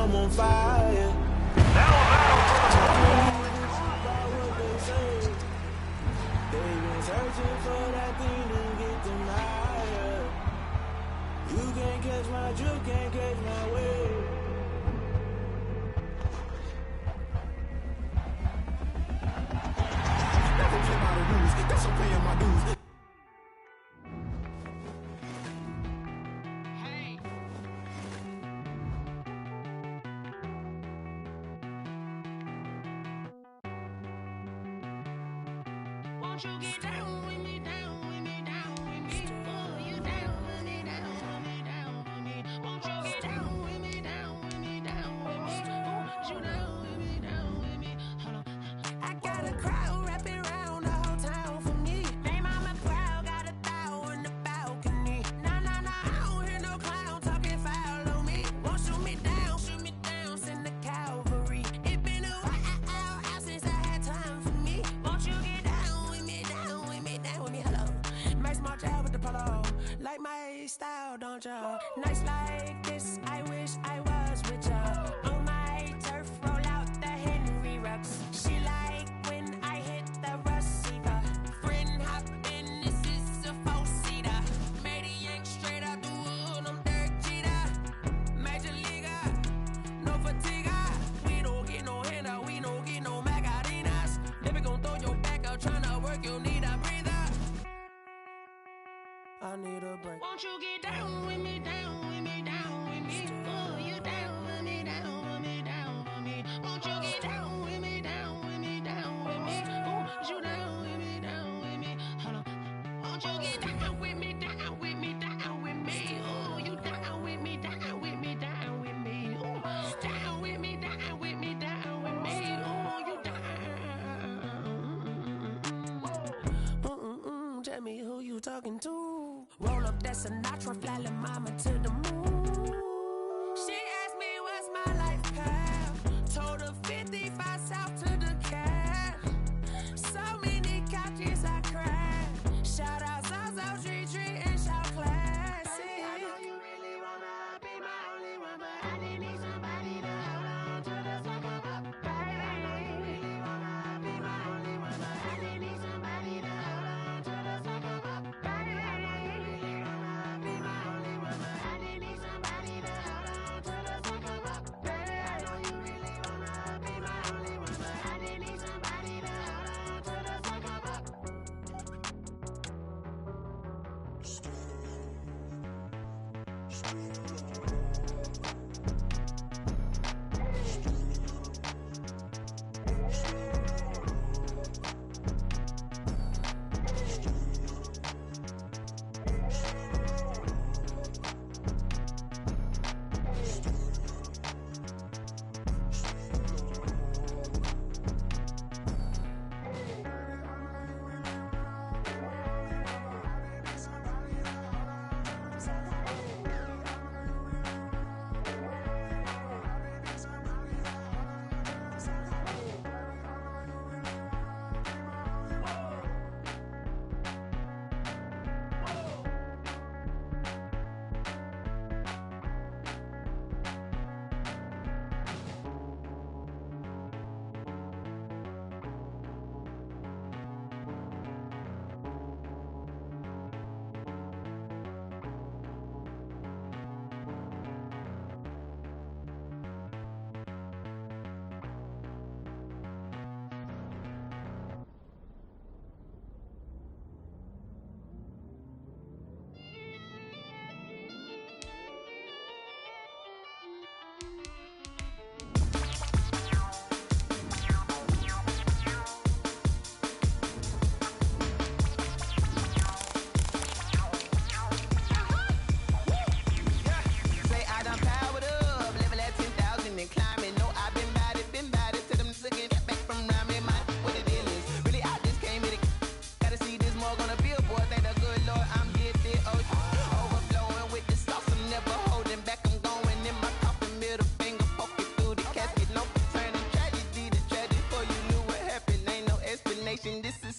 I'm on fire. They've been searching for that thing to get them higher. You can't catch my drift, can't catch my wave. Never play by the rules, that's I'm paying my dues. Won't you get down with me, down with me, down with me? Oh, you down with me, down with me, down with me. Won't you get down with me, down with me, down with me? Oh, you down with me, down with me. Hold on. I got a crowd wrapping around the whole town for me. They mama proud, got a thou in the balcony. Nah, nah, nah, I don't hear no clown talking foul on me. Won't shoot me down, send the cavalry. It been a while since I had time for me. Won't you get down with me, down with me, down with me? Hello. Max March out with the polo. Like my style, don't ya? Nights like this, I wish I was with ya. On my turf, roll out the Henry Rux. She like when I hit the receiver. Friend hop in, this is a four-seater. Made a yank straight out the wood, I'm Derek Jeter. Major leaguer, no fatigue. We don't get no handout, we don't get no Macarinas. Never gon' throw your back out, tryna work, you need a breather. I need a break. Won't you get down with me, down with me, down with me? Oh, you down with me, down with me, down with me. Won't you get down with me, down with me, down with me? Oh, you down with me, down with me. Hold on. Won't you get down with me, down with me, down with me? Oh, you down with me, down with me, down with me. Oh, down with me, down with me, down with me. Oh, you down. Tell me who you talking to. Roll up that Sinatra, fly la mama to the moon. She asked me what's my life path. Told her 55 south to the cab. So many couches I cried. Shout out Zazo, Tree, and shout classy. I know you really wanna be my only one, but I didn't need somebody to hold on to the second up. Baby, I know you really wanna be my only one, but I didn't need somebody to hold on to the second up. Baby, I know you really wanna be my only one, but I didn't need somebody to hold on to the second up. Baby, I know you really wanna be my only one, but I didn't need somebody to hold on to the second up.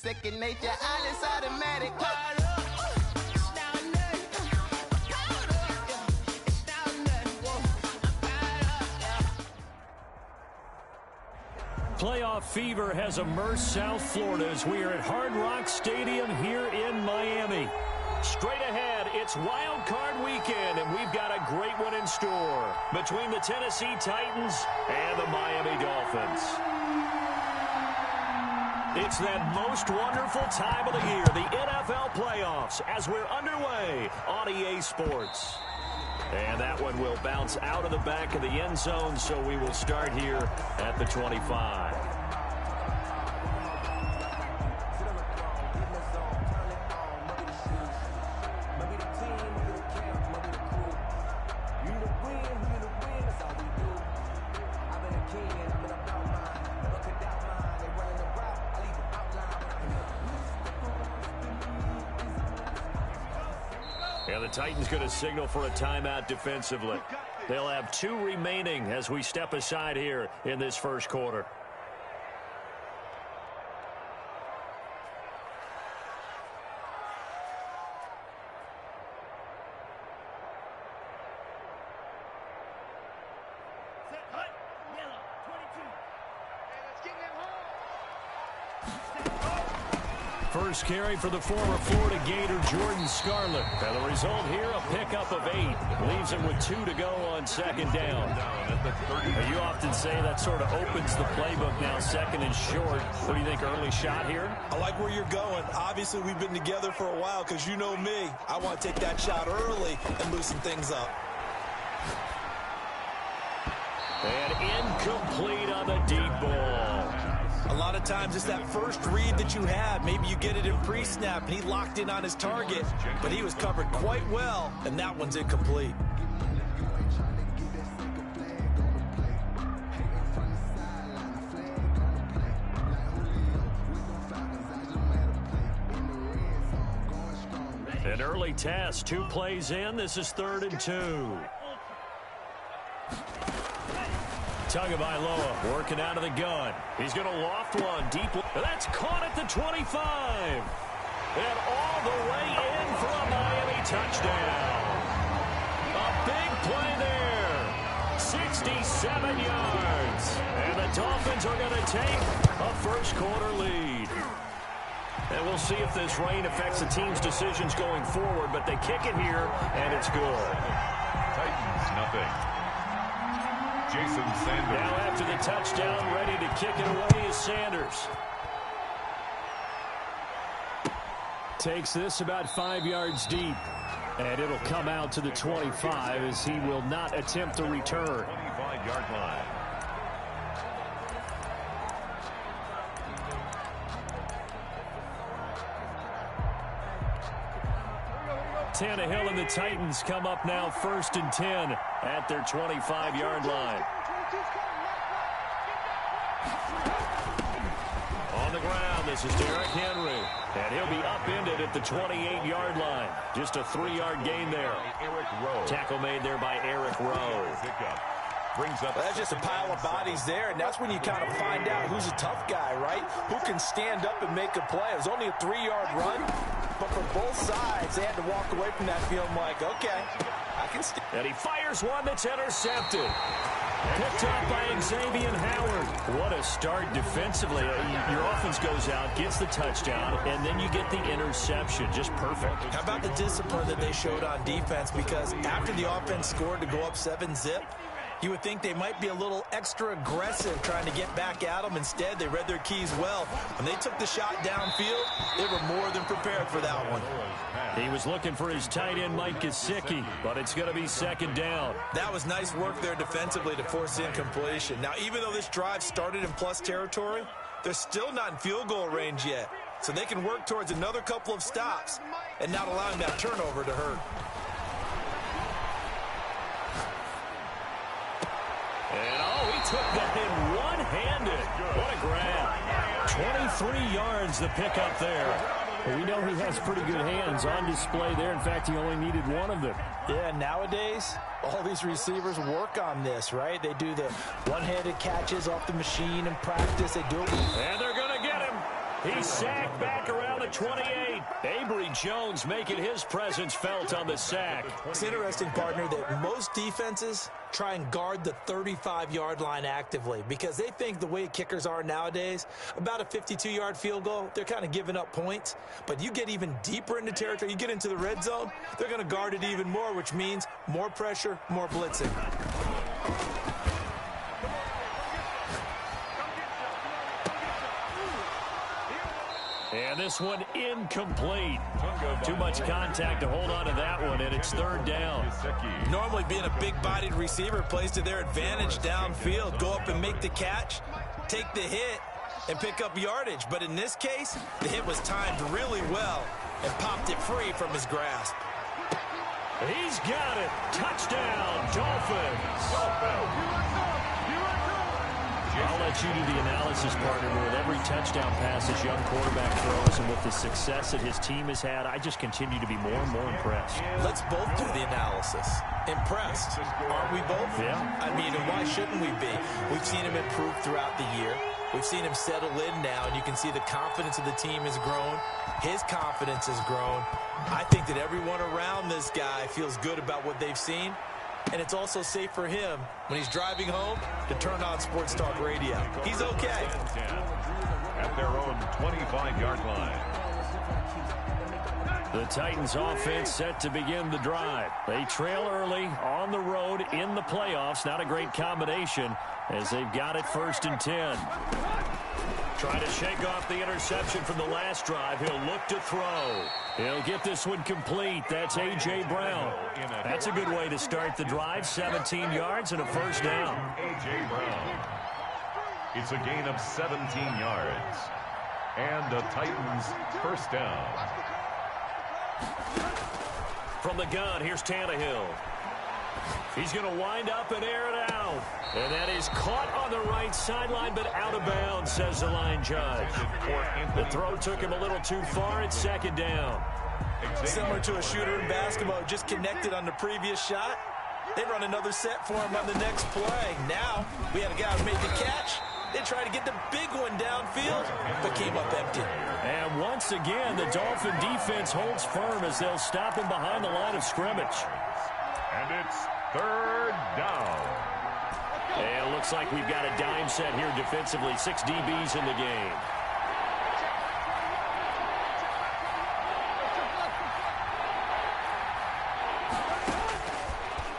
second nature, all is automatic. Powered up, it's down there. I'm powered up, yeah. It's down there. Whoa, I'm powered up, yeah. Playoff fever has immersed South Florida as we are at Hard Rock Stadium here in Miami. Straight ahead, it's Wild Card Weekend, and we've got a great one in store between the Tennessee Titans and the Miami Dolphins. It's that most wonderful time of the year, the NFL playoffs, as we're underway on EA Sports. And that one will bounce out of the back of the end zone, so we will start here at the 25. And the Titans going to signal for a timeout defensively. They'll have 2 remaining as we step aside here in this first quarter. First carry for the former Florida Gator, Jordan Scarlett. And the result here, a pickup of 8. Leaves him with 2 to go on second down. You often say that sort of opens the playbook now, second and short. What do you think, early shot here? I like where you're going. Obviously, we've been together for a while because you know me. I want to take that shot early and loosen things up. And incomplete on the deep ball. A lot of times it's that first read that you have. Maybe you get it in pre-snap, and he locked in on his target, but he was covered quite well, and that one's incomplete. An early test, 2 plays in. This is 3rd and 2. Tagovailoa working out of the gun. He's going to loft one deep. That's caught at the 25. And all the way in for a Miami touchdown. A big play there. 67 yards. And the Dolphins are going to take a first quarter lead. And we'll see if this rain affects the team's decisions going forward, but they kick it here, and it's good. Titans, nothing. Jason Sanders. Now after the touchdown, ready to kick it away is Sanders. Takes this about 5 yards deep. And it'll come out to the 25 as he will not attempt the return. 25-yard line. Tannehill and the Titans come up now 1st and 10 at their 25-yard line. On the ground, this is Derrick Henry. And he'll be upended at the 28-yard line. Just a 3-yard gain there. Tackle made there by Eric Rowe. Brings up. That's just a pile of bodies there, and that's when you kind of find out who's a tough guy, right? Who can stand up and make a play. It was only a 3-yard run, but for both sides, they had to walk away from that feeling like, okay, I can stand. And he fires one that's intercepted. Picked up by Xavier Howard. What a start defensively. Your offense goes out, gets the touchdown, and then you get the interception. Just perfect. How about the discipline that they showed on defense? Because after the offense scored to go up 7-zip, you would think they might be a little extra aggressive trying to get back at them. Instead, they read their keys well. When they took the shot downfield, they were more than prepared for that one. He was looking for his tight end, Mike Gesicki, but it's going to be 2nd down. That was nice work there defensively to force incompletion. Now, even though this drive started in plus territory, they're still not in field goal range yet. So they can work towards another couple of stops and not allowing that turnover to hurt. And, he took that in one-handed. What a grab. 23 yards the pickup there. Well, we know he has pretty good hands on display there. In fact, he only needed one of them. Yeah, nowadays, all these receivers work on this, right? They do the one-handed catches off the machine in practice. They do it. And they're going to get him. He's sacked back around the 28. Avery Jones making his presence felt on the sack. It's interesting, partner, that most defenses try and guard the 35-yard line actively because they think the way kickers are nowadays, about a 52-yard field goal, they're kind of giving up points. But you get even deeper into territory, you get into the red zone, they're going to guard it even more, which means more pressure, more blitzing. And this one incomplete. Too much contact to hold on to that one, and it's third down. Normally being a big-bodied receiver plays to their advantage downfield. Go up and make the catch, take the hit, and pick up yardage. But in this case, the hit was timed really well and popped it free from his grasp. He's got it. Touchdown, Dolphins. I'll let you do the analysis, partner. With every touchdown pass this young quarterback throws and with the success that his team has had, I just continue to be more and more impressed. Let's both do the analysis. Impressed, aren't we both? Yeah. I mean, and why shouldn't we be? We've seen him improve throughout the year. We've seen him settle in now, and you can see the confidence of the team has grown. His confidence has grown. I think that everyone around this guy feels good about what they've seen. And it's also safe for him when he's driving home to turn on Sports Talk Radio. He's okay. At their own 25-yard line. The Titans offense set to begin the drive. They trail early on the road in the playoffs. Not a great combination as they've got it 1st and 10. Trying to shake off the interception from the last drive. He'll look to throw. He'll get this one complete. That's A.J. Brown. That's a good way to start the drive. 17 yards and a first down. A.J. Brown. It's a gain of 17 yards. And the Titans first down. From the gun, here's Tannehill. He's going to wind up and air it out. And that is caught on the right sideline, but out of bounds, says the line judge. The throw took him a little too far. It's 2nd down. Similar to a shooter in basketball, just connected on the previous shot. They run another set for him on the next play. Now, we had a guy who made the catch. They tried to get the big one downfield, but came up empty. And once again, the Dolphin defense holds firm as they'll stop him behind the line of scrimmage. And it's 3rd down. And it looks like we've got a dime set here defensively. 6 DBs in the game.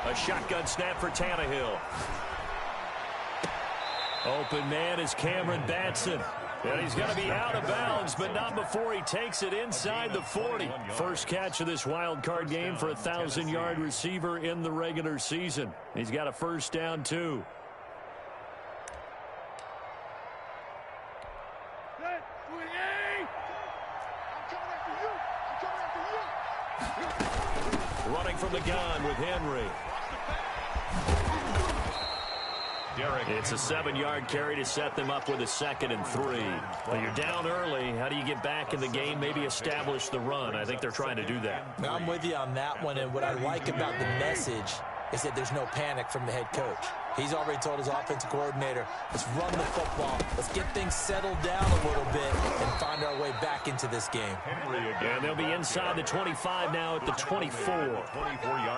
A shotgun snap for Tannehill. Open man is Cameron Batson. And he's going to be out of bounds, but not before he takes it inside the 40. First catch of this wild card game for a 1,000-yard receiver in the regular season. He's got a first down, too. Running from the gun with Henry. It's a 7-yard carry to set them up with a 2nd and 3. Well, you're down early. How do you get back in the game, maybe establish the run? I think they're trying to do that. I'm with you on that one, and what I like about the message is that there's no panic from the head coach. He's already told his offensive coordinator, let's run the football, let's get things settled down a little bit and find our way back into this game. And they'll be inside the 25 now at the 24.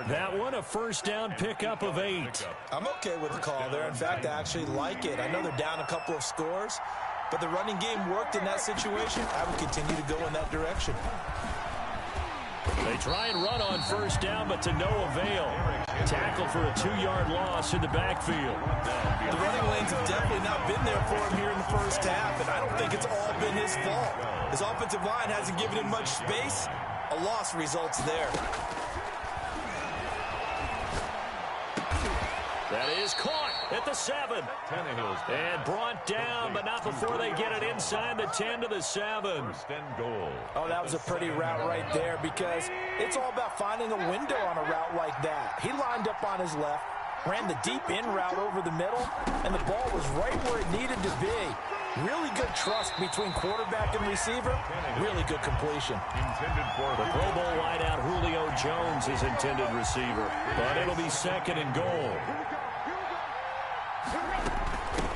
That one, a first down pickup of 8. I'm okay with the call there. In fact, I actually like it. I know they're down a couple of scores, but the running game worked in that situation. I would continue to go in that direction. They try and run on first down, but to no avail. Tackle for a 2-yard loss in the backfield. The running lanes have definitely not been there for him here in the first half, and I don't think it's all been his fault. His offensive line hasn't given him much space. A loss results there. That is caught at the 7. And brought down, but not before they get it inside the 10 to the 7. Oh, that was a pretty route right there because it's all about finding a window on a route like that. He lined up on his left, ran the deep in route over the middle, and the ball was right where it needed to be. Really good trust between quarterback and receiver. Really good completion. The Pro Bowl wideout Julio Jones is intended receiver, but it'll be 2nd and goal.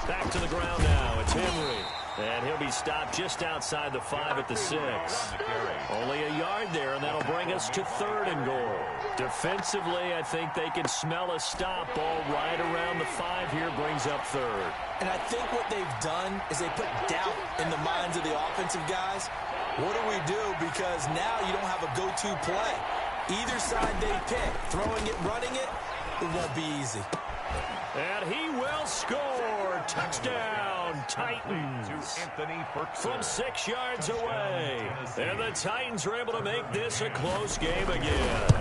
Back to the ground now. It's Henry. And he'll be stopped just outside the 5 at the 6. Only a yard there, and that'll bring us to 3rd and goal. Defensively, I think they can smell a stop. Ball right around the 5 here brings up 3rd. And I think what they've done is they put doubt in the minds of the offensive guys. What do we do? Because now you don't have a go-to play. Either side they pick, throwing it, running it, it won't be easy. And he will score. Touchdown, Titans. From 6 yards away. And the Titans are able to make this a close game again.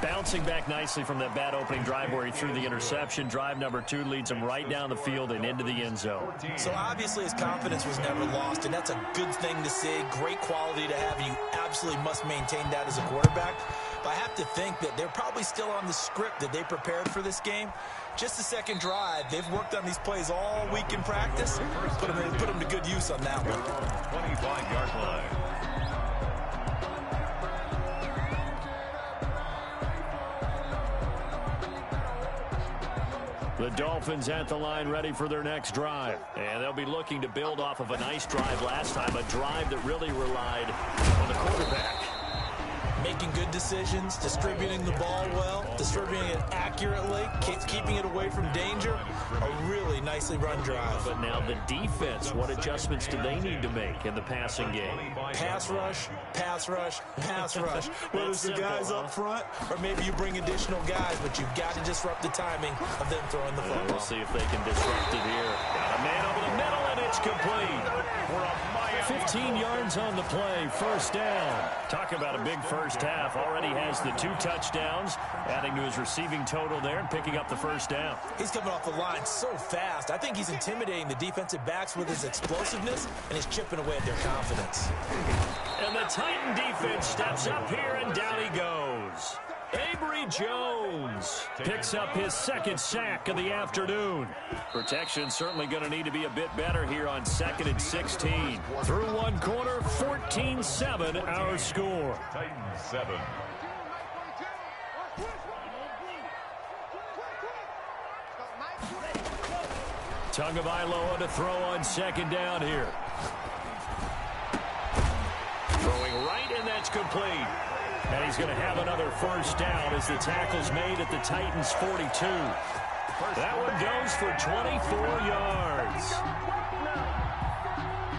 Bouncing back nicely from that bad opening drive where he threw the interception. Drive number 2 leads him right down the field and into the end zone. So obviously his confidence was never lost, and that's a good thing to see. Great quality to have. You absolutely must maintain that as a quarterback. But I have to think that they're probably still on the script that they prepared for this game. Just the second drive. They've worked on these plays all week in practice. Put them to good use on that one. 25-yard line. The Dolphins at the line ready for their next drive. And they'll be looking to build off of a nice drive last time, a drive that really relied on the quarterback. Making good decisions, distributing the ball well, distributing it accurately, keeping it away from danger. A really nicely run drive. But now the defense, what adjustments do they need to make in the passing game? Pass rush, pass rush, pass rush. Whether it's the guys up front or maybe you bring additional guys, but you've got to disrupt the timing of them throwing the football. We'll see if they can disrupt it here. Got a man over the middle, and it's complete. 15 yards on the play, first down. Talk about a big first half. Already has the 2 touchdowns, adding to his receiving total there and picking up the first down. He's coming off the line so fast. I think he's intimidating the defensive backs with his explosiveness, and he's chipping away at their confidence. And the Titan defense steps up here, and down he goes. Avery Jones picks up his 2nd sack of the afternoon. Protection certainly going to need to be a bit better here on 2nd and 16. Through 1 quarter, 14-7 our score. Titans 7. Tagovailoa to throw on 2nd down here. Throwing right, and that's complete. And he's going to have another first down as the tackle's made at the Titans' 42. That one goes for 24 yards.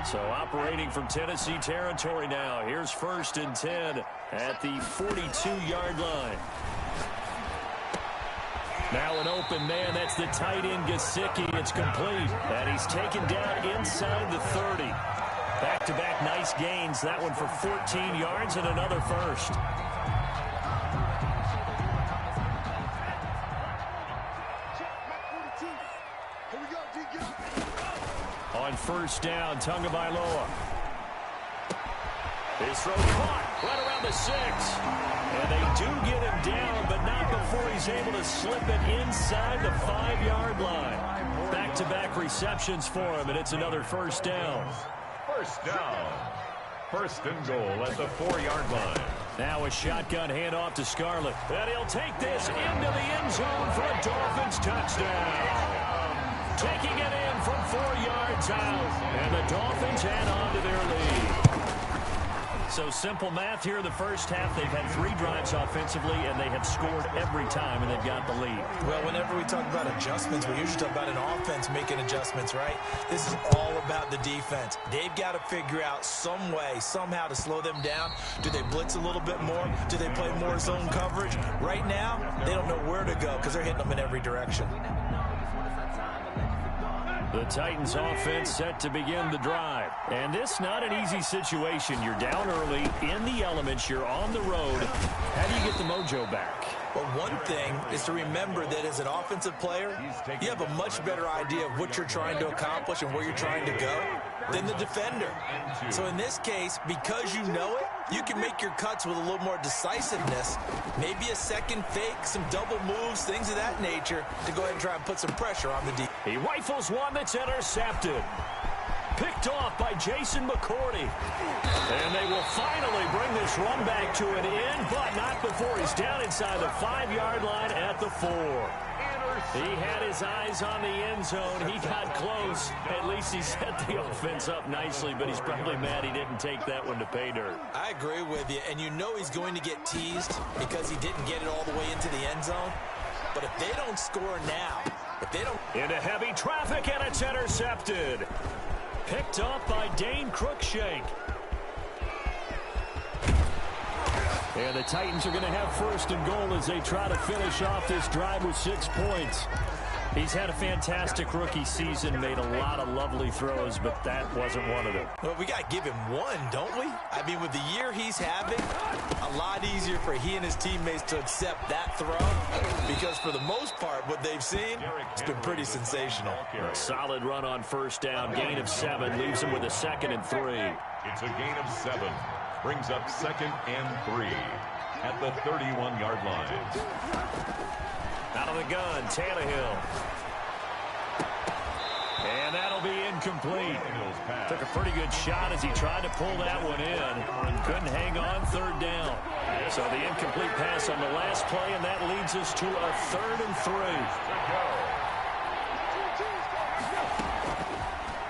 So operating from Tennessee territory now. Here's 1st and 10 at the 42-yard line. Now an open man. That's the tight end, Gesicki. It's complete. And he's taken down inside the 30. Back-to-back nice gains. That one for 14 yards and another first. On first down, Tagovailoa. His throw caught right around the 6. And they do get him down, but not before he's able to slip it inside the 5-yard line. Back-to-back receptions for him, and it's another first down. First down. 1st and goal at the 4-yard line. Now a shotgun handoff to Scarlett. And he'll take this into the end zone for a Dolphins touchdown. Taking it in from 4 yards out. And the Dolphins add on to their lead. So simple math here in the first half. They've had 3 drives offensively, and they have scored every time, and they've got the lead. Well, whenever we talk about adjustments, we usually talk about an offense making adjustments, right? This is all about the defense. They've got to figure out some way, somehow to slow them down. Do they blitz a little bit more? Do they play more zone coverage? Right now, they don't know where to go because they're hitting them in every direction. The Titans offense set to begin the drive. And this not an easy situation. You're down early, in the elements, you're on the road. How do you get the mojo back? Well, one thing is to remember that as an offensive player, you have a much better idea of what you're trying to accomplish and where you're trying to go than the defender. So in this case, because you know it, you can make your cuts with a little more decisiveness. Maybe a second fake, some double moves, things of that nature to go ahead and try and put some pressure on the defense. He rifles one that's intercepted. Picked off by Jason McCourty. And they will finally bring this run back to an end, but not before he's down inside the 5-yard line at the 4. He had his eyes on the end zone. He got close. At least he set the offense up nicely, but he's probably mad he didn't take that one to pay dirt. I agree with you, and you know he's going to get teased because he didn't get it all the way into the end zone. But if they don't score now, if they don't... Into heavy traffic, and it's intercepted. Picked up by Dane Cruikshank. And the Titans are going to have first and goal as they try to finish off this drive with 6 points. He's had a fantastic rookie season, made a lot of lovely throws, but that wasn't one of them. Well, we got to give him one, don't we? I mean, with the year he's having, a lot easier for he and his teammates to accept that throw because for the most part, what they've seen, it's been pretty sensational. A solid run on first down, gain of 7, leaves him with a 2nd and 3. It's a gain of 7. Brings up 2nd and 3 at the 31-yard line. Out of the gun, Tannehill. And that'll be incomplete. Took a pretty good shot as he tried to pull that one in. Couldn't hang on 3rd down. So the incomplete pass on the last play, and that leads us to a 3rd and 3.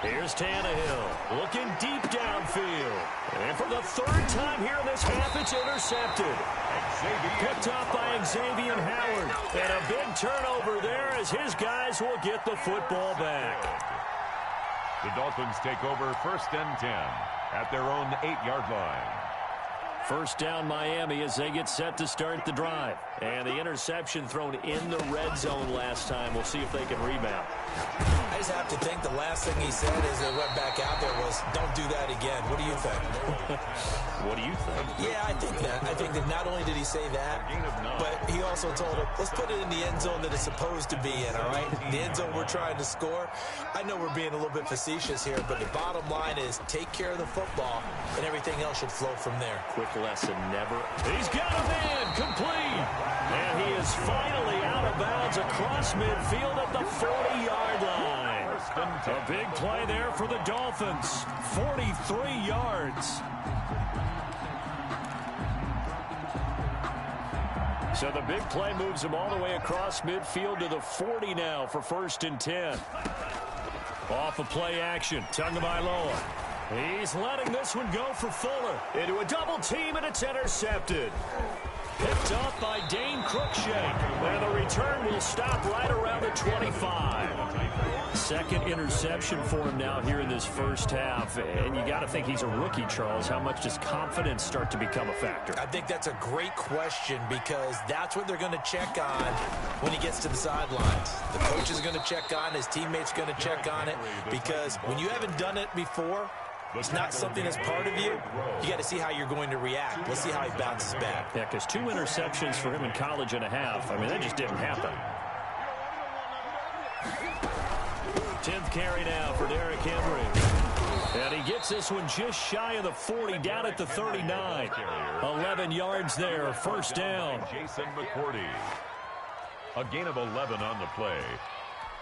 Here's Tannehill looking deep downfield. And for the 3rd time here in this half, it's intercepted. Picked up by Xavier Howard. And a big turnover there as his guys will get the football back. The Dolphins take over 1st and 10 at their own 8-yard line. First down Miami as they get set to start the drive. And the interception thrown in the red zone last time. We'll see if they can rebound. I just have to think the last thing he said as they went back out there was, don't do that again. What do you think? What do you think? Yeah, I think that. I think that not only did he say that, but he also told him, let's put it in the end zone that it's supposed to be in, all right? The end zone we're trying to score. I know we're being a little bit facetious here, but the bottom line is take care of the football, and everything else should flow from there. Quick lesson, never. He's got a man, complete. And he is finally out of bounds across midfield at the 40-yard line. A big play there for the Dolphins. 43 yards. So the big play moves him all the way across midfield to the 40 now for 1st and 10. Off of play action, Tagovailoa. He's letting this one go for Fuller. Into a double team, and it's intercepted. Picked up by Dane Cruikshank. And the return will stop right around the 25. 2nd interception for him now here in this first half. And you got to think he's a rookie, Charles. How much does confidence start to become a factor? I think that's a great question because that's what they're going to check on when he gets to the sidelines. The coach is going to check on, his teammates going to check on it because when you haven't done it before, it's not something that's part of you. You got to see how you're going to react. Let's see how he bounces back. Yeah, because 2 interceptions for him in college and a half. I mean, that just didn't happen. 10th carry now for Derrick Henry. And he gets this one just shy of the 40, down at the 39. 11 yards there, first down. Jason McCourty. A gain of 11 on the play.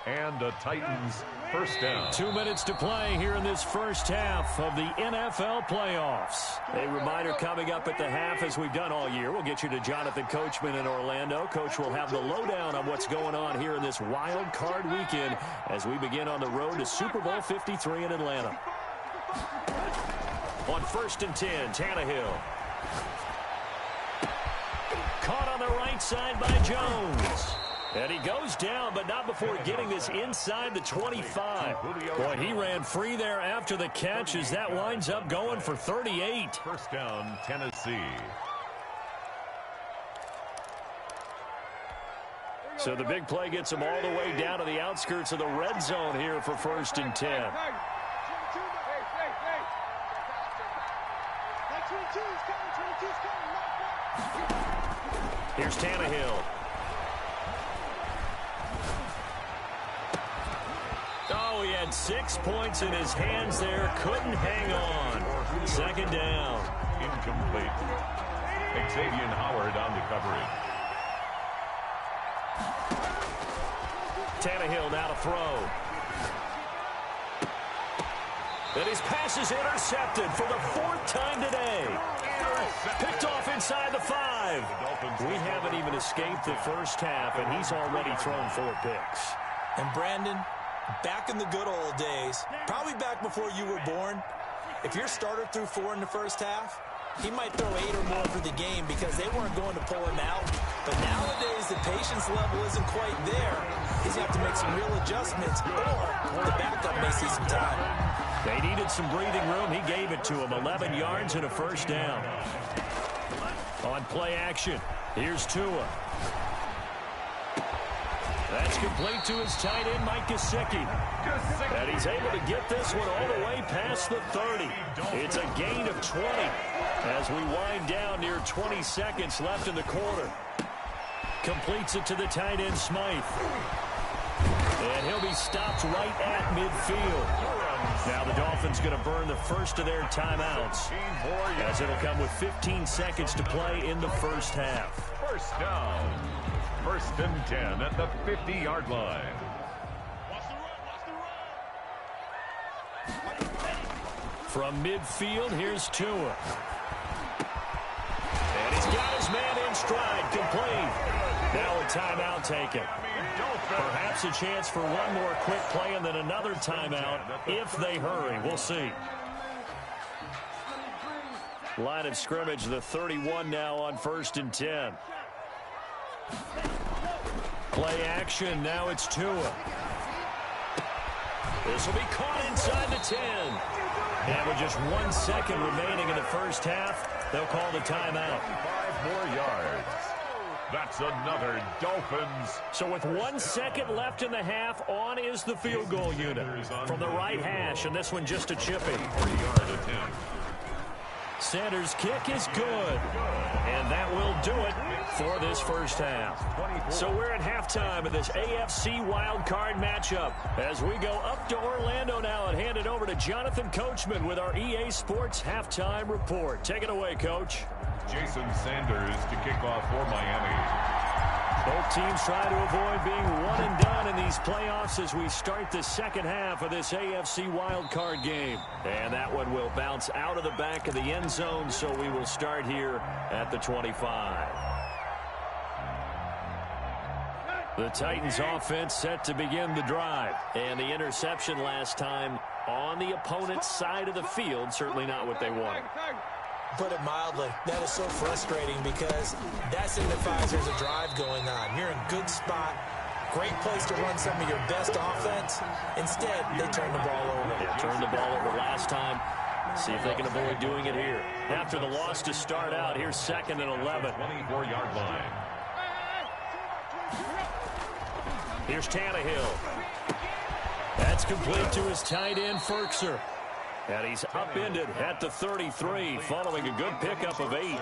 And the Titans first down. 2 minutes to play here in this first half of the NFL playoffs. A reminder coming up at the half, as we've done all year. We'll get you to Jonathan Coachman in Orlando. Coach will have the lowdown on what's going on here in this wild card weekend as we begin on the road to Super Bowl 53 in Atlanta. On 1st and 10, Tannehill. Caught on the right side by Jones. And he goes down, but not before getting this inside the 25. Boy, he ran free there after the catch as that winds up going for 38. First down, Tennessee. So the big play gets him all the way down to the outskirts of the red zone here for 1st and 10. Here's Tannehill. Oh, he had 6 points in his hands there. Couldn't hang on. 2nd down. Incomplete. Xavier Howard on the coverage. Tannehill now to throw. And his pass is intercepted for the 4th time today. Picked off inside the 5. We haven't even escaped the first half, and he's already thrown 4 picks. And Brandon, back in the good old days, probably back before you were born, if your starter threw 4 in the first half, he might throw 8 or more for the game because they weren't going to pull him out. But nowadays, the patience level isn't quite there. He's going to have to make some real adjustments, or the backup may see some time. They needed some breathing room. He gave it to him. 11 yards and a first down. On play action, here's Tua. That's complete to his tight end, Mike Gesicki. And he's able to get this one all the way past the 30. It's a gain of 20 as we wind down near 20 seconds left in the quarter. Completes it to the tight end, Smythe. And he'll be stopped right at midfield. Now the Dolphins going to burn the first of their timeouts, as it'll come with 15 seconds to play in the first half. First down. 1st and 10 at the 50-yard line. From midfield, here's Tua. And he's got his man in stride, complete. Now a timeout taken. Perhaps a chance for one more quick play and then another timeout if they hurry. We'll see. Line of scrimmage, the 31 now on 1st and 10. Play action, now it's Tua. This will be caught inside the 10. And with just 1 second remaining in the first half, they'll call the timeout. 5 more yards. That's another Dolphins. So with 1 second left in the half, on is the field goal unit from the right hash, and this one just a chippy. 3-yard attempt. Sanders' kick is good, and that will do it for this first half. So we're at halftime of this AFC wildcard matchup as we go up to Orlando now and hand it over to Jonathan Coachman with our EA Sports halftime report. Take it away, Coach. Jason Sanders to kick off for Miami. Both teams try to avoid being one and done in these playoffs as we start the second half of this AFC wildcard game. And that one will bounce out of the back of the end zone, so we will start here at the 25. The Titans offense set to begin the drive. And the interception last time on the opponent's side of the field, certainly not what they wanted. Put it mildly, that is so frustrating because that signifies there's a drive going on. You're in a good spot, great place to run some of your best offense. Instead, they turn the ball over. They turned the ball over last time. See if they can avoid doing it here. After the loss to start out, here's 2nd and 11. 24-yard line. Here's Tannehill. That's complete to his tight end, Ferkser. And he's upended at the 33, following a good pickup of 8.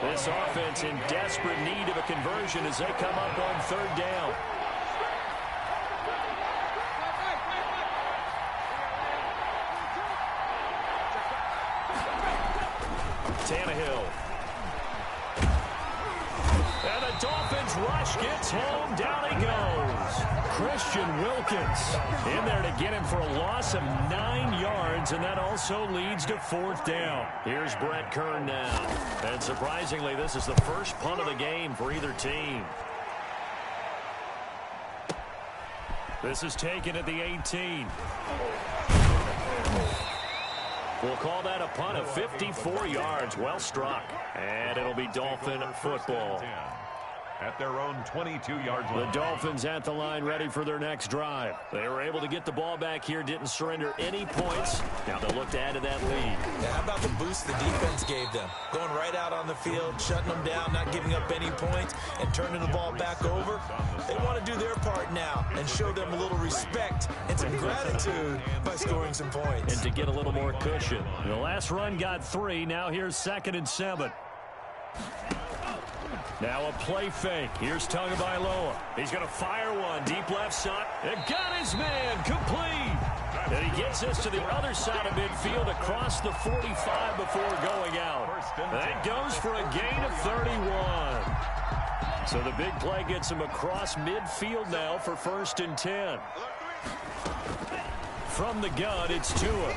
This offense in desperate need of a conversion as they come up on 3rd down. Tannehill. And the Dolphins rush gets home. Down he goes. Christian Wilkins in there to get him for a loss of 9 yards, and that also leads to 4th down. Here's Brett Kern now. And surprisingly, this is the first punt of the game for either team. This is taken at the 18. We'll call that a punt of 54 yards. Well struck. And it'll be Dolphin football. At their own 22-yard line. The Dolphins at the line ready for their next drive. They were able to get the ball back here, didn't surrender any points. Now they'll look to add to that lead. Yeah, how about the boost the defense gave them? Going right out on the field, shutting them down, not giving up any points, and turning the ball back over. They want to do their part now and show them a little respect and some gratitude by scoring some points. And to get a little more cushion. The last run got 3. Now here's 2nd and 7. Now a play fake. Here's Tagovailoa. He's going to fire one. Deep left side. And got his man. Complete. And he gets this to the other side of midfield across the 45 before going out. That goes for a gain of 31. So the big play gets him across midfield now for 1st and 10. From the gun, it's Tua.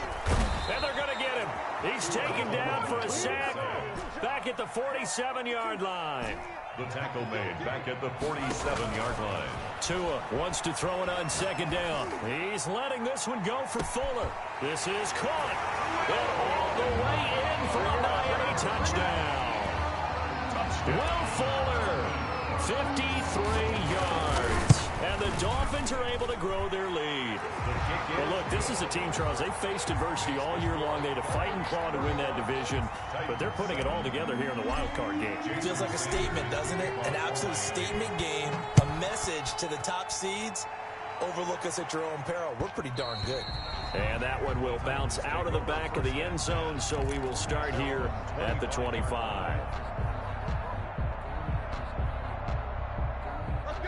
And they're going to get him. He's taken down for a sack back at the 47-yard line. The tackle made back at the 47-yard line. Tua wants to throw it on second down. He's letting this one go for Fuller. This is caught. And all the way in for a Miami touchdown. Will Fuller, 53 yards. And the Dolphins are able to grow their lead. Well, look, this is a team, Charles. They faced adversity all year long. They had to fight and claw to win that division, but they're putting it all together here in the wild card game. It feels like a statement, doesn't it? An absolute statement game, a message to the top seeds. Overlook us at your own peril. We're pretty darn good. And that one will bounce out of the back of the end zone, so we will start here at the 25.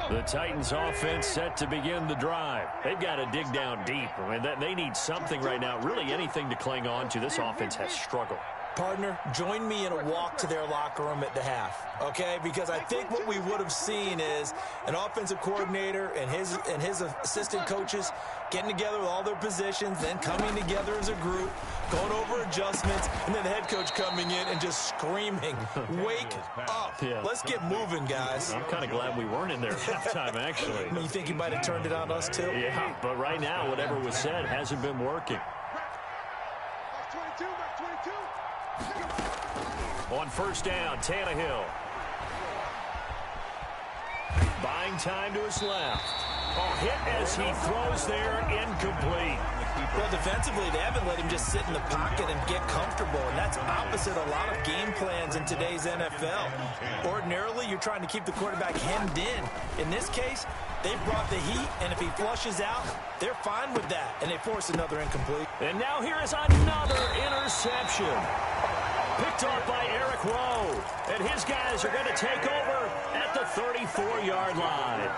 The Titans offense set to begin the drive. They've got to dig down deep. I mean, they need something right now, really anything to cling on to. This offense has struggled. Partner, join me in a walk to their locker room at the half, okay? Because I think what we would have seen is an offensive coordinator and his assistant coaches getting together with all their positions, then coming together as a group, going over adjustments, and then the head coach coming in and just screaming, wake up. Yeah. Let's get moving, guys. I'm kind of glad we weren't in there at halftime, actually. You think he might have turned it on us, too? Yeah, but right now, whatever was said hasn't been working. On first down, Tannehill. Buying time to his left. Oh, hit as he throws there, incomplete. Well, defensively, they haven't let him just sit in the pocket and get comfortable, and that's opposite a lot of game plans in today's NFL. Ordinarily, you're trying to keep the quarterback hemmed in. In this case, they brought the heat, and if he flushes out, they're fine with that, and they force another incomplete. And now here is another interception. Picked off by Eric Rowe. And his guys are going to take over at the 34-yard line.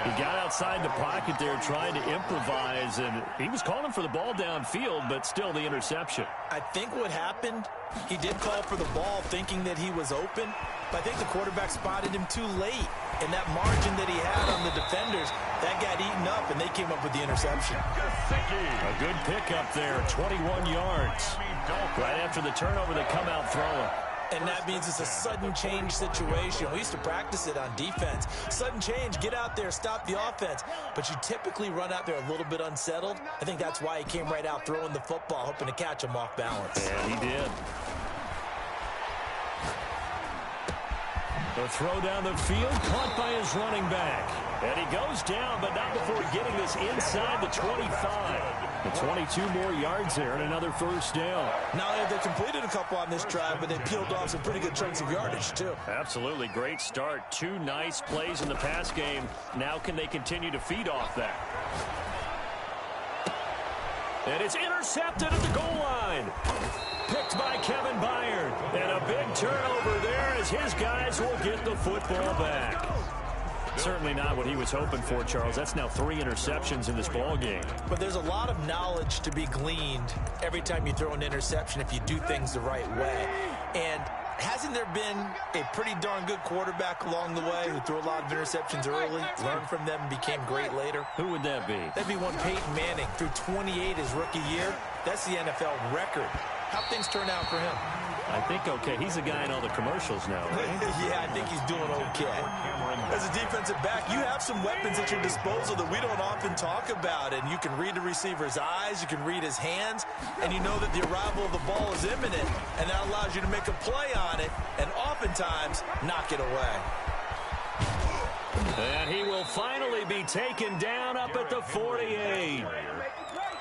He got outside the pocket there trying to improvise, and he was calling for the ball downfield, but still the interception. I think what happened, he did call for the ball thinking that he was open, but I think the quarterback spotted him too late. And that margin that he had on the defenders, that got eaten up, and they came up with the interception. A good pickup there, 21 yards. Right after the turnover, they come out throwing. And that means it's a sudden change situation. We used to practice it on defense. Sudden change, get out there, stop the offense. But you typically run out there a little bit unsettled. I think that's why he came right out throwing the football, hoping to catch him off balance. Yeah, he did. The throw down the field, caught by his running back. And he goes down, but not before getting this inside the 25. The 22 more yards there and another first down. Now they completed a couple on this drive, but they peeled off some pretty good chunks of yardage, too. Absolutely, great start. Two nice plays in the pass game. Now can they continue to feed off that? And it's intercepted at the goal line. Picked by Kevin Byard. And a big turnover there as his guys will get the football back. Certainly not what he was hoping for, Charles. That's now 3 interceptions in this ball game. But there's a lot of knowledge to be gleaned every time you throw an interception if you do things the right way. And hasn't there been a pretty darn good quarterback along the way who threw a lot of interceptions early, learned from them, and became great later? Who would that be? That'd be one Peyton Manning. Threw 28 his rookie year. That's the NFL record. How'd things turn out for him? I think okay. He's a guy in all the commercials now, right? Yeah, I think he's doing okay. As a defensive back, you have some weapons at your disposal that we don't often talk about. And you can read the receiver's eyes, you can read his hands, and you know that the arrival of the ball is imminent. And that allows you to make a play on it and oftentimes knock it away. And he will finally be taken down up at the 48.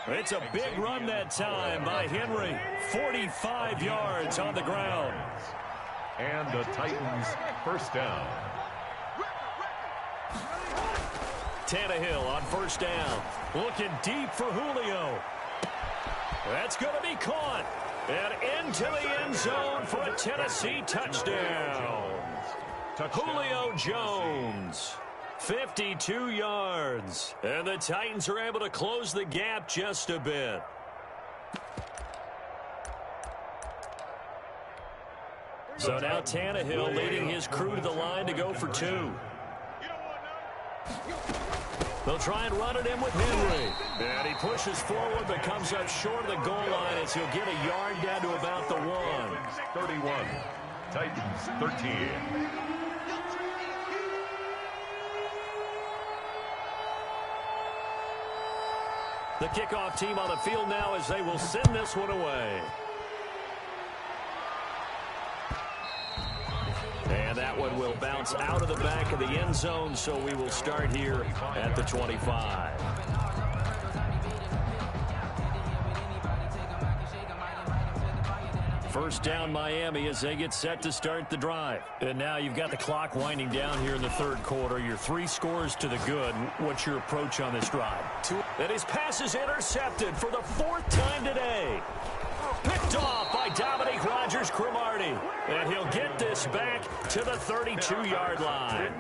It's a big run that time by Henry. 45 yards on the ground. And the Titans first down. Tannehill on first down. Looking deep for Julio. That's going to be caught. And into the end zone for a Tennessee touchdown. Julio Jones. 52 yards. And the Titans are able to close the gap just a bit. So now Tannehill leading his crew to the line to go for 2. They'll try and run it in with Henry. And he pushes forward but comes up short of the goal line as he'll get a yard down to about the 1. 31. Titans 13. The kickoff team on the field now as they will send this one away. And that one will bounce out of the back of the end zone, so we will start here at the 25. First down Miami as they get set to start the drive. And now you've got the clock winding down here in the third quarter. Your 3 scores to the good. What's your approach on this drive? And his pass is intercepted for the 4th time today. Picked off by Dominique Rodgers-Cromartie. And he'll get this back to the 32-yard line.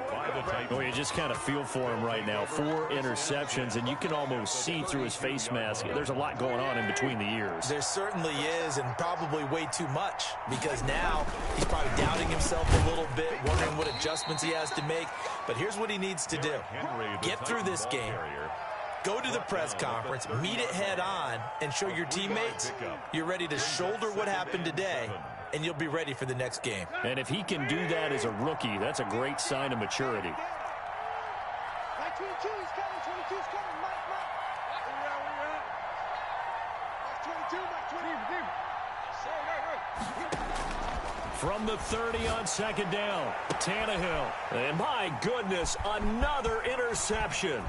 Oh, you just kind of feel for him right now. 4 interceptions, and you can almost see through his face mask. There's a lot going on in between the ears. There certainly is, and probably way too much, because now he's probably doubting himself a little bit, wondering what adjustments he has to make. But here's what he needs to do. Get through this game. Go to the press conference, meet it head on, and show your teammates you're ready to shoulder what happened today, and you'll be ready for the next game. And if he can do that as a rookie, that's a great sign of maturity. 22, he's coming. 22's coming. Mike. Where you at? 22, Mike 20. From the 30 on second down, Tannehill. And my goodness, another interception.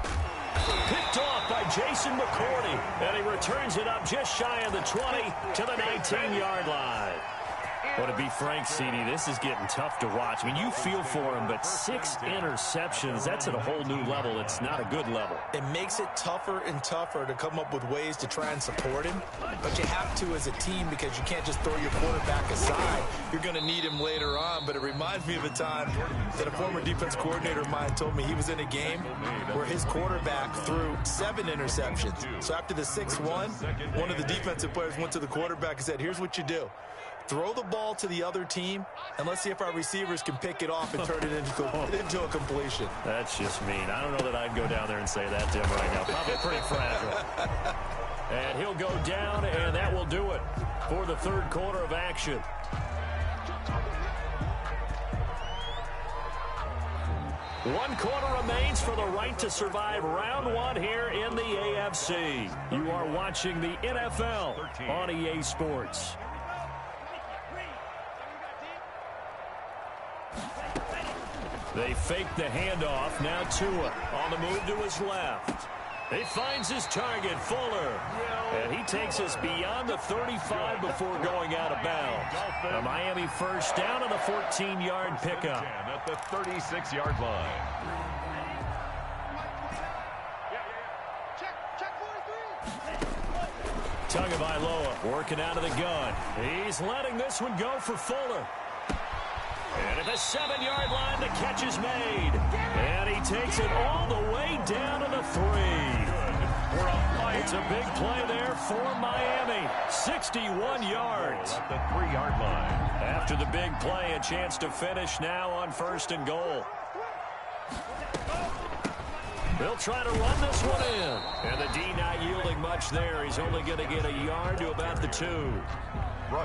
Picked off by Jason McCourty. And he returns it up just shy of the 20 to the 19-yard line. Well, to be frank, CD, this is getting tough to watch. I mean, you feel for him, but 6 interceptions, that's at a whole new level. It's not a good level. It makes it tougher and tougher to come up with ways to try and support him. But you have to as a team because you can't just throw your quarterback aside. You're going to need him later on. But it reminds me of a time that a former defense coordinator of mine told me he was in a game where his quarterback threw 7 interceptions. So after the 6th one of the defensive players went to the quarterback and said, here's what you do. Throw the ball to the other team, and let's see if our receivers can pick it off and turn it into a completion. That's just mean. I don't know that I'd go down there and say that to him right now. Probably pretty fragile. And he'll go down, and that will do it for the third quarter of action. One quarter remains for the right to survive round 1 here in the AFC. You are watching the NFL on EA Sports. They fake the handoff. Now Tua on the move to his left. He finds his target, Fuller. And he takes us beyond the 35 before going out of bounds. A Miami first down on the 14-yard pickup. At the 36-yard line. Tagovailoa working out of the gun. He's letting this one go for Fuller. And at the 7-yard line, the catch is made. And he takes it all the way down to the 3. It's a big play there for Miami. 61 yards. At the 3-yard line. After the big play, a chance to finish now on 1st and goal. They'll try to run this one in. And the D not yielding much there. He's only going to get a yard to about the 2.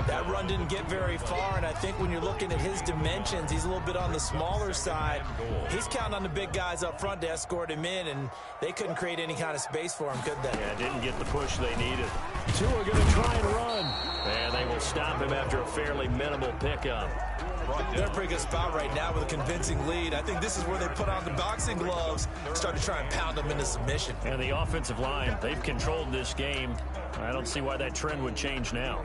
That run didn't get very far, and I think when you're looking at his dimensions, he's a little bit on the smaller side. He's counting on the big guys up front to escort him in, and they couldn't create any kind of space for him, could they? Yeah, didn't get the push they needed. 2 are going to try and run. And they will stop him after a fairly minimal pickup. They're in a pretty good spot right now with a convincing lead. I think this is where they put on the boxing gloves, start to try and pound them into submission. And the offensive line, they've controlled this game. I don't see why that trend would change now.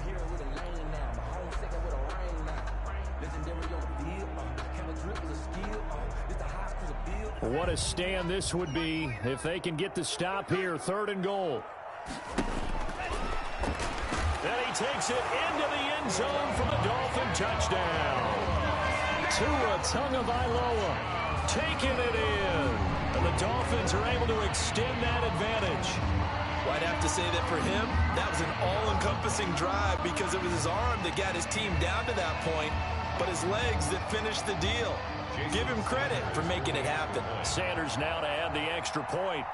What a stand this would be if they can get the stop here. 3rd and goal. And he takes it into the end zone for the Dolphin touchdown. Tua Tagovailoa taking it in. And the Dolphins are able to extend that advantage. Well, I'd have to say that for him, that was an all-encompassing drive because it was his arm that got his team down to that point, but his legs that finished the deal. Give him credit for making it happen. Sanders now to add the extra point.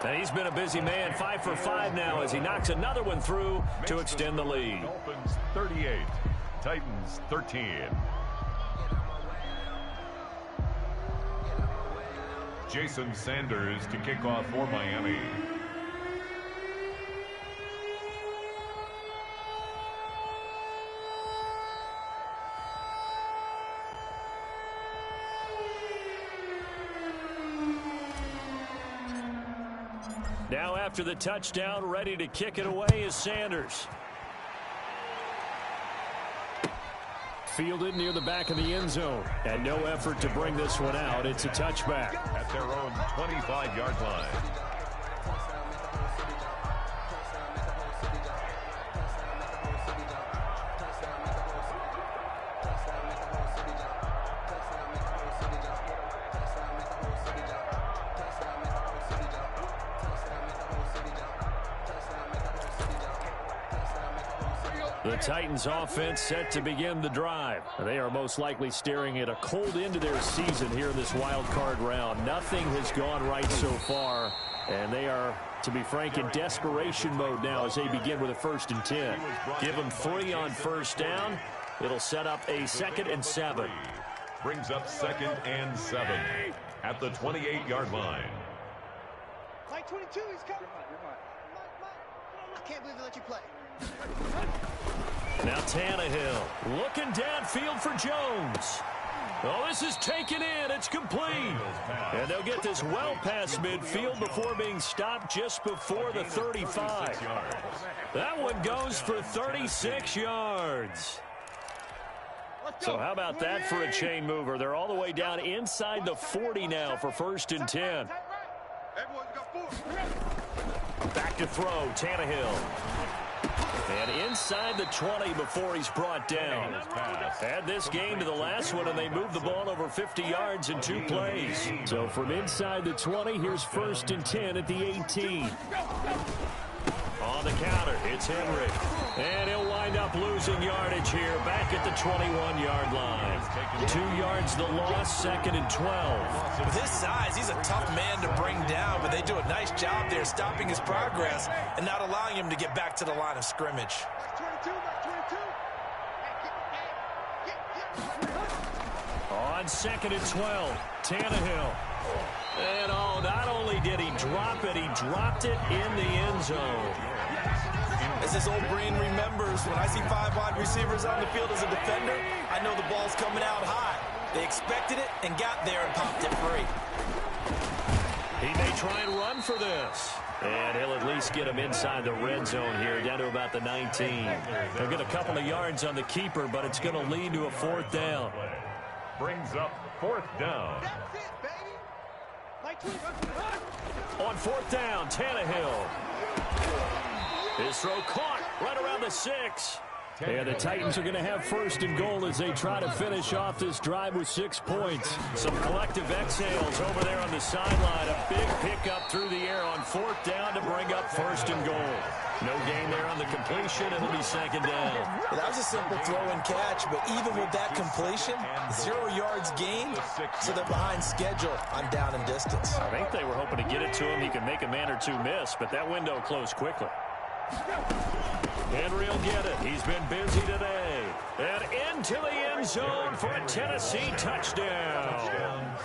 And he's been a busy man, 5 for 5 now as he knocks another one through to extend the lead. Dolphins 38, Titans 13. Jason Sanders to kick off for Miami. Now after the touchdown, ready to kick it away is Sanders. Fielded near the back of the end zone. And no effort to bring this one out. It's a touchback. At their own 25-yard line. The Titans offense set to begin the drive. They are most likely staring at a cold end to their season here in this wild card round. Nothing has gone right so far, and they are, to be frank, in desperation mode now as they begin with a 1st and 10. Give them 3 on first down. It'll set up a 2nd and 7. Brings up 2nd and 7 at the 28-yard line. Mike 22, he's coming. I can't believe they let you play. Now Tannehill looking downfield for Jones. Oh, this is taken in. It's complete. And they'll get this well past midfield before being stopped just before the 35. That one goes for 36 yards. So how about that for a chain mover? They're all the way down inside the 40 now for 1st and 10. Back to throw, Tannehill. And inside the 20 before he's brought down. Add this game to the last one, and they moved the ball over 50 yards in 2 plays. So from inside the 20, here's 1st and 10 at the 18. On the counter, it's Henry. And he'll wind up losing yardage here back at the 21-yard line. 2 yards the loss, 2nd and 12. With his size, he's a tough man to bring down, but they do a nice job there stopping his progress and not allowing him to get back to the line of scrimmage. On 2nd and 12, Tannehill. And not only did he drop it, he dropped it in the end zone. As his old brain remembers, when I see 5 wide receivers on the field as a defender, I know the ball's coming out high. They expected it and got there and popped it free. He may try and run for this. And he'll at least get him inside the red zone here, down to about the 19. They'll get a couple of yards on the keeper, but it's going to lead to a 4th down. Brings up 4th down. On 4th down, Tannehill. His throw caught right around the 6. And the Titans are going to have 1st and goal as they try to finish off this drive with 6 points. Some collective exhales over there on the sideline. A big pickup through the air on 4th down to bring up 1st and goal. No gain there on the completion. It'll be 2nd down. Well, that was a simple throw and catch, but even with that completion, 0 yards gained, so they're behind schedule on down and distance. I think they were hoping to get it to him. He could make a man or 2 miss, but that window closed quickly. Henry will get it. He's been busy today. And into the end zone for a Tennessee touchdown.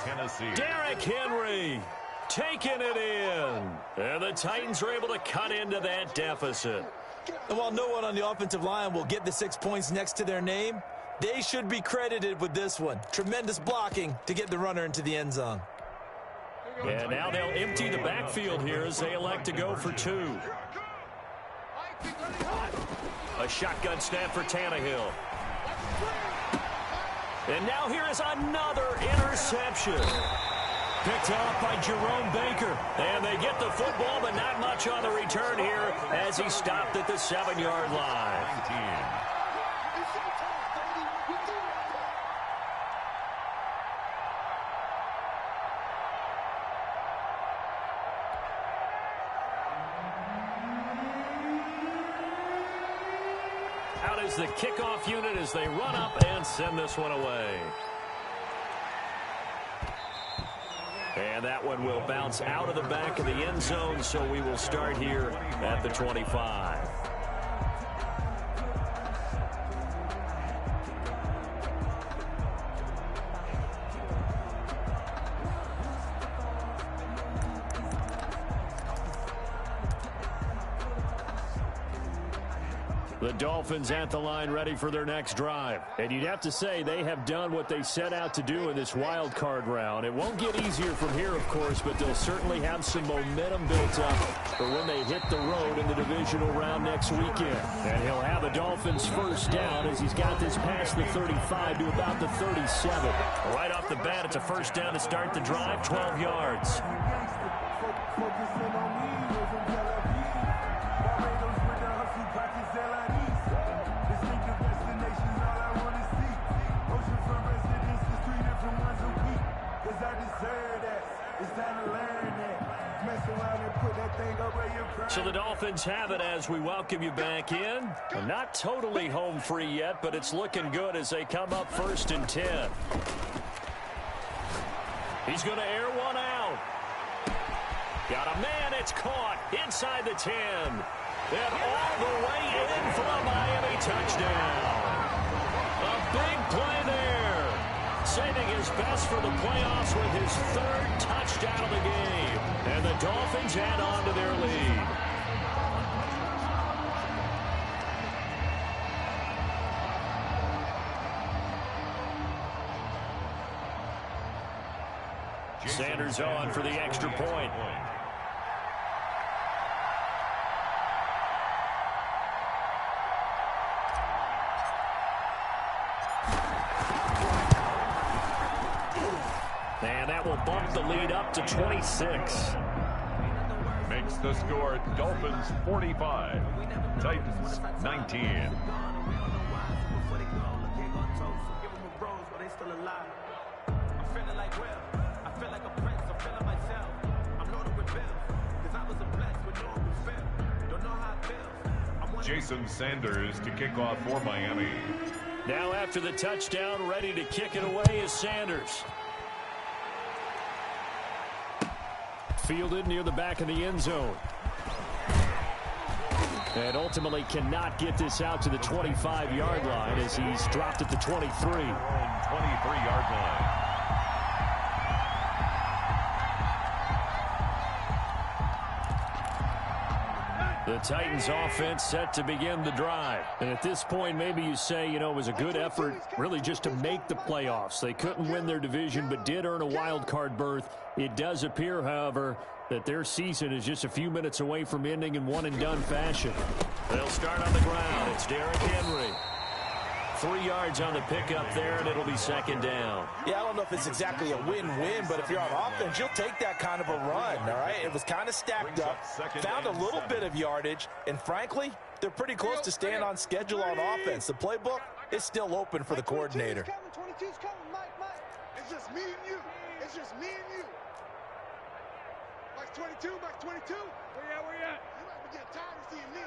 Derrick Henry taking it in. And the Titans are able to cut into that deficit. And while no one on the offensive line will get the 6 points next to their name, they should be credited with this one. Tremendous blocking to get the runner into the end zone. And now they'll empty the backfield here as they elect to go for 2. A shotgun snap for Tannehill. And now here is another interception. Picked off by Jerome Baker. And they get the football, but not much on the return here as he stopped at the 7-yard line. Out is the kickoff unit as they run up and send this one away. And that one will bounce out of the back of the end zone, so we will start here at the 25. The Dolphins at the line ready for their next drive. And you'd have to say they have done what they set out to do in this wild card round. It won't get easier from here, of course, but they'll certainly have some momentum built up for when they hit the road in the divisional round next weekend. And he'll have the Dolphins first down as he's got this past the 35 to about the 37. Right off the bat, it's a first down to start the drive, 12 yards. So the Dolphins have it as we welcome you back in. Not totally home free yet, but it's looking good as they come up 1st and 10. He's going to air one out. Got a man, it's caught inside the 10. And all the way in for a Miami touchdown. A big play there. Saving his best for the playoffs with his 3rd touchdown of the game. And the Dolphins add on to their lead. Sanders on for the extra point. And that will bump the lead up to 26. Makes the score Dolphins 45, Titans 19. Jason Sanders to kick off for Miami. Now after the touchdown, ready to kick it away is Sanders. Fielded near the back of the end zone. And ultimately cannot get this out to the 25-yard line as he's dropped at the 23. 23-yard line. The Titans offense set to begin the drive. And at this point, maybe you say, you know, it was a good effort really just to make the playoffs. They couldn't win their division but did earn a wild card berth. It does appear, however, that their season is just a few minutes away from ending in one-and-done fashion. They'll start on the ground. It's Derrick Henry. 3 yards on the pickup there, and it'll be 2nd down. Yeah, I don't know if it's exactly a win-win, but if you're on offense, you'll take that kind of a run, all right? It was kind of stacked up, found a little bit of yardage, and frankly, they're pretty close to staying on schedule on offense. The playbook is still open for the coordinator. 22's coming, Mike. It's just me and you. It's just me and you. Mike's 22, Mike's 22. Where you at? You might be getting tired of seeing me.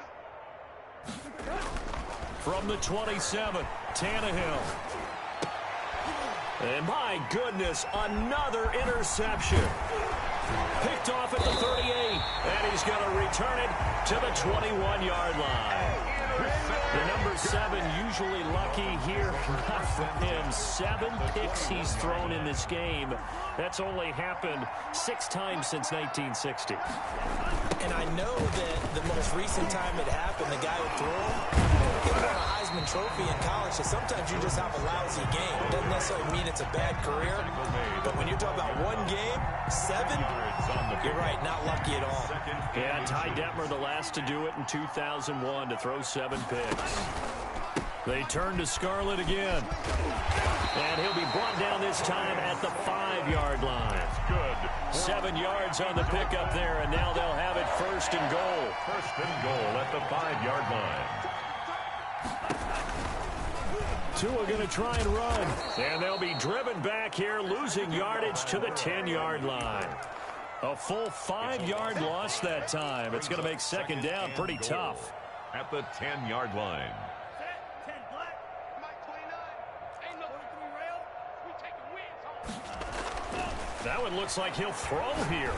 From the 27, Tannehill. And my goodness, another interception. Picked off at the 38, and he's going to return it to the 21-yard line. The number 7 usually lucky here. Not for him. 7 picks he's thrown in this game. That's only happened 6 times since 1960. And I know that the most recent time it happened, the guy who threw him, he won a Heisman Trophy in college, so sometimes you just have a lousy game. It doesn't necessarily mean it's a bad career, but when you're talking about one game, 7, you're right, not lucky at all. Yeah, Ty Detmer, the last to do it in 2001, to throw 7 picks. They turn to Scarlett again. And he'll be brought down this time at the 5-yard line. Good. 7 yards on the pickup there, and now they'll have it 1st and goal. 1st and goal at the 5-yard line. Tua going to try and run. And they'll be driven back here, losing yardage to the 10-yard line. A full 5-yard loss that time. It's going to make 2nd down pretty tough. At the 10-yard line. That one looks like he'll throw here.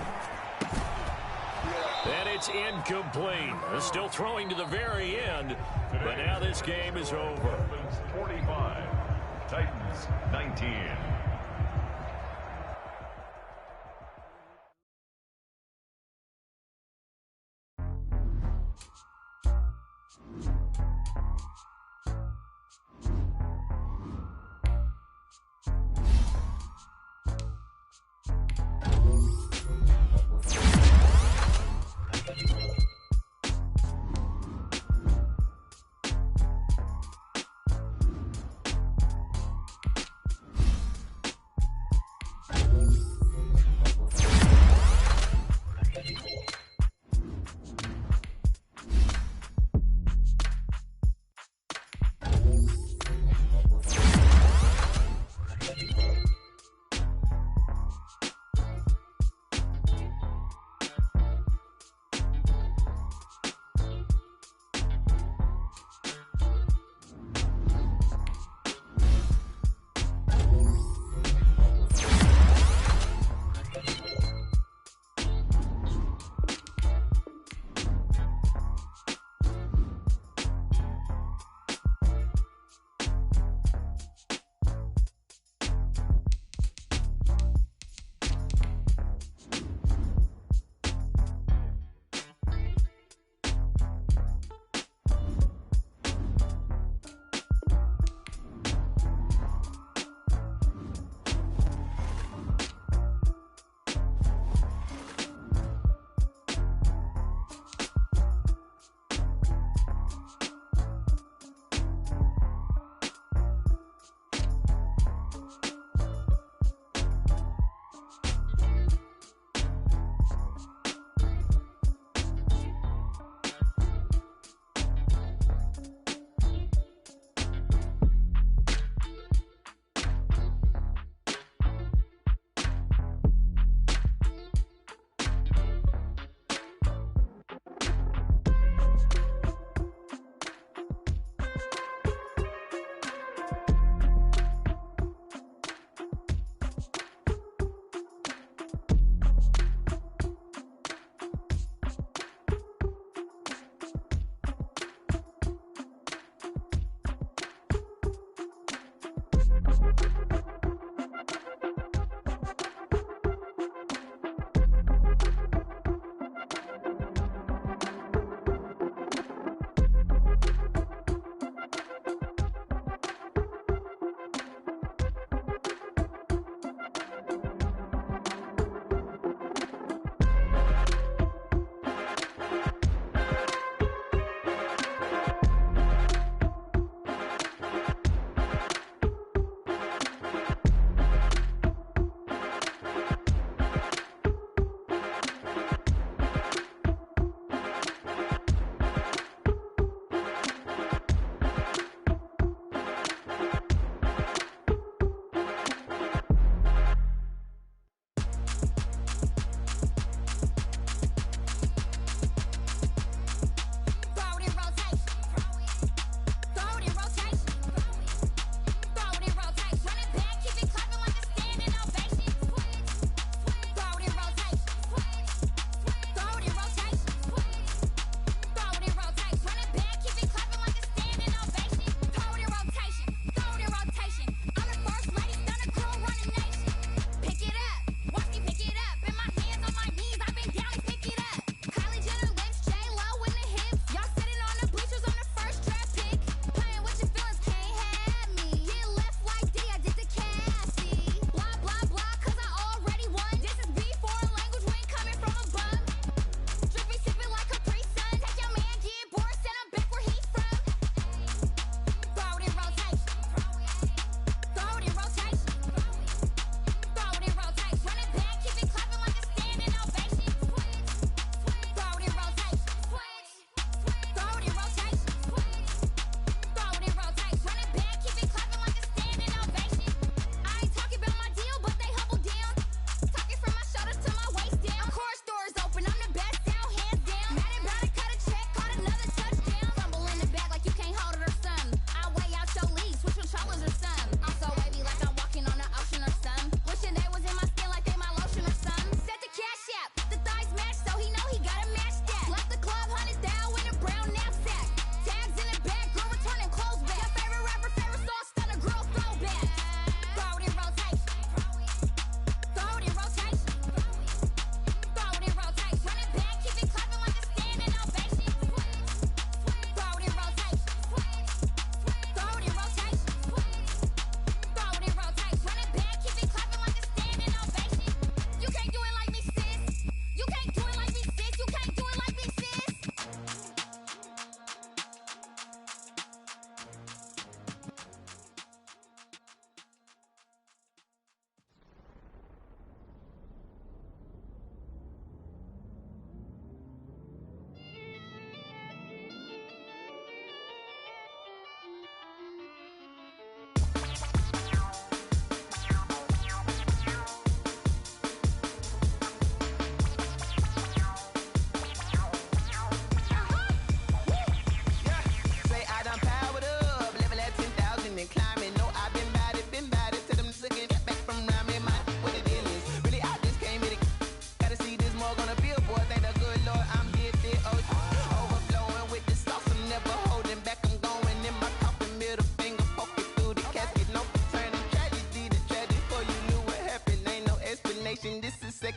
And it's incomplete. Still throwing to the very end, but now this game is over. Dolphins 45, Titans 19.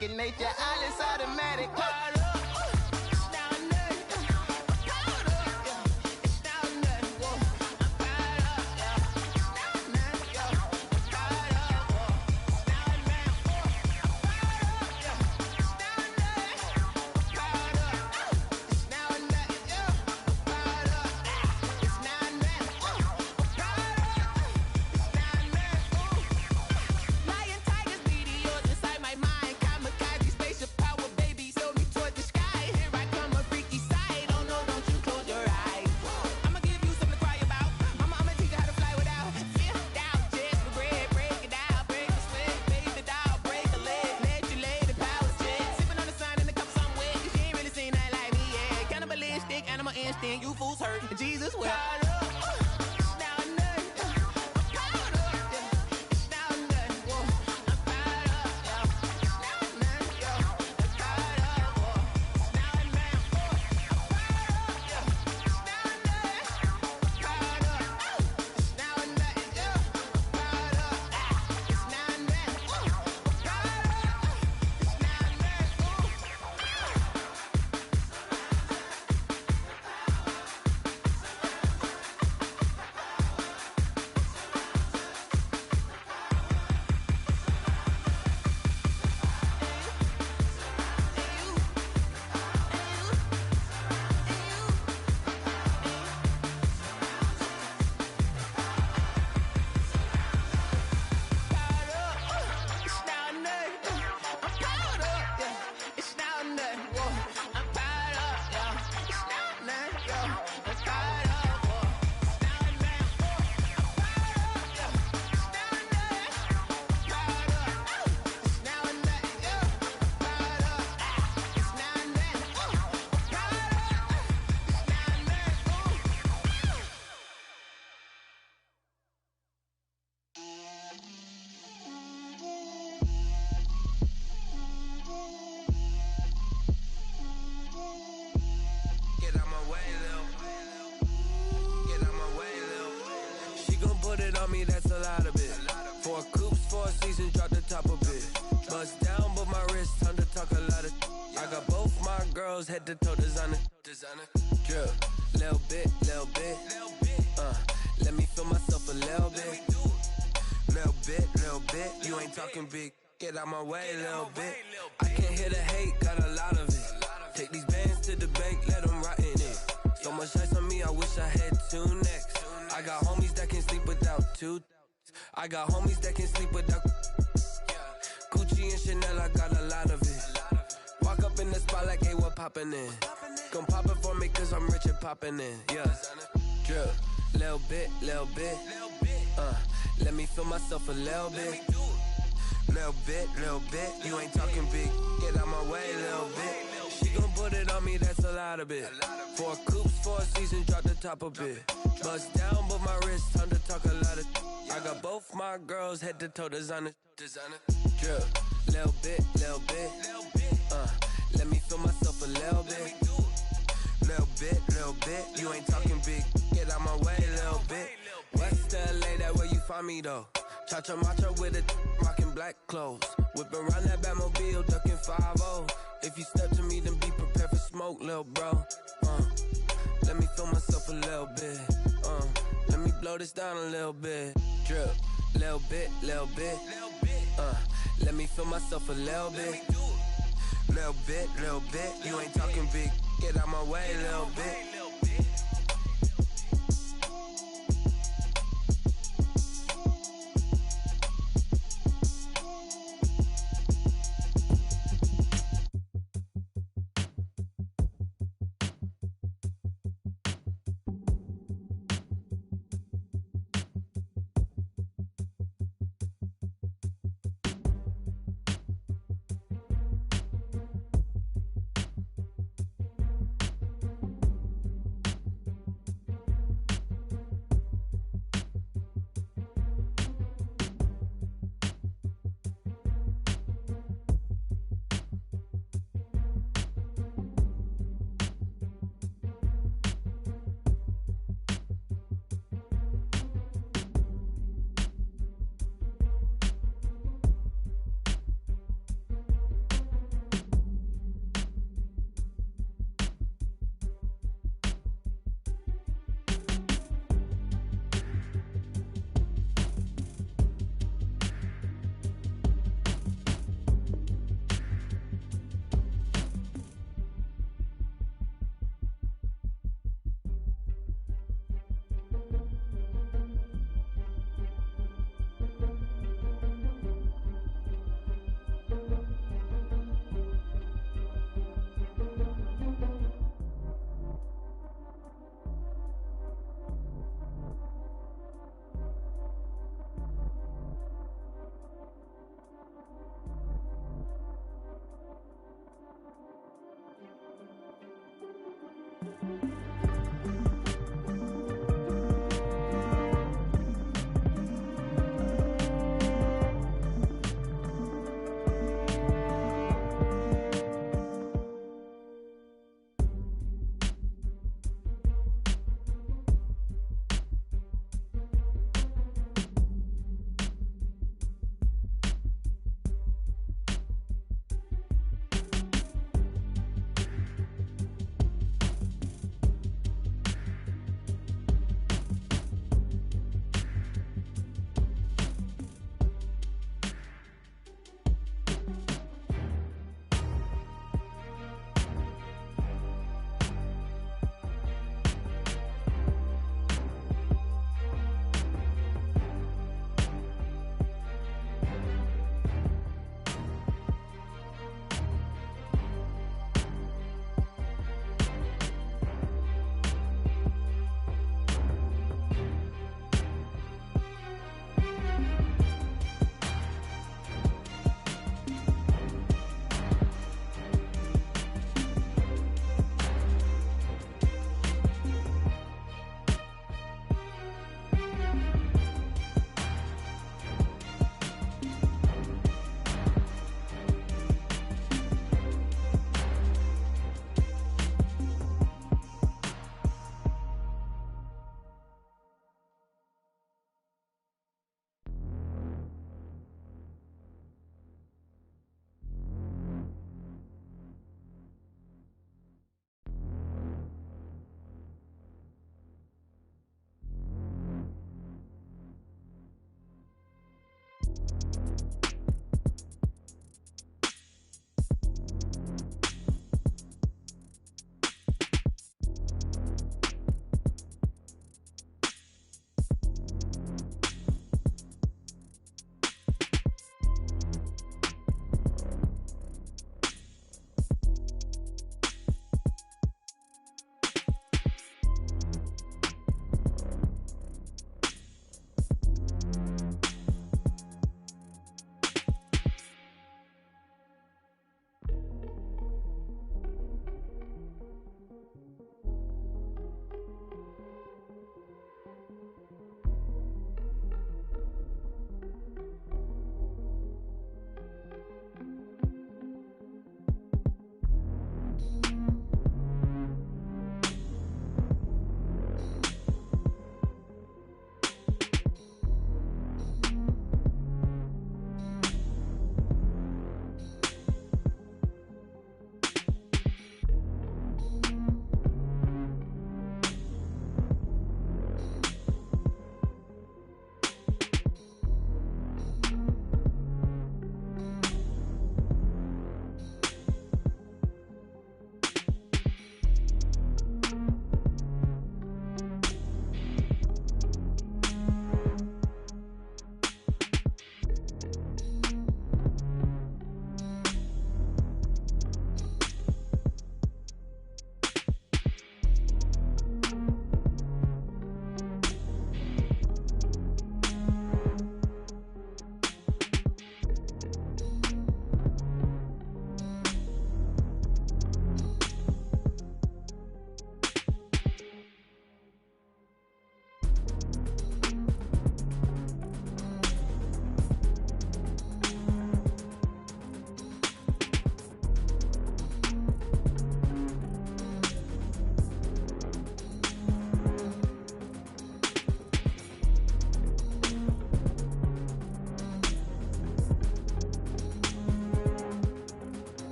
second nature. All is automatic. You fools hurt. Jesus will. Me, that's a lot of it. 4 coops, 4 seasons, drop the top of it. Bust down, but my wrist, time to talk a lot of. I got both my girls, head to toe designer. Drip, little bit. Let me feel myself a little bit. Little bit. You ain't talking big. Get out my way, little bit. I can't hear the hate, got a lot of it. Take these bands to the bank, let them rot in it. So much ice on me, I wish I had 2 necks. I got homies that can sleep without 2. I got homies that can sleep without Gucci and Chanel, I got a lot of it. Walk up in the spot like, hey, what poppin' in? Gon' pop it for me cause I'm rich and poppin' in. Yeah, drip, little bit. Let me feel myself a little bit. Little bit. You ain't talking big. Get out my way, little bit. She gon' put it on me, that's a lot of it. 4 coops, 4 seasons, drop the top a bit. Bust down, but my wrist, time to talk a lot of. I got both my girls, head to toe designer. Drip, little bit. Let me feel myself a little bit. Little bit. You ain't talking big. Get out my way, little bit. West LA, that where you find me though. Cha-cha matcha with it, rockin' black clothes. Whip around that Batmobile, ducking 5-0. If you step to me, then be prepared for smoke, lil' bro. Let me feel myself a little bit. Let me blow this down a little bit. Drip, little bit. Let me feel myself a little bit. Little bit. You ain't talking big. Get out my way, little bit.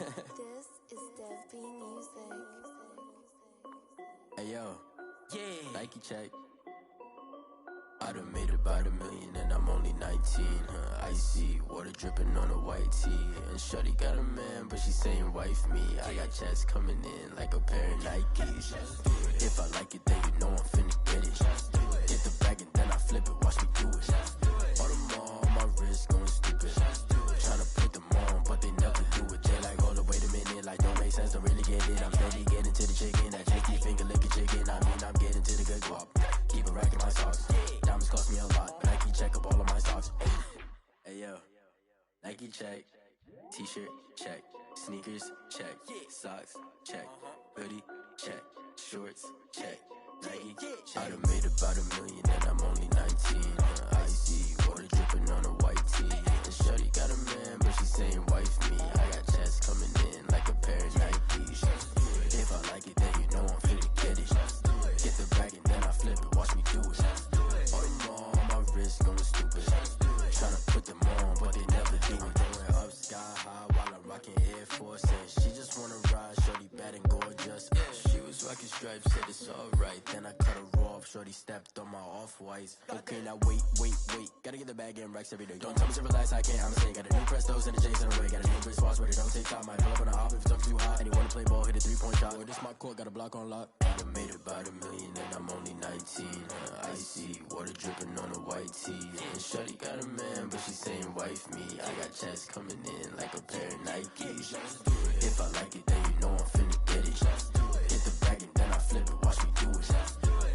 This is Dev B Music. Hey yo, yeah, Nike check. I done made about $1 million and I'm only 19. Icy water dripping on a white tee. And shorty got a man, but she saying wife me. I got checks coming in like a pair of Nikes. If I like it, then you know I'm finna get it. Get the bag and then I flip it, watch me do it. All them on my wrist going stupid. Tryna put them on, but they never do it. They like, hold up, wait a minute, like don't make sense, don't really get it. I'm steady getting to the chicken, that tasty finger licking chicken. I mean, I'm getting to the good guap. Keep a rack in my socks. Diamonds cost me a lot. Nike check up all of my socks. Hey yo, Nike check. T-shirt check. Sneakers check. Socks check. Hoodie check. Shorts check. Nike check. I done made about $1 million and I'm only 19. Icy water dripping on a white tee. And shorty got a man, but she saying wife me. I got checks coming in like a pair of Nikes. If I like it, then you know I'm finna get it. Get the bag and then I flip it, watch me do it. All them on my wrist going stupid. Tryna put them on, but they never do it. Going up sky high while I'm rocking Air Force. And she just wanna ride, shorty bad and gorgeous. She was rocking stripes, said it's alright. Then I cut her off, shorty stepped on my off-whites. Okay, now wait. Gotta get the bag and racks every day. Don't tell me to relax, I can't, I'm say. Got a new Prestos and a J's in a way. Got a new wristwatch, but it don't take time. I pull up on a hop if it's up too hot. And he wanna play ball, hit a 3-point shot. Well, this my court, got a block on lock. I done made about $1 million and I'm only 19. Icy water dripping on a white tee. And shorty got a man, but she saying wife me. I got checks coming in like a pair of Nikes. If I like it, then you know I'm finna get it. Hit the bag and then I flip it, watch me do it.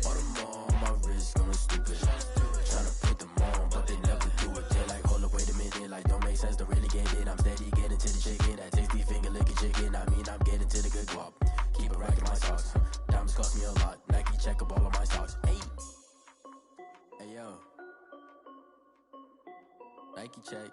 All them on my wrist going stupid. Tryna put them on, but they never do it. They like, hold up, wait a minute, like don't make sense, don't really get it. I'm steady getting to the chicken, that tasty finger licking chicken. I mean, I'm getting to the good guap. Keep a rack in my socks. Diamonds cost me a lot. Nike check up all of my socks. Hey yo, Nike check.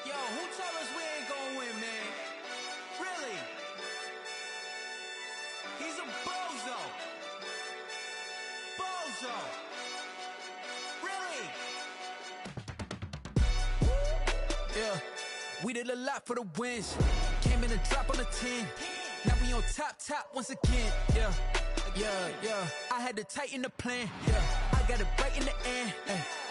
Yo, who told us we ain't gonna win, man? Really? He's a bozo. Really? Yeah, we did a lot for the wins. Came in a drop on a 10. Now we on top once again. Yeah. I had to tighten the plan. Yeah, I got it right in the end.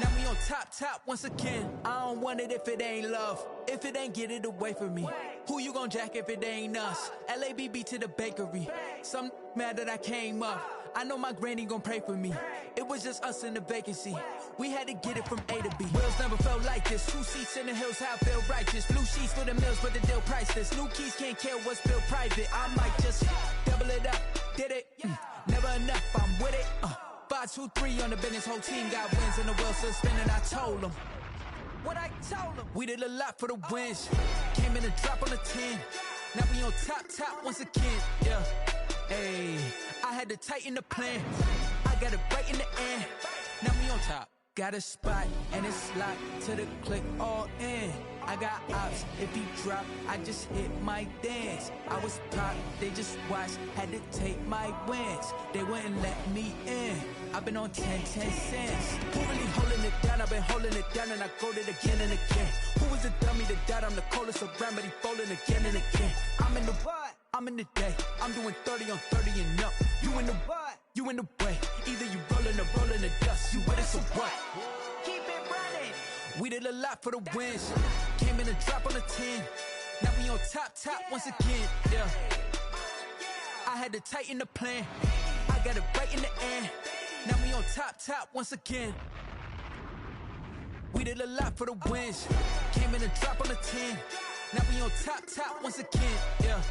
Now we on top once again. I don't want it if it ain't love. If it ain't, get it away from me. Who you gon' jack if it ain't us? LABB to the bakery. Some mad that I came up. I know my granny gon' pray for me. It was just us in the vacancy. We had to get it from A to B. Wheels never felt like this. 2 seats in the hills, how I feel righteous. Blue sheets for the mills, but the deal priceless. New keys can't care what's built private. I might just double it up. Did it? Never enough, I'm with it. 5, 2, 3 on the business. Whole team got wins and the wheels still spinning. I told them what I told them. We did a lot for the wins. Came in a drop on a 10. Now we on top once again. Yeah. Hey, I had to tighten the plan. I got it right in the end. Now we on top. Got a spot and it's locked to the click all in. I got ops, if he drop, I just hit my dance. I was pop, they just watched, had to take my wins. They wouldn't let me in. I've been on 10 cents. Who really holding it down? I've been holding it down and I go it again and again. Who was the dummy that died? I'm the coldest around, but he folding again and again. I'm in the what? I'm in the day. I'm doing 30 on 30 and up. You in the what? You in the way. Either you rolling or rolling the dust. You with us or what? Keep it running. We did a lot for the wins. Came in a drop on a 10. Now we on top once again. Yeah. I had to tighten the plan. I got it right in the end. Now we on top once again. We did a lot for the wins. Came in a drop on a 10. Now we on top once again. Yeah.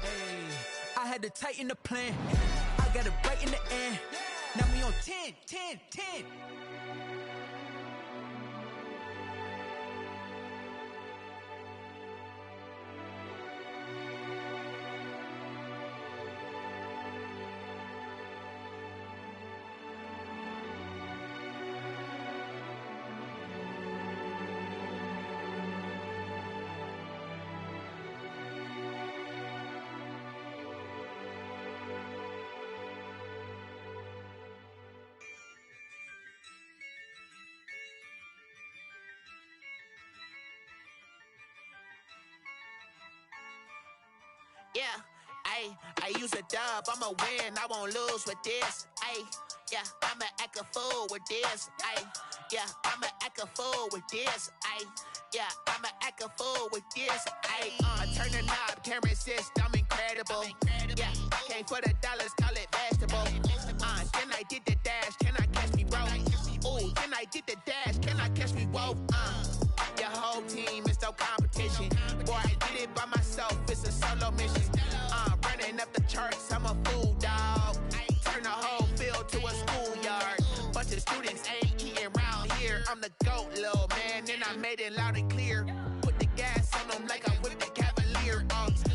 Hey, I had to tighten the plan. I got it right in the end. Now we on 10. yeah. Ayy, I use a dub, I'ma win, I won't lose with this. Ayy, yeah, I'ma act a fool with this. Ayy, yeah, I'ma act a fool with this. Ayy, yeah, I'ma act a fool with this. Ayy, I turn the knob, camera assist, I'm incredible. Yeah, came for the dollars, call it vegetable. Then I did the dash, can I catch me, bro? Ooh, then I did the dash, can I catch me, whoa? Your whole team is no competition. Boy, I did it by myself, it's a solo mission. Running up the charts, I'm a fool, dog. Turn the whole field to a schoolyard. Bunch of students ain't eating round here. I'm the GOAT, little man, and I made it loud and clear. Put the gas on them like I whipped the Cavalier.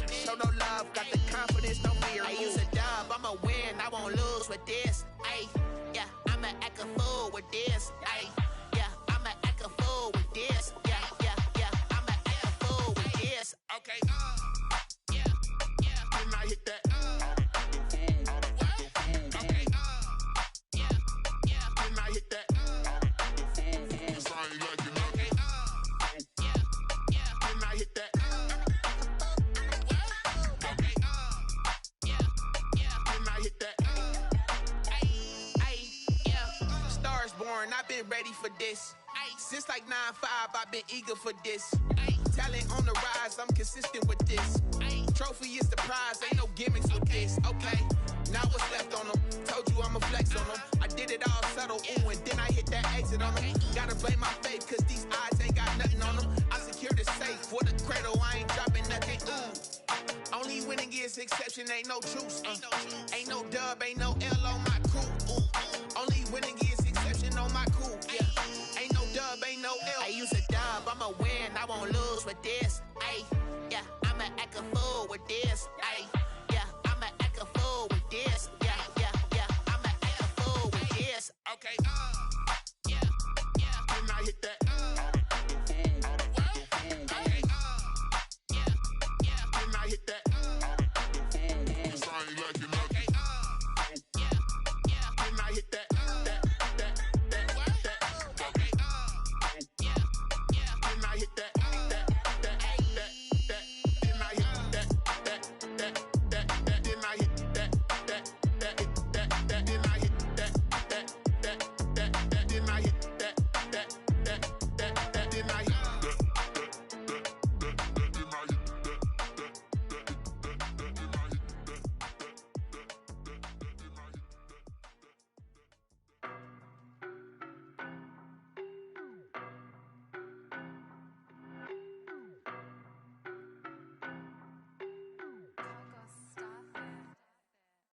Show no love, got the confidence, no fear. I use a dub, I'ma win, I won't lose with this. Ay, yeah, I'ma act a fool with this. Ay, yeah, I'ma act a fool with this. Yeah, yeah, yeah, I'ma act a fool with this. Okay, yeah, yeah, then I hit that. Okay, yeah, yeah, then I hit that. Cause I ain't like it. Okay, yeah, yeah, then I hit that. Okay, yeah, yeah, then I hit that. Ay, yeah, Stars born, I've been ready for this. Since like 9-5, I've been eager for this. Talent on the rise, I'm consistent with this. Trophy is the prize, ain't no gimmicks with this. Okay, now what's left on them? Told you I'ma flex on them. I did it all subtle, ooh, and then I hit that exit on them. Gotta blame my faith, cause these odds ain't got nothing on them. I secure the safe for the cradle, I ain't dropping nothing, ooh. Only winning is exception, ain't no truce. Ain't no dub, ain't no L on my crew. Ooh. Only winning is exception on my crew, yeah. Ain't no dub, ain't no L. I use a dub, I'ma win, I won't lose with this. Ay, yeah, I'ma act a fool with this. Ay, yeah, I'ma act a fool with this. Yeah, yeah, yeah, I'ma act a fool with this. Okay, yeah, yeah, then I hit that. Okay, yeah, yeah, then I hit that. Cause I ain't like it. Okay, yeah, yeah, then I hit that.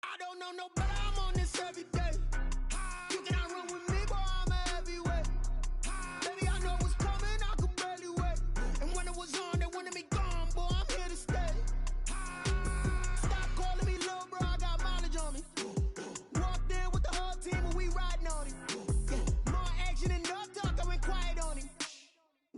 I don't know no better, I'm on this every day. You cannot run with me, boy, I'm a heavyweight. Baby, I know what's coming, I could barely wait. And when it was on, they wanted me gone, boy, I'm here to stay. Stop calling me little bro, I got mileage on me. Walked in with the whole team and we riding on him. Yeah, more action and no talk, I went quiet on him.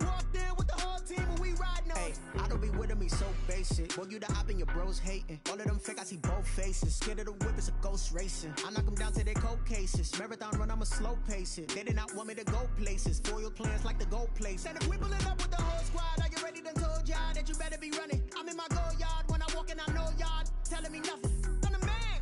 Walked in with the whole team and we riding on him. I don't be with him, he's so basic. Boy, you the op and your bros hating. All of them fake, I see both faces. Scared of the whip, it's a ghost racing. I knock them down to their cold cases. Marathon run, I'ma slow pace it. They did not want me to go places. Foil plans like the gold place. And if we pulling up with the whole squad, I get ready to told y'all that you better be running. I'm in my go yard when I walk in, I know y'all telling me nothing. I'm the man,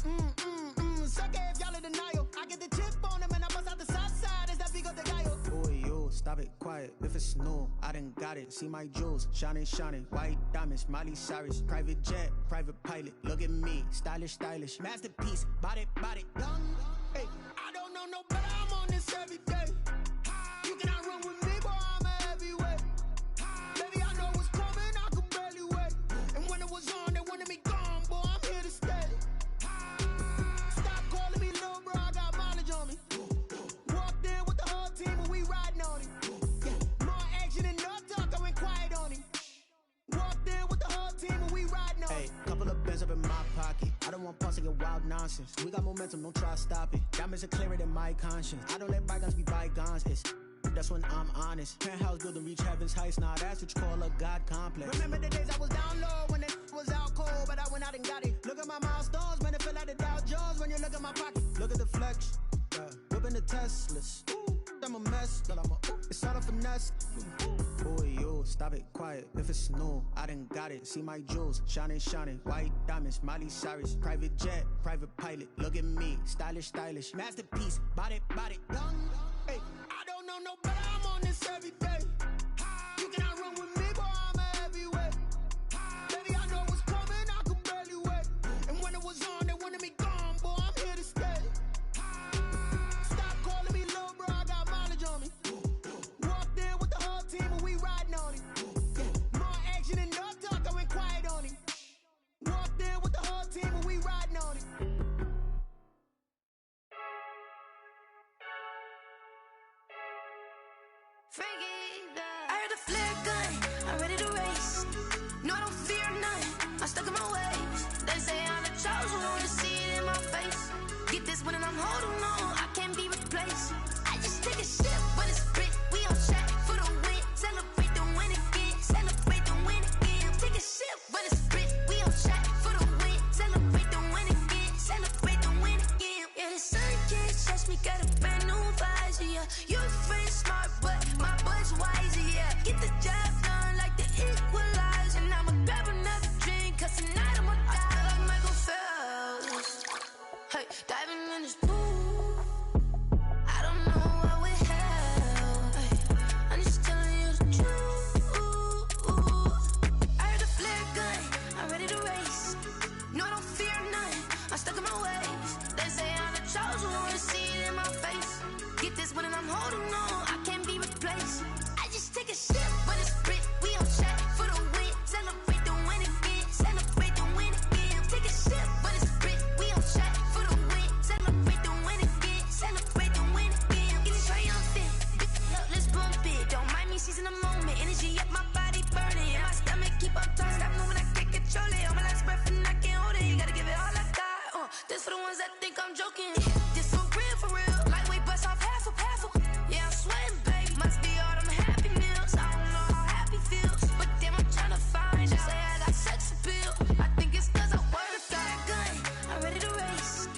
suck it if y'all in denial. I get the chip on them and I bust out the south side. Is that big of the guy? Boy, yo, stop it, quiet. If it's new, I done got it. See my jewels, shining, shining. White diamonds, Miley Cyrus. Private jet, private pilot. Look at me, stylish, stylish. Masterpiece, body, young. Hey, I don't know no better, I'm on this every day. You cannot run with me, boy, I'm a heavyweight. Baby, I know what's coming, I could barely wait. And when it was on, they wanted me gone, boy, I'm here to stay. Stop calling me little bro, I got mileage on me. Walked in with the whole team and we riding on him. Yeah, more action and no talk, I went quiet on him. Walked in with the whole team and we riding on him. Hey, couple of bands up in my pocket. I don't want pause to get wild nonsense. We got momentum, don't try to stop it. Diamonds are clearer than my conscience. I don't let bygones be bygones. It's that's when I'm honest. Penthouse building, reach heaven's heights. Now that's what you call a God complex. Remember the days I was down low when it was out cold, but I went out and got it. Look at my milestones, man, it feel like the Dow Jones when you look at my pocket. Look at the flex, whipping the Teslas. Ooh, I'm a mess, but it's subtle finesse. Who are you? Stop it, quiet. If it's new, I done got it. See my jewels, shining, shining. White diamonds, Miley Cyrus. Private jet, private pilot. Look at me, stylish, stylish. Masterpiece, body, body. Hey, I don't know no better. I'm on this every day. You cannot run with me, boy. I'm a heavyweight. Baby, I know what's coming. I can barely wait. And when it was on, they wanted me gone, boy. I'm here to stay. Stop calling me little bro. I got mileage on me. Walked in with the whole team and we riding on it. More action and no talk. I went quiet on it. Walked in with the whole team and we riding on it. I heard the flare gun, I'm ready to race. No, I don't fear none, I'm stuck in my ways. They say I'm the chosen one, to see it in my face. Get this one and I'm holding on, I can't be replaced. I just take a sip when it's split, we on track for the win. Celebrate the win again, celebrate the win again. Take a sip when it's split, we on track for the win. Celebrate the win again, celebrate the win again. Yeah, the sun can't touch me, got a brand new visor, yeah. Your friend smart, but my boy's wiser, yeah. Get the job done like the equalizer. And I'ma grab another drink, cause tonight I'ma die like Michael Phelps. Hey, diving in this pool, I don't know what we have. Hey, I'm just telling you the truth. I heard the flare gun, I'm ready to race. No, I don't fear none, I'm stuck in my ways. They say I'm the chosen one, to see it in my face. Get this one and I'm holding on, I can't be replaced. I just take a sip when it's split, we on track for the win. Celebrate the win again, celebrate the win again. Take a sip when it's split, we on track for the win. Celebrate the win again, celebrate the win again. Get it triumphant, look, let's bump it. Don't mind me seizing the moment, energy up my body burning. And my stomach keep up tight, stop moving, I can't control it. On my last breath and I can't hold it, you gotta give it all I got. This for the ones that think I'm joking. This for real, lightweight bust off half a. Yeah, I'm sweating, babe, must be all them happy meals. I don't know how happy feels, but damn, I'm tryna find you. Say I got sex appeal, I think it's cause I work. Got a gun, I'm ready to race.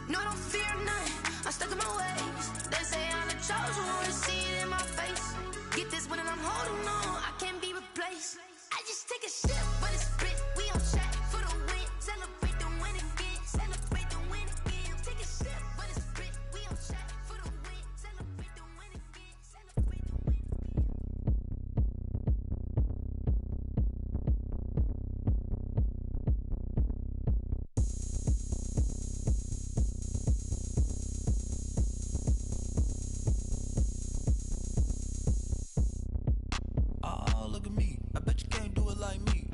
No, I don't fear none, I'm stuck in my ways. They say I'm the chosen one, to see it in my face. Get this one and I'm holding on, I can't be replaced. I just take a sip when it's split, we on track for the win. Celebrate the win again, celebrate the win again. Take a sip when it's split, we on track for the win. Celebrate the win again, celebrate the win again. Oh, look at me. I bet you can't do it like me.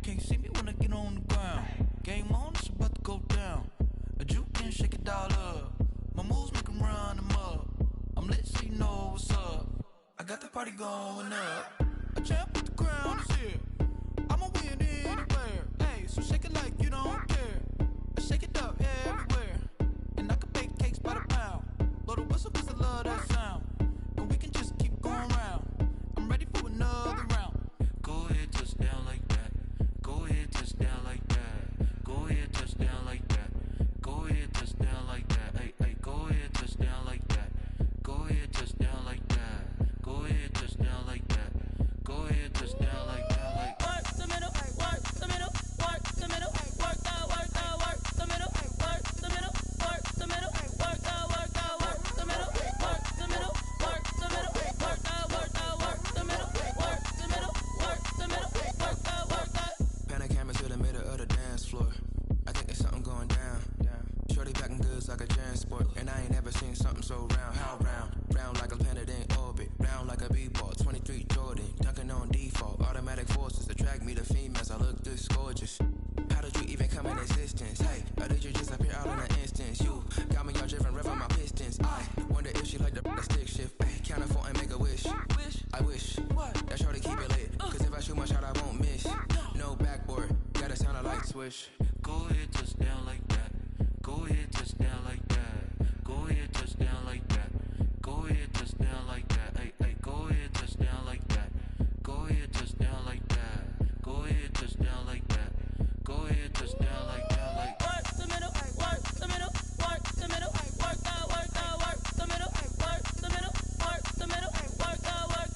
Can't see me when I get on the ground. Game on, it's about to go down. A juke can shake it all up. My moves make 'em run them up. I'm lit so you know what's up. I got the party going up. A champ with the crown is here. I'ma win anywhere. Hey, so shake it like you don't care. I shake it up everywhere. And I can bake cakes by the pound. Blow the whistle 'cause I love that sound. And we can just keep going round. I'm ready for another round. Go ahead, touch down like that. Go ahead, touch down like that. Go ahead, touch down like that. Go ahead, touch down like that. Hey, hey, go ahead, touch down like that. Go ahead, touch down like that. Go ahead, touch down like that. Go ahead, touch down like that. Like work the middle, work the middle, work the middle, work the middle, work the middle, work the middle, work the middle, work the middle, work the middle, work the middle, work the middle, work the middle, work the middle, work the. Pan a camera to the middle of the dance floor. I think there's something going down. Shorty packing goods like a transport, and I ain't never seen something so round. How round? Round like a planet in orbit, round like a b-ball. 23 Jordan, dunking on default. Automatic forces attract me to females. I look this gorgeous. How did you even come in existence? Hey, or did you just appear out in an instance? You got me all driven, revving my pistons. I wonder if she like the stick shift. Hey, count it 4 and make a wish. I wish that shorty keep it lit. 'Cause if I shoot my shot, I won't miss. No backboard, gotta sound a light swish. Go ahead, touch down like that. Go ahead, touch down like that. Go ahead, touch down like that. Go ahead, touch down like that. Hey, hey, go ahead, touch down like that. Go ahead, touch down like that. Go ahead, touch down like that. Go ahead, touch down like that. Like work the middle, work the middle, work the middle, work the middle, work the middle, work the middle, work the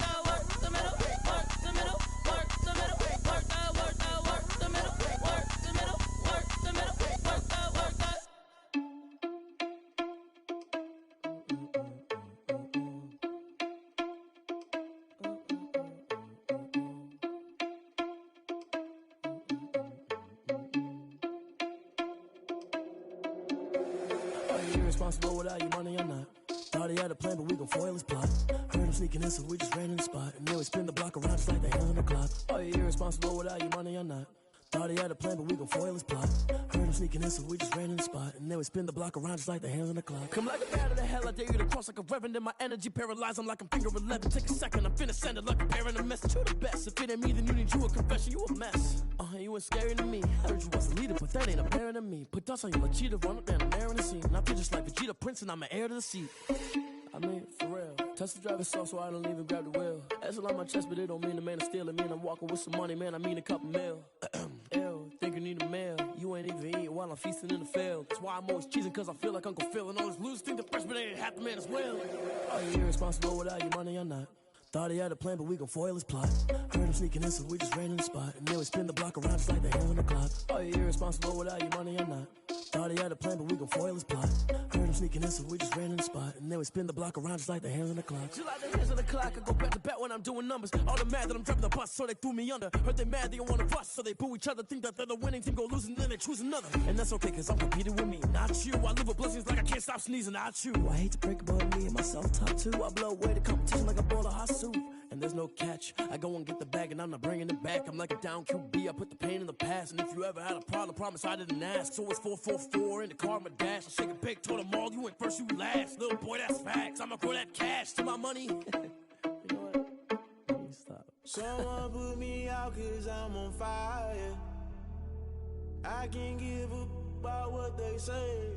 irresponsible without your money or not. Thought he had a plan, but we gon' foil his plot. Heard him sneaking in, so we just ran in the spot. And then we spin the block around just like the hands on the clock. Are you irresponsible without your money or not? Thought he had a plan, but we gon' foil his plot. Heard him sneaking in, so we just ran in the spot. And then we spin the block around just like the hands on the clock. Come like a bat of the hell, I dare you to cross like a reverend. And my energy paralyzed, I'm like I'm finger 11. Take a second, I'm finna send it like a parent a message. You the best, if it ain't me, then you need you a confession. You a mess, you ain't scary to me. Heard you was a leader, but that ain't apparent to me. Put dust on you like cheetah, run up and I'm airing the scene. And I feel just like Vegeta Prince and I'm an heir to the seat. I mean, for real. Tesla driver soft, so I don't even grab the wheel. That's on my chest, but it don't mean the man is stealing. Mean I'm walking with some money, man, I mean a couple mil. Ew, think you need a meal. You ain't even eating while I'm feasting in the field. That's why I'm always cheesing, cause I feel like Uncle Phil. And all those losers think the freshman ain't half the man as well. Are you irresponsible without your money or not? Thought he had a plan, but we gon' foil his plot. Heard him sneaking in, so we just ran in the spot. And then we spin the block around just like the hands on the clock. Are you irresponsible without your money or not? Thought he had a plan, but we gon' foil his plot. Heard him sneaking in, so we just ran in the spot. And then we spin the block around just like the hands on the clock. Just like the hands on the clock, I go back to back when I'm doing numbers. All the mad that I'm driving the bus, so they threw me under. Heard they mad, they don't wanna bust, so they boo each other. Think that they're the winning team, go losing, then they choose another. And that's okay, cause I'm competing with me, not you. I live with blessings like I can't stop sneezing, not you. I hate to break about me and my self-talk too. I blow away the competition like a bowl of hot soup. And there's no catch. I go and get the bag and I'm not bringing it back. I'm like a down QB, I put the pain in the past. And if you ever had a problem, promise I didn't ask. So it's 444 in the car, my dash. I shake a big, told them all, you went first, you last. Little boy, that's facts. I'ma grow that cash to my money. You know what? Let me stop. Someone put me out cause I'm on fire. I can't give a about what they say.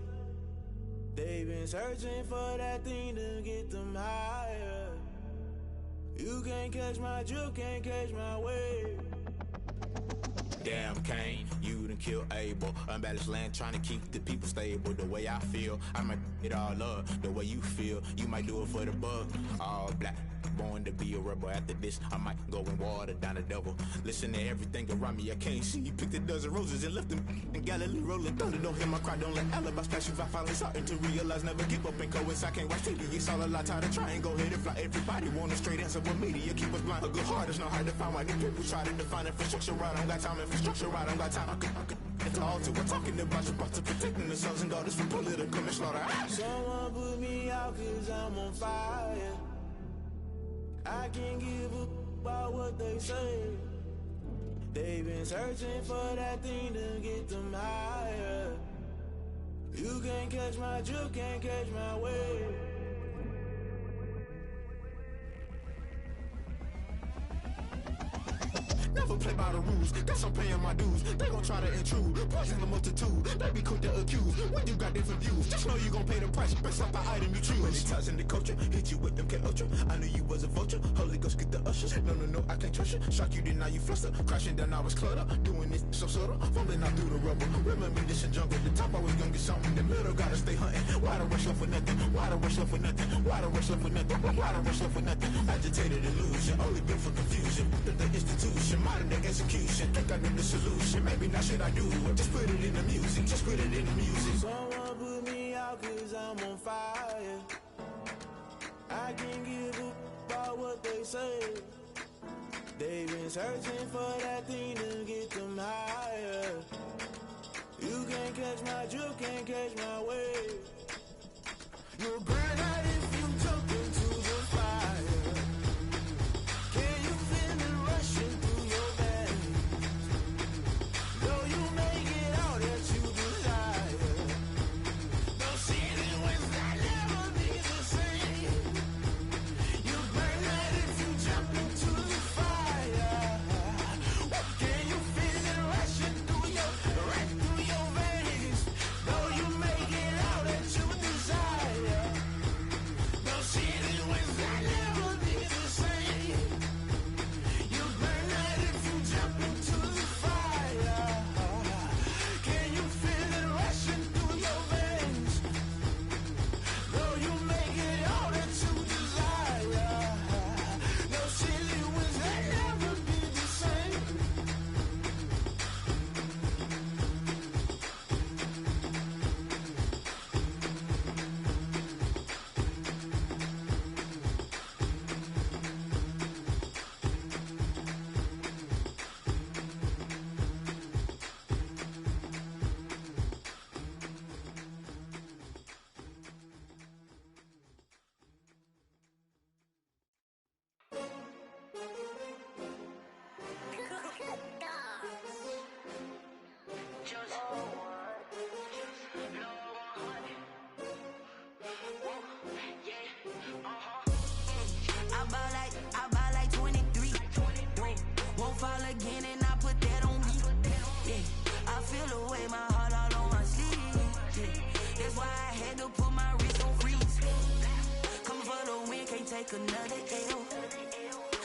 They've been searching for that thing to get them higher. You can't catch my drift, can't catch my wave. Damn, Kane, you done killed Abel. Unbalanced land, trying to keep the people stable. The way I feel, I might it all up. The way you feel, you might do it for the buck. All black, born to be a rebel. After this, I might go and water down the devil. Listen to everything around me, I can't see. You picked a dozen roses and left them in Galilee rolling thunder. Don't hear my cry, don't let alibis pass you. I finally starting to realize, never give up and coincide. Can't watch TV, it's all a lot. Tired of trying, go ahead and fly. Everybody want a straight answer with media. Keep us blind, a good heart is not hard to find. Why these people try to define infrastructure right? I don't got time, infrastructure right, I don't got time. I could it's all to we're talking about you, about to protecting the sons and daughters from political and slaughter. Someone put me out cause I'm on fire. I can't give a about what they say. They've been searching for that thing to get them higher. You can't catch my drift, can't catch my wave. Never play by the rules, guess I'm paying my dues. They gon' try to intrude, poison the multitude. They be quick to accuse, when you got different views. Just know you gon' pay the price, based off the item you choose. Many times in the culture, hit you with them K Ultra. I knew you was a vulture, Holy Ghost get the ushers. No, I can't trust you. Shock you, then now you fluster. Crashing down, I was clutter. Doing this so subtle, fumbling out through the rubble. Remember this in jungle, the top I was gonna get something. The middle gotta stay hunting. Why the rush left for nothing? Why the rush left for nothing? Why the rush left for nothing? Why the rush left for nothing? Agitated illusion, only built for confusion. The institution, modern day execution. Think I know the solution. Maybe not should I do it? Just put it in the music. Just put it in the music. Someone put me out cause I'm on fire. I can't give a about what they say. They've been searching for that thing to get them higher. You can't catch my drift, can't catch my wave. You'll burn out if you jump into the fire. Can you feel it rushing through your veins? Though you make it all that you desire. No ceiling when that never be the same. You burn out if you jump into the fire. Can you feel it rushing through your veins? Though you make it all that you desire. I buy like 23. Won't fall again and I put that on me. Yeah, I feel away my heart all on my sleeve. Yeah, that's why I had to put my wrist on freeze. Come for the win, can't take another L.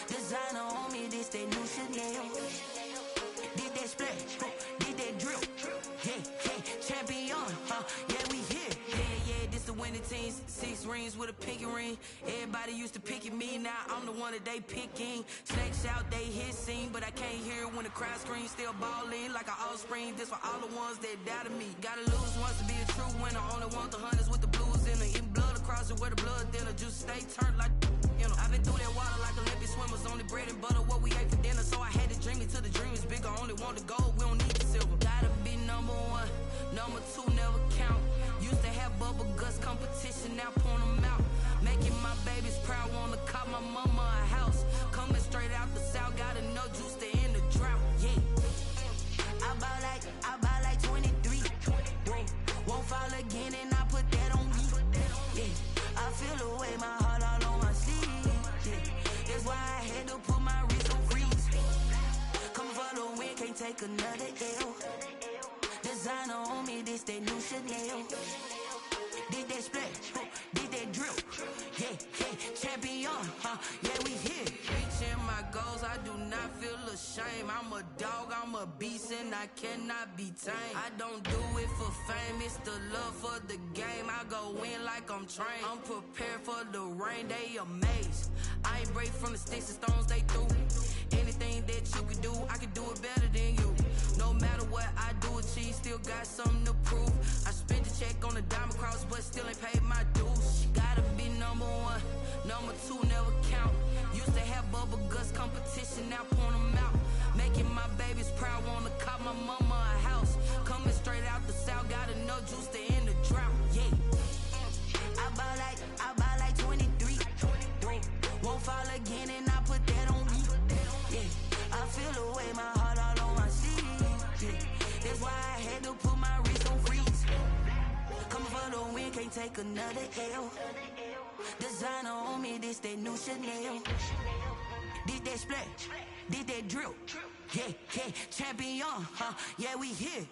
Designer on me, this that new Chanel. Did that splash, did that drill. Yeah, champion, yeah, we here. Yeah, this the winning team. 6 rings with a pinky ring. Everybody used to picking me, now I'm the one that they picking. Snakes out, they hit scene, but I can't hear when the crowd screams. Still ballin' like an offspring. This for all the ones that doubted me. Gotta lose once to be a true winner. Only want the hunters with the blues in it. Eating blood across it where the blood dinner. Just stay turned like, you know. I've been through that water like Olympic swimmers. Only bread and butter, what we ate for dinner. So I had to dream it till the dream is bigger. Only want the gold, we don't need the silver. Gotta be number 1, number 2 never count. Used to have bubble guts competition, now point them out. Making my babies proud, wanna cop my mama a house. Coming straight out the south, got enough juice to end the drought. Yeah, I buy like 23. Won't fall again and I put that on me. Yeah, I feel away my heart all on my sleeve. Yeah, that's why I had to put my wrist on freeze. Coming for the win, can't take another L. Designer on me, this that new Chanel. Did that splash, did that drill. Yeah, champion, yeah, we here. Reaching my goals, I do not feel ashamed. I'm a dog, I'm a beast, and I cannot be tamed. I don't do it for fame, it's the love for the game. I go in like I'm trained. I'm prepared for the rain, they amazed. I ain't break from the sticks and stones they threw. Anything that you can do, I can do it better than you. No matter what I do, achieve, still got something to prove. I spent the check on the diamond cross, but still ain't paid my dues. Gotta be number 1, number 2 never count. Used to have bubble guts competition, now point them out. Making my babies proud, wanna cop my mama a house. Coming straight out the south, got enough juice to end the drought. Yeah, I buy like 23. Won't fall again and I put that on me. Yeah, I feel away my heart all on my sleeve. Yeah, that's why I had to put my wrist on freeze. Coming for the win, can't take another L. Designer on me, this that new Chanel. Did that splash, did that drill. Yeah, champion, yeah, we here.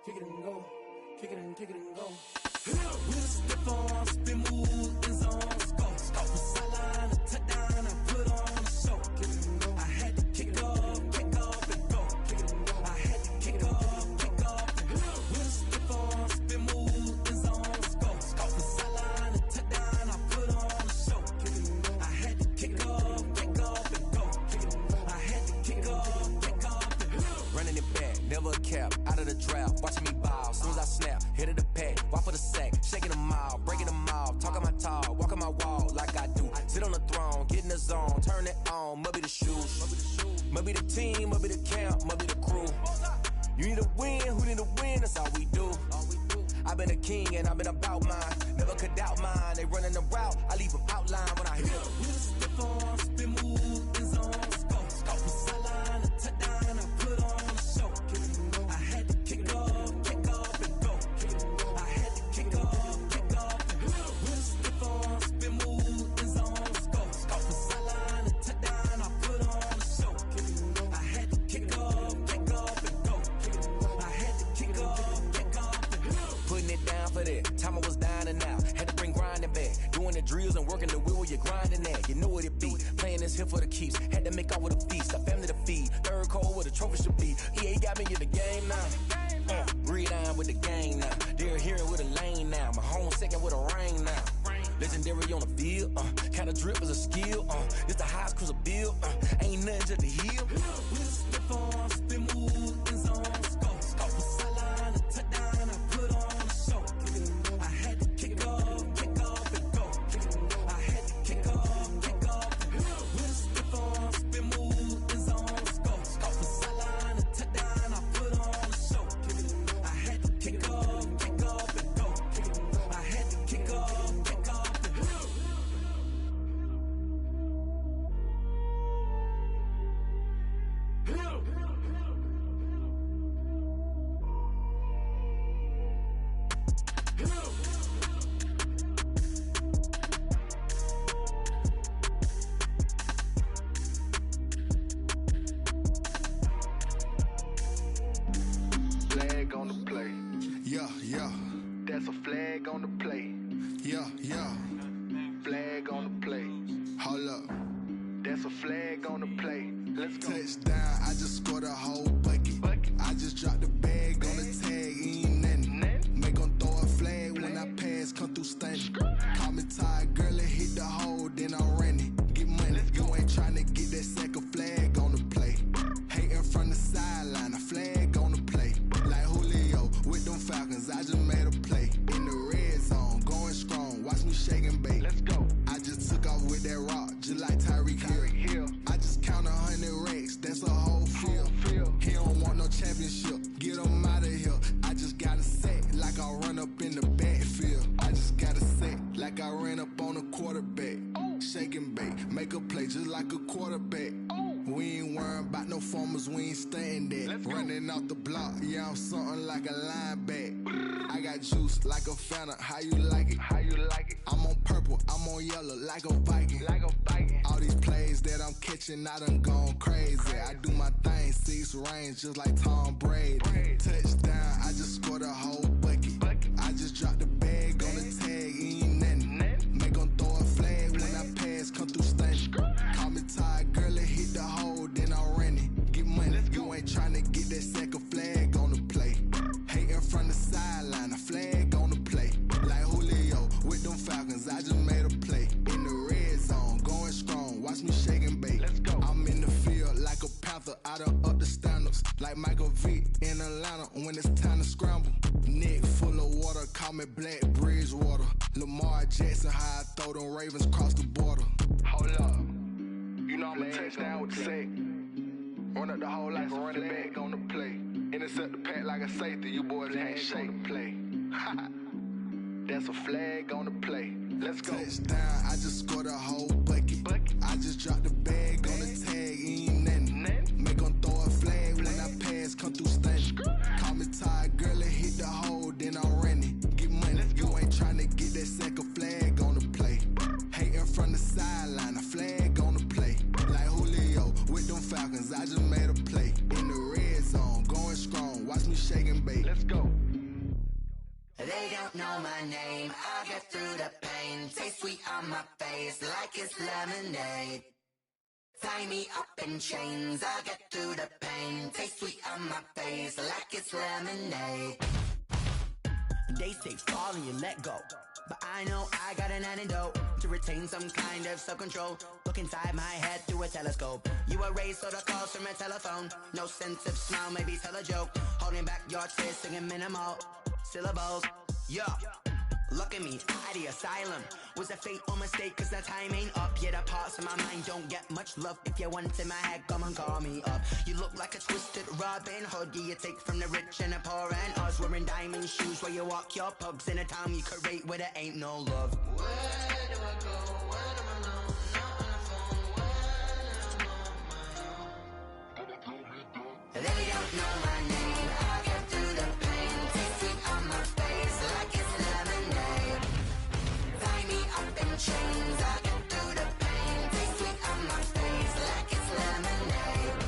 kick it and go. Kick it and go. With a stiff arm, spin move, in zone, go. From sideline to touchdown, I put on a show. I had to kick off and go. I had to kick off and go. With a stiff arm, spin move, in zone, go. From sideline to touchdown, I put on a show. I had to kick off and go. I had to kick off and go. Running it back, never a cap, out of the draft, watching me ball. Soon as I snap, hit of the pack, walk for the sack, shaking them all, breaking them all, talking my talk, walking my wall like I do. Sit on the throne, get in the zone, turn it on, must be the shoes, must be the team, must be the camp, must be the crew. You need a win, who need a win, that's all we do. I've been a king and I've been about mine, never could doubt mine. They running the route, I leave them outline when I hit them. With a stiff arm, spin move, in zone, go. From sideline to touchdown, I put on a show. I had to kick off and go. I had to kick off and go. With a stiff arm, spin move, in zone, go. From sideline to touchdown, I put on a show. I had to kick off and go. I had to kick off and go. Putting it down for that, time I was dying and out. Had to bring grinding back, doing the drills and working the wheel where you're grinding at. You know what it be, playing this here for the keeps. Had to make off with a feast, a family to feed. Third cold where the trophy should be. EA got me in the game now. Read on with the game now. They're here with a lane now. My home second with a rain now. Legendary on the field, kinda drip is a skill. It's the highest cruiser bill, ain't nothing just the heel. With a stiff arm, spin move, in zone, go. From sideline to touchdown, I put on a show. I had to kick off and go. I had to kick off and go. With a stiff arm, spin move, in zone, go. From sideline to touchdown, I put on a show. I had to kick off and go. I had to kick off and go. Flag on the play. Yeah. That's a flag on the play. Yeah. Flag on the play. Hold up. That's a flag on the play. Let's go. Touchdown, I just scored a whole bucket. I just dropped the bag on the tag, ain't nothing. Make 'em throw a flag when I pass, come through stunning. Call me tired, girl, it hit the hole, then I'm running. Get money, you ain't tryna get that second flag on the play. Hating from the sideline, a flag on the play. Like Julio with them Falcons, I just made a play. In the red zone, going strong, watch me shake and bake. Let's go. I just took off with that rock, just like Tyreek Hill. I just count 100 racks, that's a whole field. He don't want no championship, get him out of here. I just got a set, like I run up in the backfield. I just got a set, like I ran up on a quarterback. Shake and bake, make a play just like a quarterback. We ain't worrying about no formers, we ain't staying there. Running off the block, yeah, I'm something like a linebacker. I got juice like a Fanta, how you like it? I'm on purple, I'm on yellow, like a Viking. All these plays that I'm catching, I done gone crazy. I do my thing, 6 range, just like Tom Brady. Touchdown, I just scored a whole bucket. I just dropped the bag on the tag, ain't nothing. Make 'em throw a flag when I pass, come through stunning. Call me tired, girl, it hit the hole, then I'm running. Get money, you ain't tryna get that second flag on the play. Hating from the sideline, a flag on the play. Like Julio with them Falcons, I just made a play. In the red zone, going strong, watch me shake and bake. I'm in the field like a Panther, I done up the standards. Like Michael Vick in Atlanta when it's time to scramble. Neck full of water, call me Black Bridgewater. Lamar Jackson, how I throw them Ravens across the border. Hold up. You know I'm a touchdown with the sack. Run up the hole like a running back on the play. Intercept the pack like a safety. You boys ain't shake the play. That's a flag on the play. Let's go. Touchdown, I just scored a whole bucket. I just dropped the bag on the tag, ain't nothing. Make 'em throw a flag when I pass, come through stunning. Call me tired, girl, it hit the hole, then I'm running. Get money, you ain't tryna get that second flag on the play. Hating from the sideline, a flag on the play. Like Julio with them Falcons, I just made a play. In the red zone, going strong, watch me shake and bake. Let's go. on my face like it's lemonade. Tie me up in chains, I'll get through the pain. Taste sweet on my face like it's lemonade. They say fall and you let go, but I know I got an antidote to retain some kind of self-control. Look inside my head through a telescope. You erase all the calls from a telephone. No sense of smile, maybe tell a joke. Holding back your tears, singing minimal syllables. Yeah. Look at me, at the asylum. Was a fate or mistake, cause the time ain't up. Yet the parts of my mind don't get much love. If you want in my head, come and call me up. You look like a twisted Robin Hood. You take from the rich and the poor and us. Wearing diamond shoes where you walk your pugs. In a town you create where there ain't no love. Where do I go? When I'm alone? Not on the phone. When I'm on my own. They don't know my name. I'll get through the pain. Taste sweet on my face like it's lemonade. Tie me up in chains. I'll get through the pain. Taste sweet on my face like it's lemonade.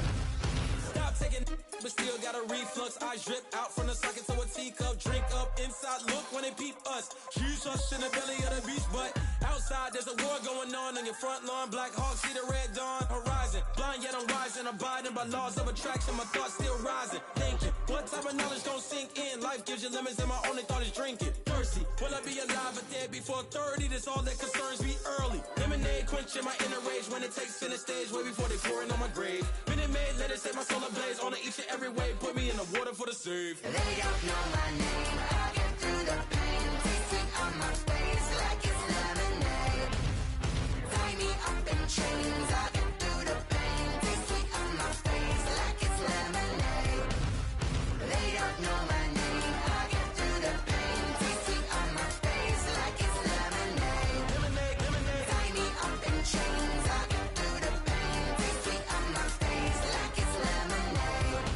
Stop taking, but still got a reflux. I drip out from the socket to a teacup. Drink up inside, look when they peep us. Huge us in the belly of the beach, but outside there's a war going on your front lawn. Black Hawk see the red dawn horizon. Blind yet I'm rising, abiding by laws of attraction. My thoughts still rising. Thinking, what type of knowledge gon' sink in? Life gives you lemons and my only thought is drinking. Thirsty, will I be alive or dead before 30? That's all that concerns me early. Lemonade quenching my inner rage when it takes center stage way before they pour it on my grave. Minute Maid, let it set my soul ablaze. On each and every way, put me in the water for the save. They don't know my name. I'll get through the pain. Taste sweet on my face like it's lemonade. Tie me up in chains. I'll get through the pain. Taste sweet on my face like it's lemonade. They don't know my name. I'll get through the pain. Taste sweet on my face like it's lemonade. Tie me up in chains. I'll get through the pain. Taste sweet on my face like it's lemonade.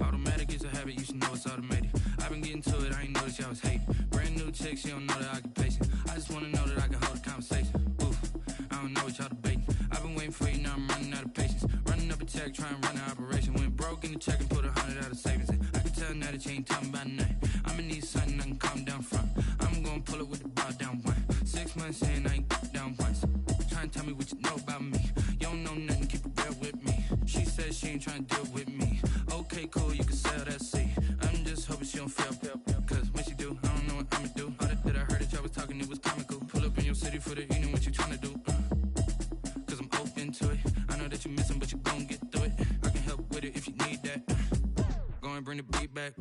Automatic is a habit, you should know it's automated. I've been getting to it, I ain't noticed y'all was hating. Brand new chick, she don't know the occupation. I just wanna know that I can hold a conversation. Oof, I don't know what y'all debating. I've been waiting for you, now I'm running out of patience. Running up a check, trying to run an operation. Went broke in the check and put 100 out of savings in. I can tell now that you ain't talking about nothing. I'ma need something I can calm down from. I'm gonna pull it with the bar down one. 6 months in, I ain't down once. Trying to tell me what you know about me. You don't know nothing, keep it real with me. She said she ain't trying to deal with me. Okay, cool, you can sell that seat. I'm just hoping she don't fail. Cause when she do, I don't know what I'ma do. All that I heard that y'all was talking, it was comical. Pull up in your city for the evening, what you trying to do? Cause I'm open to it. I know that you missing, but you gon' get through it. I can help with it if you need that. Go and bring the beat back.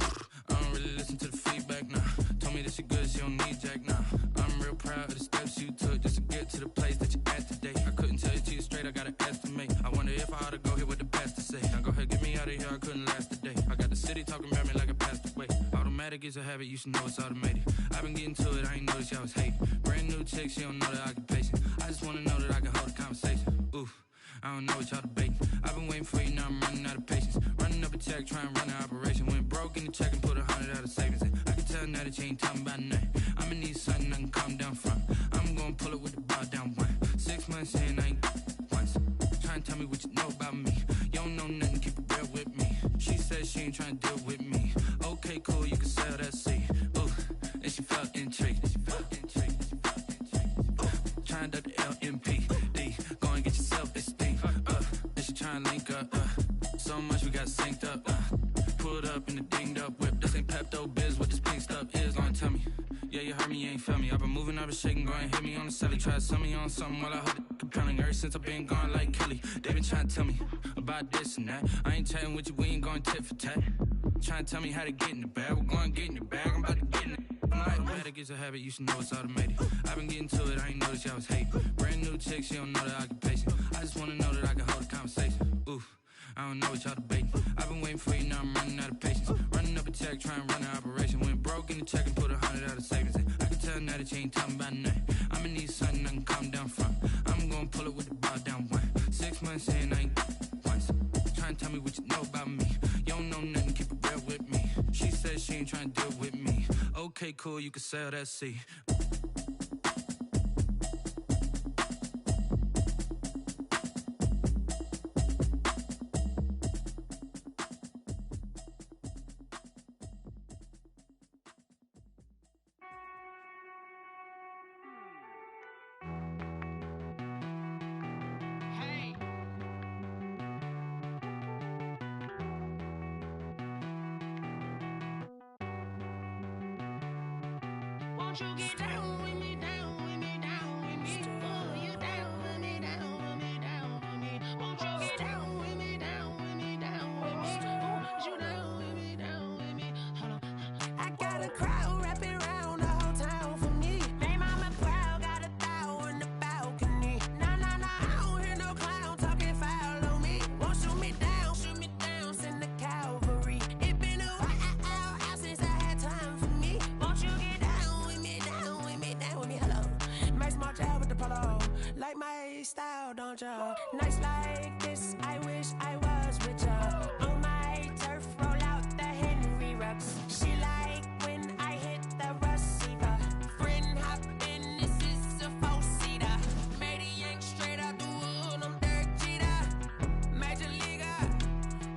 I don't really listen to the feedback, nah. Told me that she good, she don't need jack, nah. I'm real proud of the steps you took just to get to the place that you're at today. I couldn't tell you to you straight, I gotta estimate. I wonder if I ought to go here with the best to say. Now go ahead, get me out of here, I couldn't last a day. I got the city talking about me like I passed away. Automatic is a habit, you should know it's automated. I've been getting to it, I ain't noticed y'all was hating. Brand new chick, she don't know the occupation. I just wanna know that I can hold a conversation. Oof, I don't know what y'all debating. I've been waiting for you, now I'm running out of patience. Running up a check, trying to run an operation. Went broke in the check and put 100 out of savings in. I can tell now that you ain't talking about nothing. I'ma need something I can calm down from. I'm gonna pull it with the bar down one. 6 months in, I ain't once. Trying to tell me what you know about me. You don't know nothing, keep it real with me. She said she ain't trying to deal with me. Okay, cool, you can sell that seat. Ooh, and she felt intrigued. Trying to the LMPD. Go and get your self-esteem. And she trying to link up. So much we got synced up. Pulled up in the dinged up whip. This ain't Pepto-Biz, what this pink stuff is. Gonna tell me. Yeah, you heard me, you ain't felt me. I've been moving, I've been shaking, go and hit me on the celly. Try to sell me on something while I hold it compelling. Ever since I've been gone like Kelly, they been trying to tell me about this and that. I ain't chatting with you, we ain't going tit for tat. Trying to tell me how to get in the bag, we're going to get in the bag, I'm about to get in it. Automatic is a habit, you should know it's automated. I've been getting to it, I ain't noticed y'all was hating. Brand new chick, she don't know the occupation. I just wanna know that I can hold a conversation. Oof, I don't know what y'all debating. I've been waiting for you, now I'm running out of patience. Running up a check, trying to run an operation. Went broke in the check and put 100 out of savings in. I can tell now that you ain't talking about nothing. I'ma need something I can calm down from. I'm gonna pull it with the bar down one. 6 months in, I ain't once. Trying to tell me what you know about me. You don't know nothing, keep it real with me. She says she ain't trying to deal with me. Okay, cool, you can sell that seat. Won't you get down with me, down with me, down with me? Oh, you down with me, down with me, down with me. Won't you get down with me, down with me, down with me? Oh, you down with me, down with me? Hold on. I got a crowd wrapping around the whole town for me. They mama proud, got a thou in the balcony. Nah, nah, nah, I don't hear no clown talking foul on me. Won't shoot me down, send the cavalry. It been a while since I had time for me. Won't you get down with me, down with me, down with me? Hello. Max March out with the polo. Like my style, don't y'all? Nights like this, I wish I was with y'all. On my turf, roll out the Henry Rux. She like when I hit the receiver. Friend hop in, this is a four-seater. Made a yank straight out the wood, I'm Derek Jeter. Major leaguer,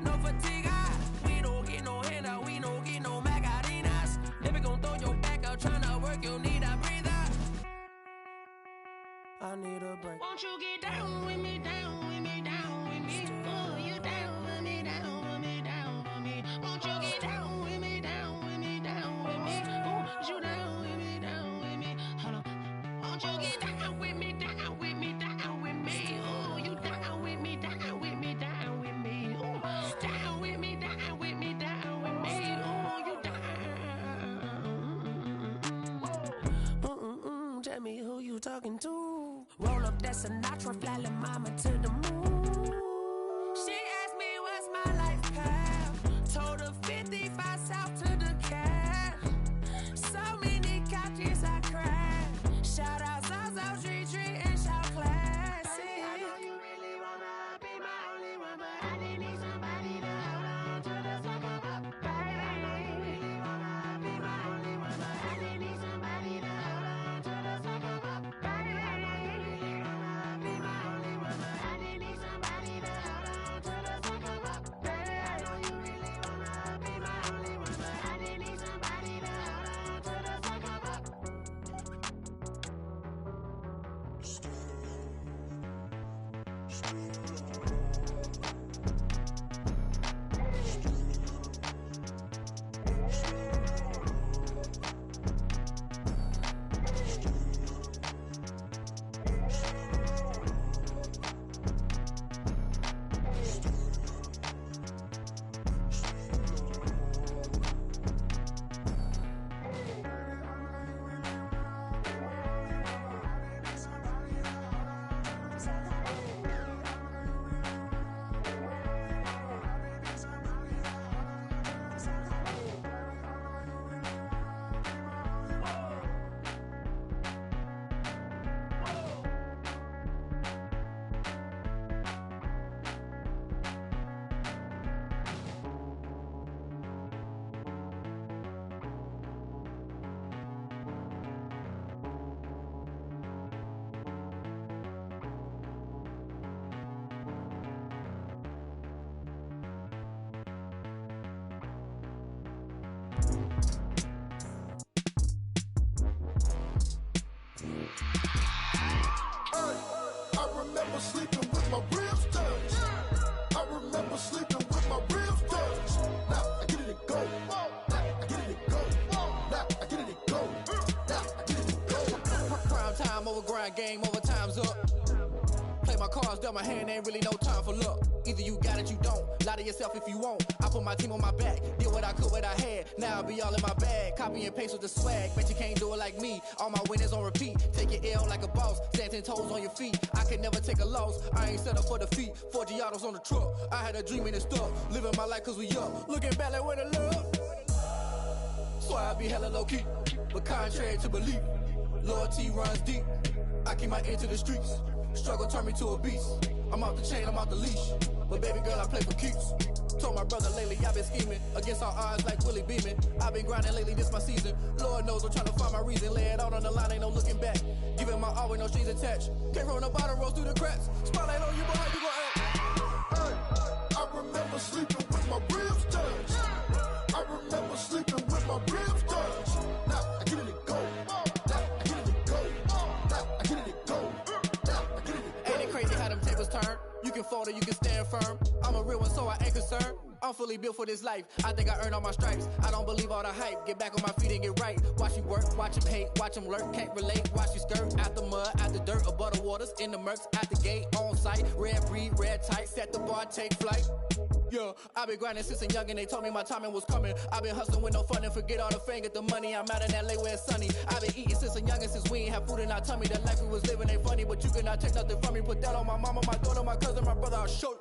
no fatigue. We don't get no handout, we don't get no Macarinas. Never gon' throw your back out, tryna work, you need a breather. I need a break. Won't you get down with me, down with me, down with me? Oh, you down with me, down with me, down with me? Won't you get down with me, down with me, down with me? Oh, you down with me, down with me? Hold on. Won't you get down with me, down with me, down with me? Oh, you down with me, down with me, down with me? Oh, down with me, down with me, down with me? Oh, you down. Tell me who you talking to. Roll up that Sinatra, fly la mama to the moon. She asked me what's my life path. Told her 55 south to the cat. So many couches I cried. Shout out Zazo, Tree, and shout classic. I know you really wanna be my only one, but I didn't need somebody to hold on to the sucker up. Baby, I know you really wanna be my only one, but I didn't need somebody to hold on to the sucker up. Baby, I know you really wanna be my only one, but I didn't need somebody to hold on to the sucker up. Baby, I know you really wanna be my only one, but I didn't need somebody to hold on to the sucker up. I remember sleeping with my ribs touched. I remember sleeping with my ribs touched. Now I get it to go. Now I get it to go. Now I get it to go. Now I get it to go. Prime time over grind game, over time's up. Play my my cards dealt my hand, ain't really no time for luck. Either you got it, you don't. Lie to yourself if you won't. I put my team on my back, did what I could, what I had. Now I'll be all in my bag. Copy and paste with the swag. Bet you can't do it like me. All my winners on repeat. Take your L like a boss. Stand 10 toes on your feet. I can never take a loss. I ain't set up for defeat. 4 Giottos on the truck. I had a dream and it stuck. Living my life cause we up. Looking back like where the love. So I be hella low key. But contrary to belief, loyalty runs deep. I keep my ear to the streets. Struggle turned me to a beast. I'm off the chain, I'm off the leash. But baby girl, I play for keeps. Told my brother lately, I've been scheming against all odds like Willie Beeman. I've been grinding lately, this my season. Lord knows I'm trying to find my reason. Lay it out on the line, ain't no looking back. Giving my all with no strings attached. Came from the bottom, rose through the cracks. Spotlight on you, boy, how you gon' act? Hey, I remember sleeping with my ribs touched. I remember sleeping with my ribs touched. Now I get it to go. Now I get it to go. Now I get it to go. Now I get it to go. Ain't it crazy how them tables turn? You can fold or you can stand firm. I'm a real one, so I ain't concerned. I'm fully built for this life. I think I earned all my stripes. I don't believe all the hype. Get back on my feet and get right. Watch you work, watch him hate, watch him lurk. Can't relate, watch you skirt. Out the mud, out the dirt, above the waters, in the murks, out the gate, on site. Red breed, red tight, set the bar, take flight. Yeah, I been grinding since a young and they told me my timing was coming. I been hustling with no fun and forget all the fame, get the money. I'm out in LA where it's sunny. I been eating since a young and since we ain't have food in our tummy. The life we was living ain't funny, but you cannot take nothing from me. Put that on my mama, my daughter, my cousin, my brother, I'll show you.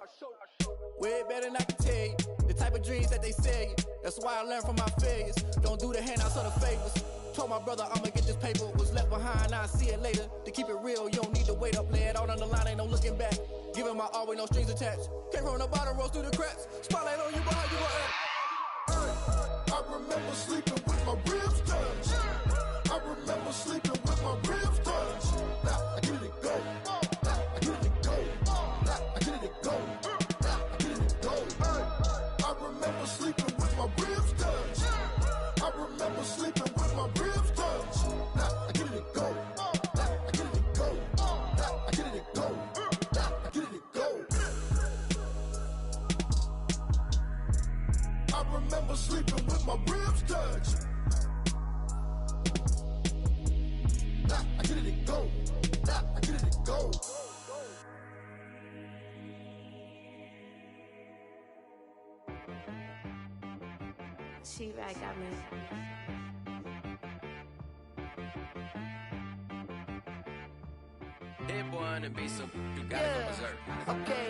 Way better than I can tell you. The type of dreams that they sell you. That's why I learned from my failures. Don't do the handouts or the favors. Told my brother I'ma get this paper. Was left behind, I'll see it later. To keep it real, you don't need to wait up. Lay it out on the line, ain't no looking back. Giving my all with no strings attached. Came from the bottom, rose through the cracks. Spotlight on you, but how you gon' act? Hey, I remember sleeping with my ribs touched. I remember sleeping with my ribs touched. Now I get it to go. Now I get it to go. Now I get it to go. Now I get it to go. Hey, I remember sleeping with my ribs touched. I remember sleeping with my ribs touched. Now I get it to go. Now I get it to go. Now I get it to go. Now I get it to go. I remember sleeping with my ribs touched. Now I get it to go. Now I get it to go. She right got me. Hit boy on the beat, so you gotta go berserk. Okay.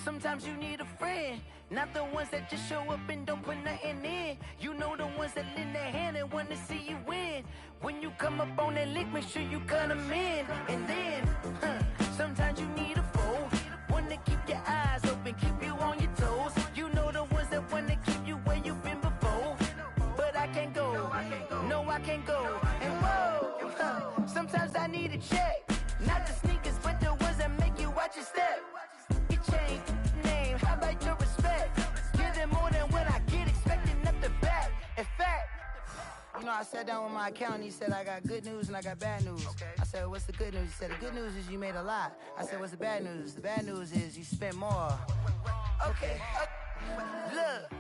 Sometimes you need a friend, not the ones that just show up and don't put nothing in. You know the ones that lend their hand and want to see you win. When you come up on that lick, make sure you cut them in. And then, sometimes you need a foe, one to keep your eyes open, keep you on your toes. You know the ones that want to keep you where you've been before. But I can't go, no I can't go. And whoa, sometimes I need a check. Not the sneakers, but the ones that make you watch your step. You change name, how about your respect? Give them more than what I get, expecting up the back. In fact, you know, I sat down with my accountant, he said, I got good news and I got bad news. I said, what's the good news? He said, the good news is you made a lot. I said, what's the bad news? The bad news is you spent more. Okay. Look,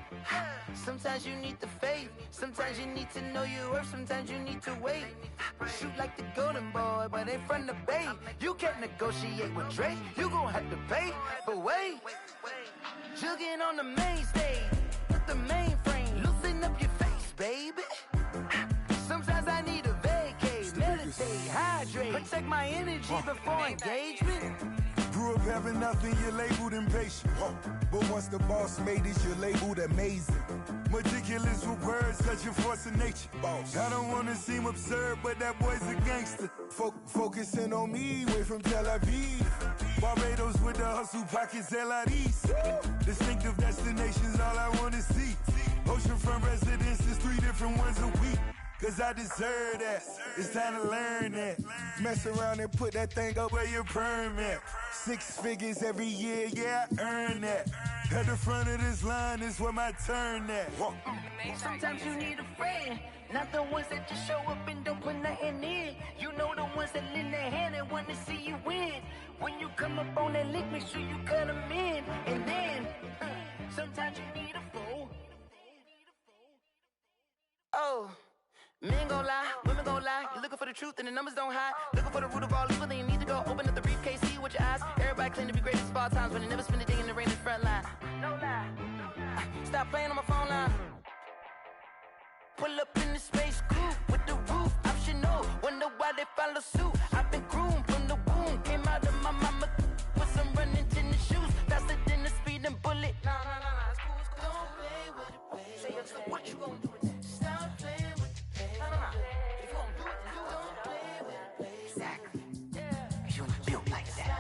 sometimes you need the faith, sometimes you need to know your worth, sometimes you need to wait. Shoot like the golden boy, but ain't from the bay. You can't negotiate with Drake, you gon' have to pay. But wait, jugging on the main stage, with the mainframe, loosen up your face, baby. Sometimes I need a vacate, meditate, hydrate, protect my energy before engagement. Grew up having nothing, you're labeled impatient. But once the boss made it, you're labeled amazing. Meticulous with words, such a force of nature. I don't wanna seem absurd, but that boy's a gangster. Focusing on me, way from Tel Aviv. Barbados with the hustle pockets, LIDs. Distinctive destinations, all I wanna see. Oceanfront residences, 3 different ones a week. Cause I deserve that, it's time to learn that. Mess around and put that thing up where your permit. 6 figures every year, yeah, I earn that. At the front of this line is where my turn at. Sometimes you need a friend, not the ones that just show up and don't put nothing in. You know the ones that lend their hand and want to see you win. When you come up on that lick, make sure you cut them in. And then, sometimes you need a fool. Oh. Men gon' lie, women gon' lie. You looking for the the truth and the numbers don't hide. Looking for the root of all evil, then you need to go open up the briefcase, see with your eyes. Everybody claim to be greatest of all times, but they never spend a day in the rain in the front line. No lie. Stop playing on my phone line. Pull up in the space coupe with the roof optional. Wonder why they follow suit. I've been groomed from the womb. Came out of my mama with some running tennis shoes. Faster than the speeding bullet. Nah, it's cool, it's cool. Don't play with it, baby. Say what you gonna do with it? Stop playing with it, baby. Nah. If you gonna do it, you don't play with it, baby. Exactly. Yeah. You built like that.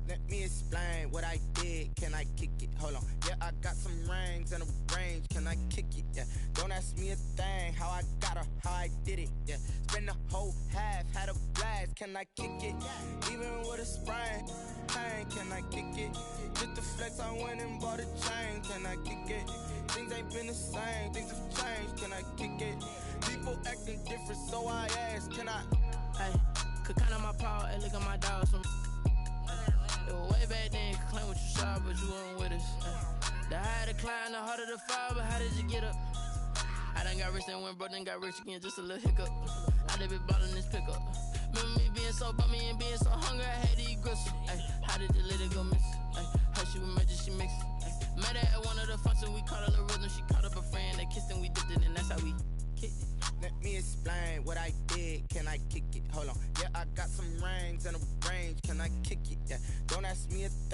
Let me explain what I did. Can I kick it? Hold on. Yeah, I got some rings and a range. Can I kick it? Yeah. Don't ask me a thing. How I got her, how I did it. Yeah. Spend the whole half, had a blast. Can I kick it? Even with a sprain. Pain, can I kick it? Just the flex, I went and bought a chain. Can I kick it? Things ain't been the same. Things have changed. Can I kick it? People acting different, so I ask. Can I? Hey, could count on my power and look at my dogs from. It was way back then, could claim what you saw, but you weren't with us. The higher the climb, the harder the fall, but how did you get up? I done got rich and went broke, then got rich again, just a little hiccup. I done been ballin' this pickup. Remember me being so bummy and being so hungry, I had to eat gristle. Ay, how did the lady go miss? Ay, her she was magic, she mixed. Met her at one of the functions, we caught her little rhythm, she caught up a friend, they kissed and we dipped it, and that's how we kicked it. Let me explain what I did. Can I kick it? Hold on. Yeah, I got some rings and a range. Can I kick it? Yeah.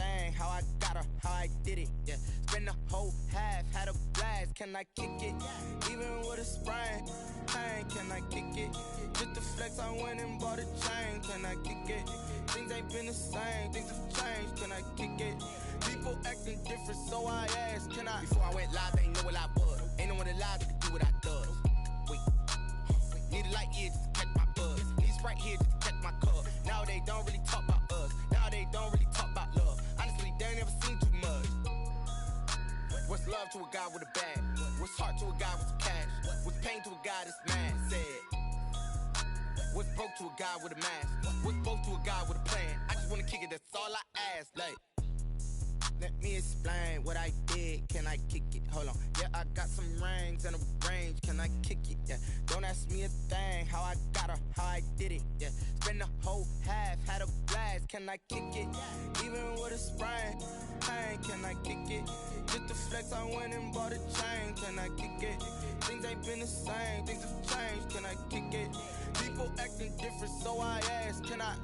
thing, how I got her, how I did it, yeah. Spend the whole half, had a blast, can I kick it? Even with a sprain, pain, can I kick it? Just the flex, I went and bought a chain, can I kick it? Things ain't been the same, things have changed, can I kick it? People acting different, so I asked, can I? Before I went live, they ain't know what I was. Ain't no one alive that could do what I does. Wait, need a light here just to catch my buzz. Need Sprite here just to catch my cup. Now they don't really talk about us. Now they don't really talk about love. Honestly, they ain't never seen too much. What's love to a guy with a bag? What's heart to a guy with some cash? What's pain to a guy that's mad? Said. What's broke to a guy with a mask? What's broke to a guy with a plan? I just wanna kick it, that's all I ask. Like, let me explain what I did. Can I kick it? Hold on. Yeah, I got some rings and a range. Can I kick it? Yeah. Don't ask me a thing. How I got her, how I did it. Yeah. Spend the whole half, had a blast. Can I kick it? Even with a sprain, pain. Can I kick it? Just the flex, I went and bought a chain. Can I kick it? Things ain't been the same. Things have changed. Can I kick it? People acting different, so I ask. Can I?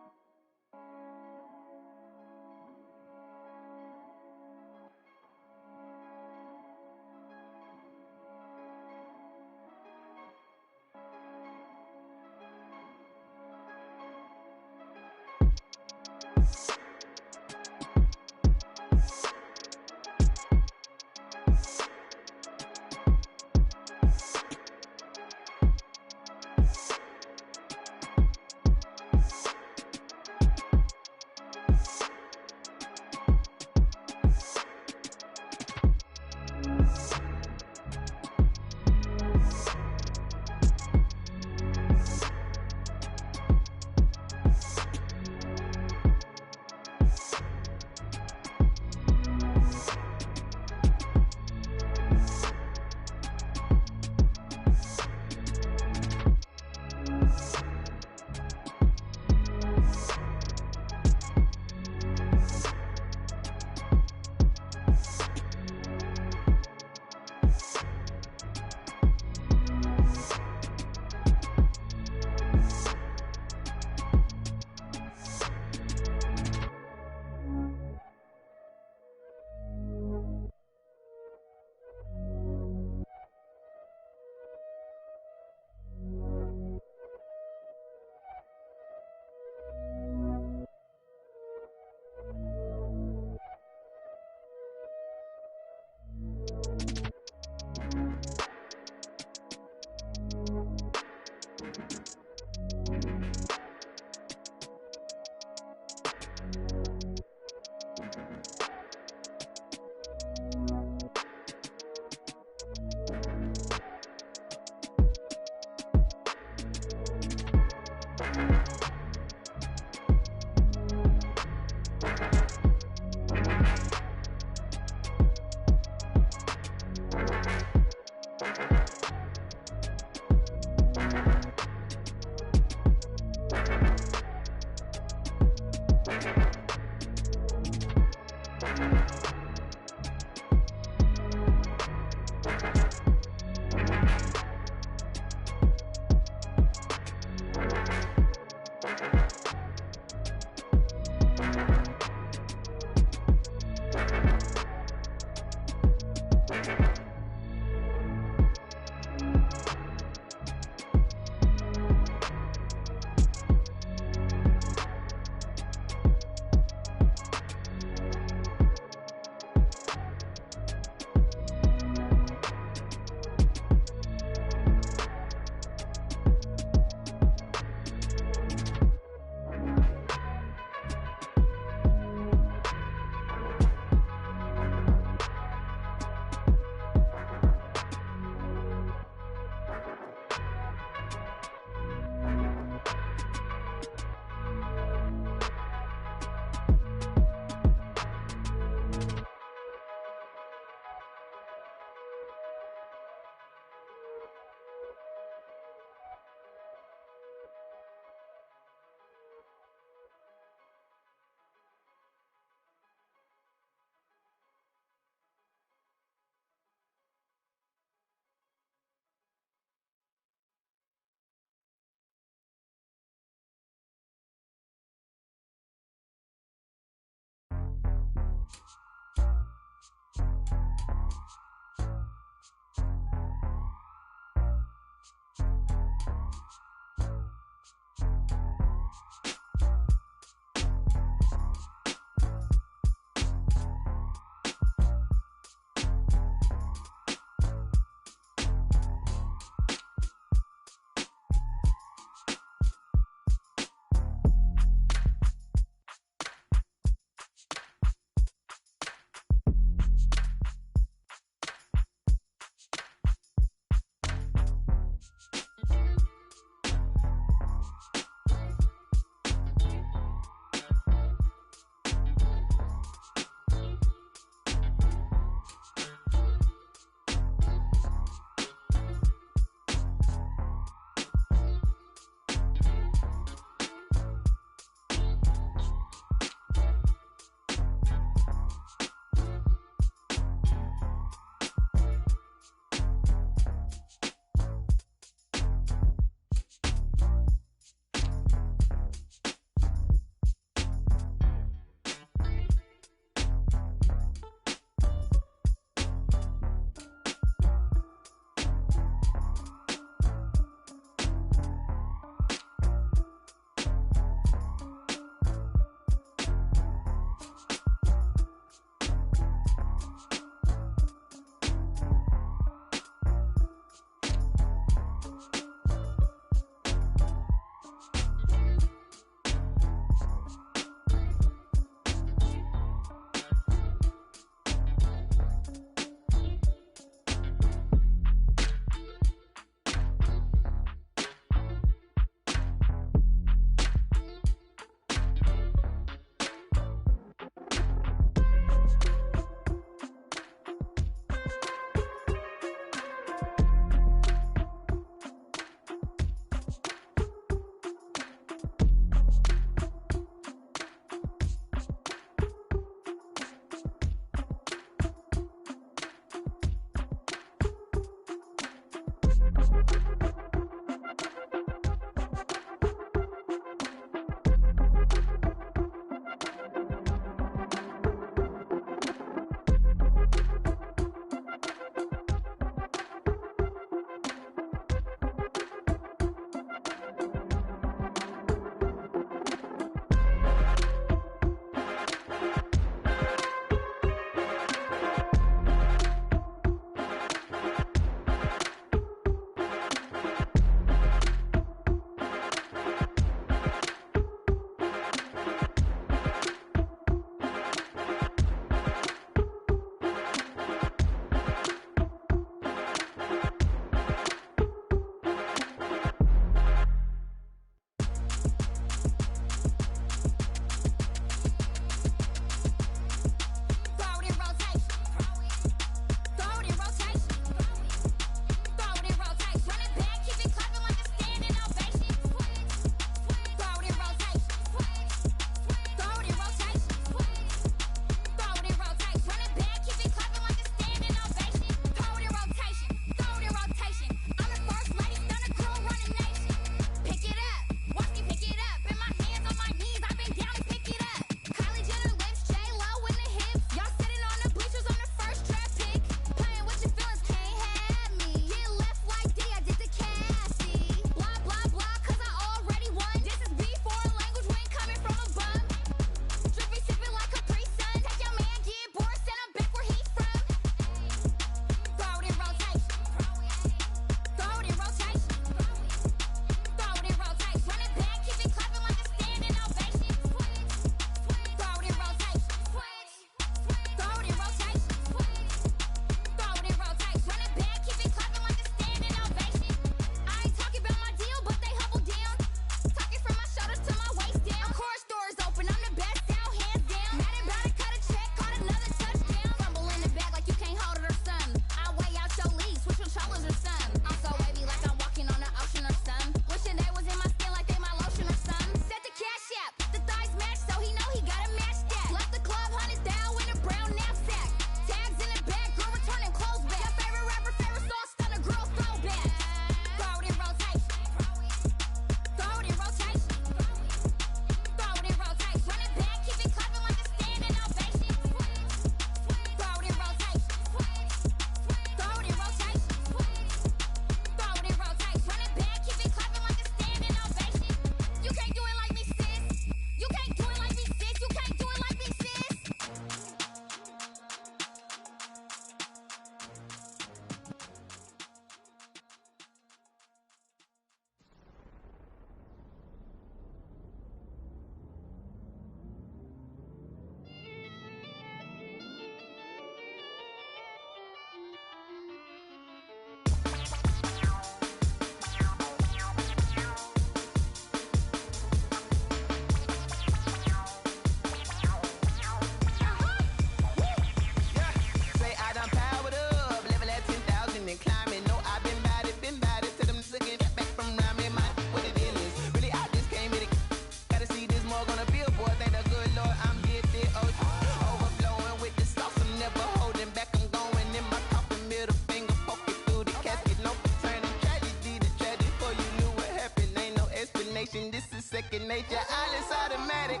second nature. All is automatic.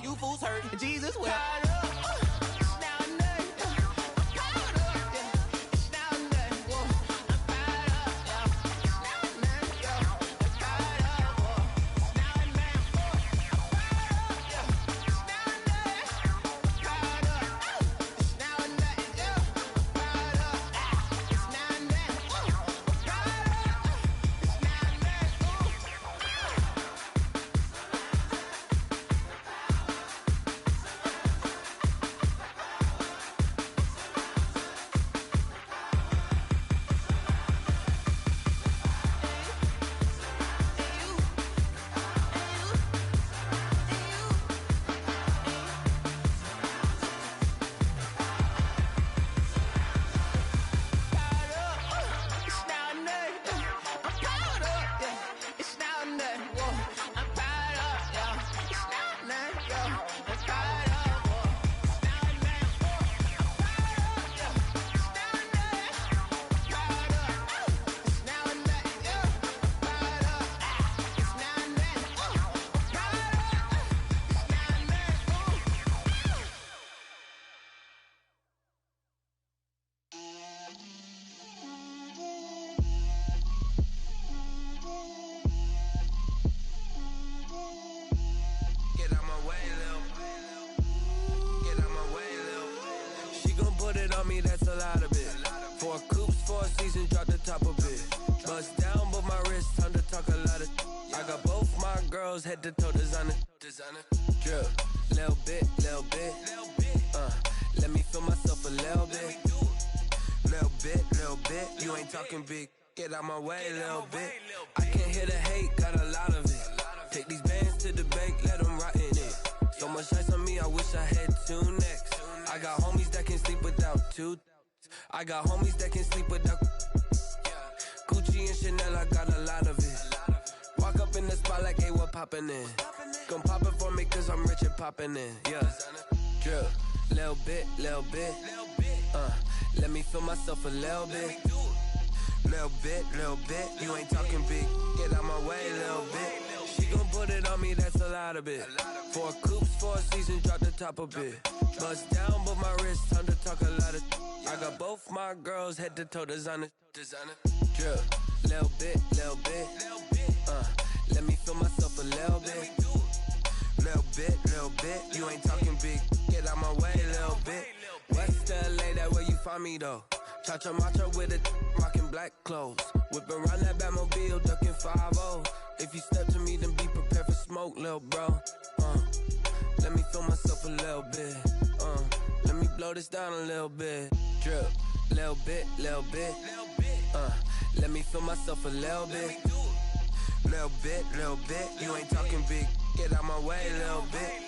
You fools hurt. Jesus will. Me, that's a lot of it. 4 coops, 4 seasons, drop the top of it. Bust down, but my wrist, time to talk a lot of. I got both my girls head to toe designer. Drip, little bit. Let me feel myself a little bit. Little bit. You ain't talking big. Get out my way, little bit. I can't hear the hate, got a lot of it. Take these bands to the bank, let them rot in it. So much ice on me, I wish I had 2 necks. I got homies that can sleep without 2. I got homies that can sleep without Gucci and Chanel, I got a lot of it. Walk up in the spot like, hey, what poppin' in? Gon' pop it for me cause I'm rich and poppin' in. Yeah, drip, little bit. Let me feel myself a little bit. Little bit. You ain't talking big. Get out my way, little bit. She gon' put it on me, that's a lot of it. 4 coops, 4 seasons, drop the top a bit. Bust down, but my wrist, time to talk a lot of. I got both my girls head to toe designer. Drip, little bit. Let me feel myself a little bit. Little bit. You ain't talking big. Get out my way, little bit. West LA, that where you find me though. Cha-cha macho with a rockin' black clothes. Whip around that Batmobile, ducking 5-0. If you step to me, then be prepared for smoke, lil' bro. Let me feel myself a little bit. Let me blow this down a little bit. Drip, little bit. Let me feel myself a little bit. Little bit. You ain't talking big. Get out my way, little bit.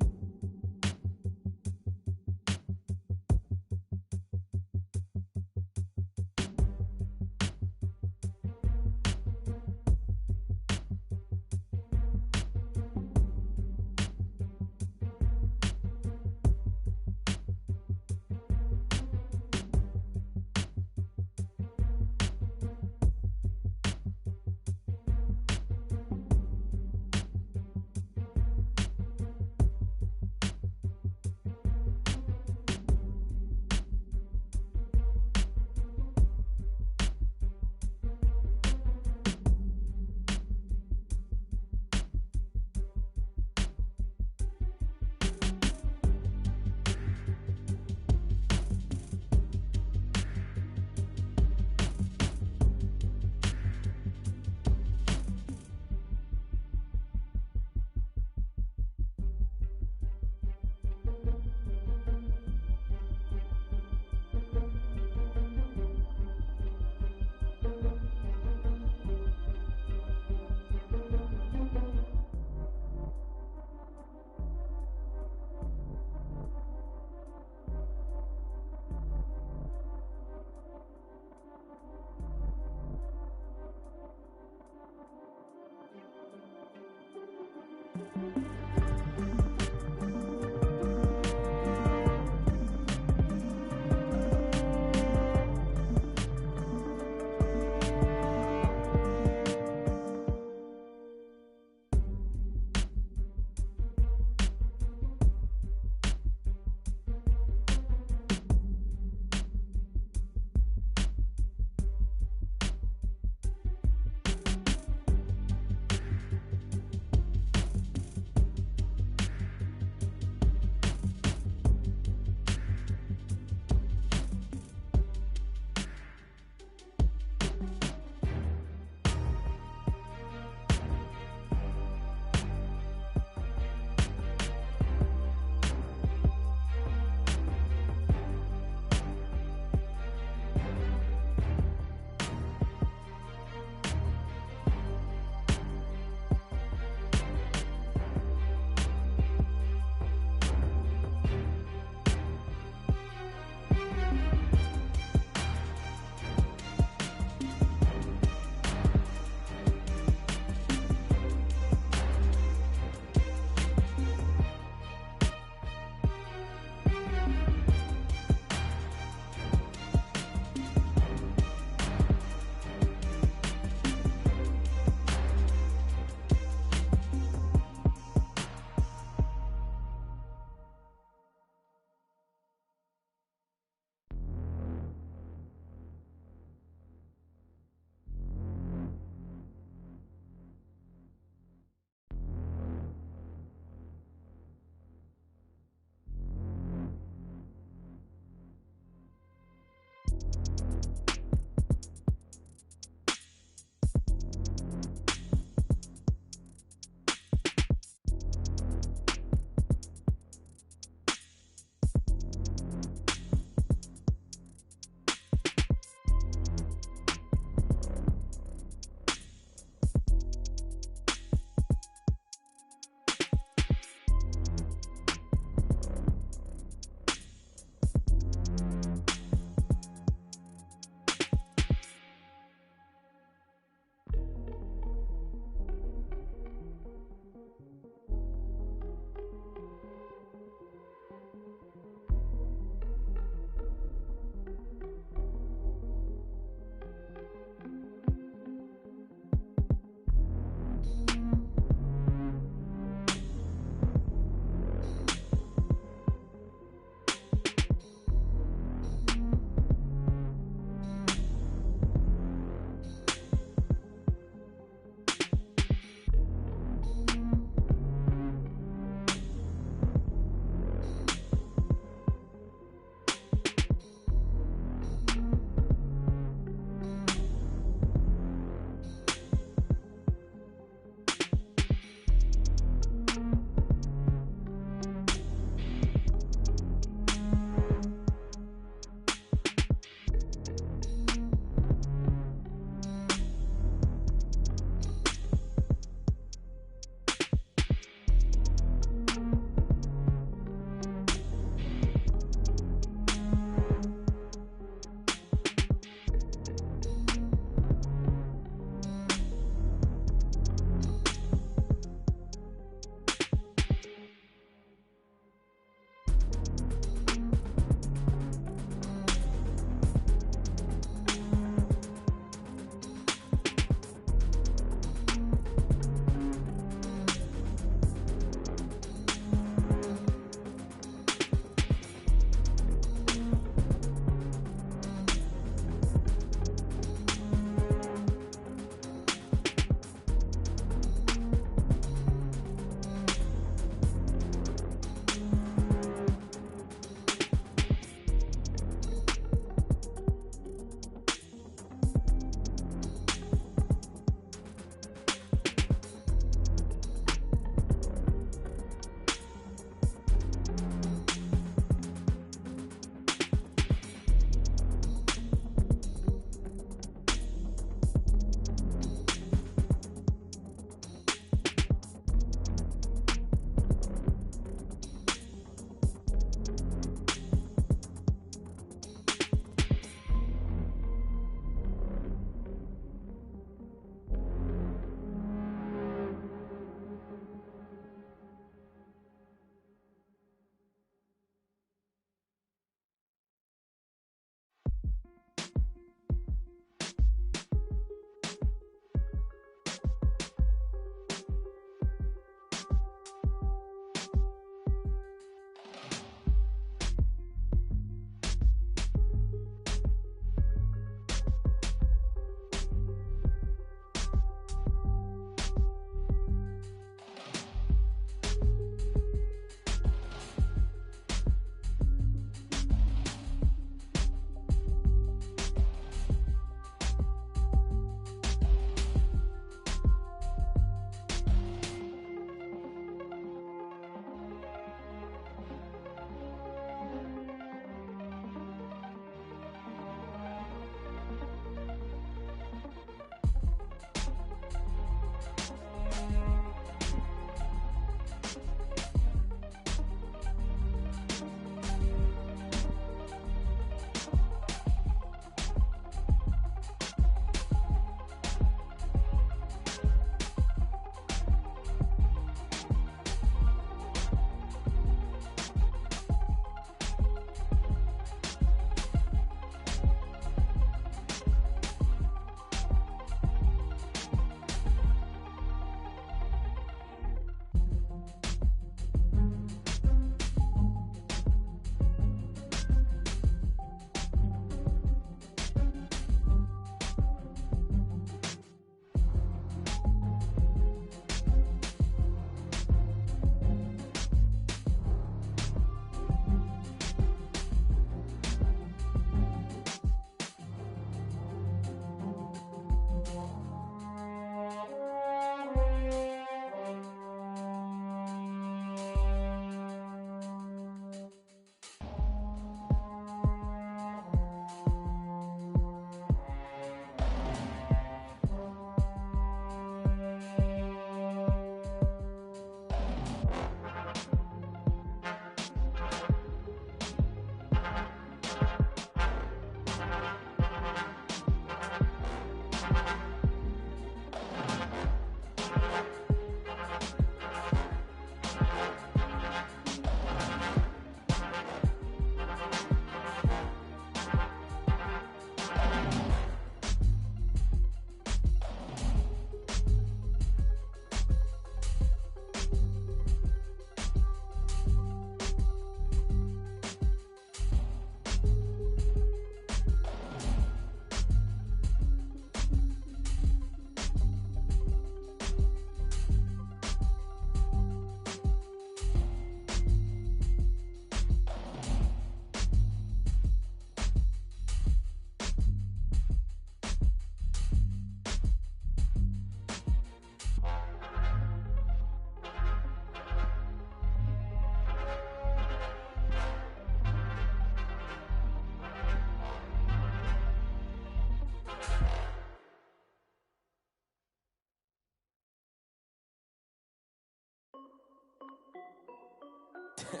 This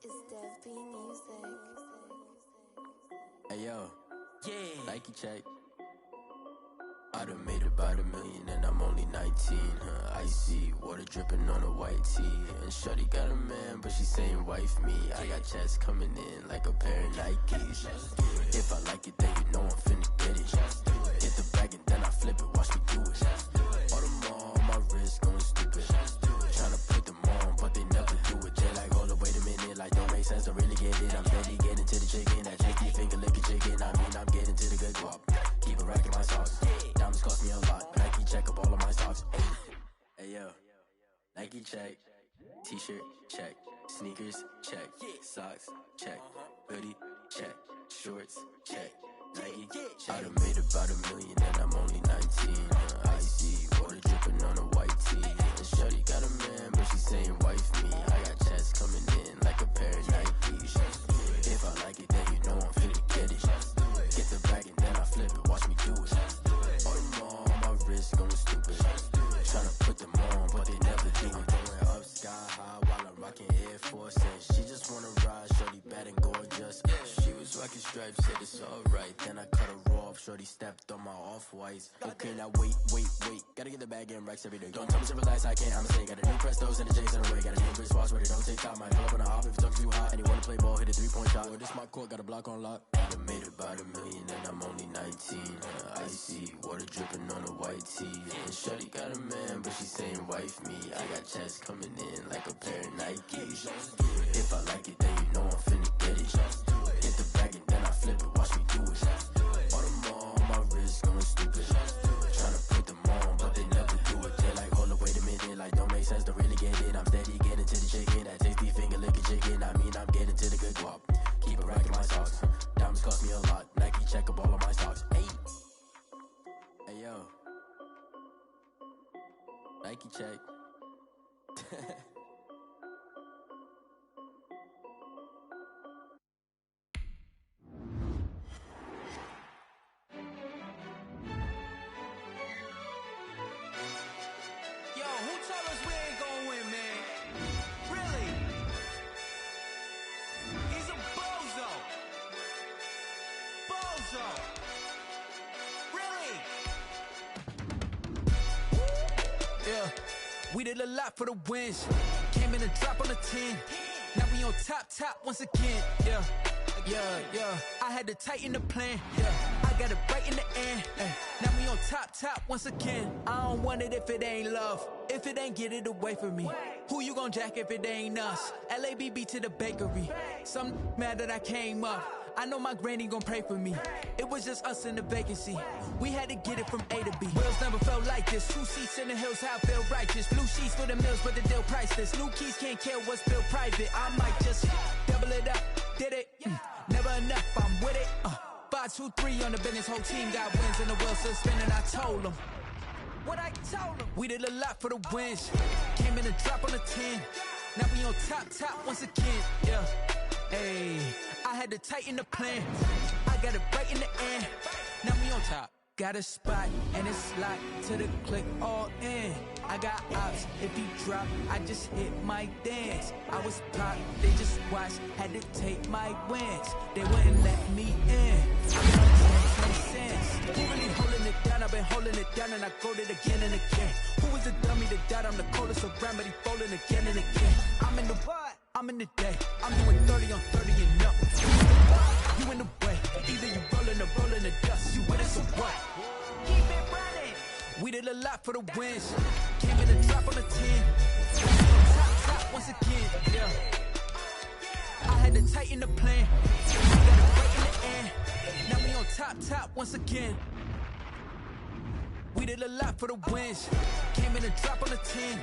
is Dev B Music. Hey yo, yeah, Nike check. I done made about $1 million and I'm only 19. Icy water dripping on a white tee. And shorty got a man, but she saying wife me. I got checks coming in like a pair of Nikes. If I like it, then you know I'm finna get it. Get the bag and then I flip it, watch me do it. All them on my wrist going stupid. Tryna put them on, but they never do it. They like, hold up, wait a minute, like don't make sense to really get it. I'm steady getting to the chicken, that cheeky finger licking chicken. I mean, I'm getting to the good guap. Keep a rack in my sauce. Diamonds cost me a lot. Nike check up all of my socks. Hey yo, Nike check. T-shirt check. Sneakers check. Socks check. Hoodie check. Shorts check. Nike check. I done made about $1 million and I'm only 19. Icy water dripping on a white tee. And shorty got a man, but she saying wife me. I got checks coming in like a pair of Nikes. If I like it, then you know I'm finna get it. Get the bag and then I flip it, watch me do it. All them on my wrist going stupid. Tryna put them on, but they never do it. Going up sky high while I'm rocking Air Force. And she just wanna ride, shorty bad and gorgeous. She was rocking stripes, said it's alright. Then I cut her off, shorty stepped on my off-whites. Okay, now wait. Gotta get the bag in racks every day. Don't tell me to relax, I can't, I'ma say. Got a new Prestos and a J's in the way. Got a new wrist watch where they don't take time. Might pull up on a hop if it's too hot. And you wanna play ball, hit a 3-point shot. Well, this my court, got a block on lock. I done made about $1 million and I'm only 19. Icy water dripping on a white tee. And shorty got a man, but she saying wife me. I got checks coming in like a pair of Nikes. If I like it, then you know I'm finna get it. Get the bag and then I flip it, watch me do it. All them on my wrist going stupid. Tryna put them on, but they never do it. They're like, hold up, wait a minute, like don't make sense to really get it. I'm steady getting to the chicken, that tasty finger licking chicken. I mean, I'm getting to the good guap. Keep a rack in my socks. Diamonds cost me a lot. Nike check up all of my stocks. Hey yo, Nike check. Yo, who tell us we ain't gonna win, man? Really? He's a bozo. Bozo. Really? Yeah, we did a lot for the wins. Came in a drop on the 10. Now we on top once again. Yeah. I had to tighten the plan. Yeah, I got it right in the end. Now we on top once again. I don't want it if it ain't love. If it ain't, get it away from me. Who you gon' jack if it ain't us? LABB to the bakery. Some mad that I came up. I know my granny gon' pray for me. It was just us in the vacancy. We had to get it from A to B. Wheels never felt like this. 2 seats in the hills, how I feel righteous. Blue sheets for the mills, but the deal priceless. New keys can't kill what's built private. I might just double it up. Did it? Never enough, I'm with it. 5, 2, 3 on the business. Whole team got wins and the wheels still spinning. I told them what I told them. We did a lot for the wins. Came in a drop on the 10. Now we on top once again. Yeah. Hey, I had to tighten the plan. I got it right in the end. Now we on top. Got a spot and it's locked to the click all in. I got ops, if he drop, I just hit my dance. I was popped, they just watched, had to take my wins. They wouldn't let me in. I got no sense. Who really holding it down? I've been holding it down and I go it again and again. Who was the dummy that died? I'm the coldest around, but he folding again and again. I'm in the what? I'm in the day. I'm doing 30 on 30 and up. You in the way. Either you rolling the dust. You with us or what? Keep it running. We did a lot for the wins. Came in a drop on the 10. Top once again. Yeah. I had to tighten the plan. I got it right in the end. Now we on top once again. We did a lot for the wins. Came in a drop on the 10.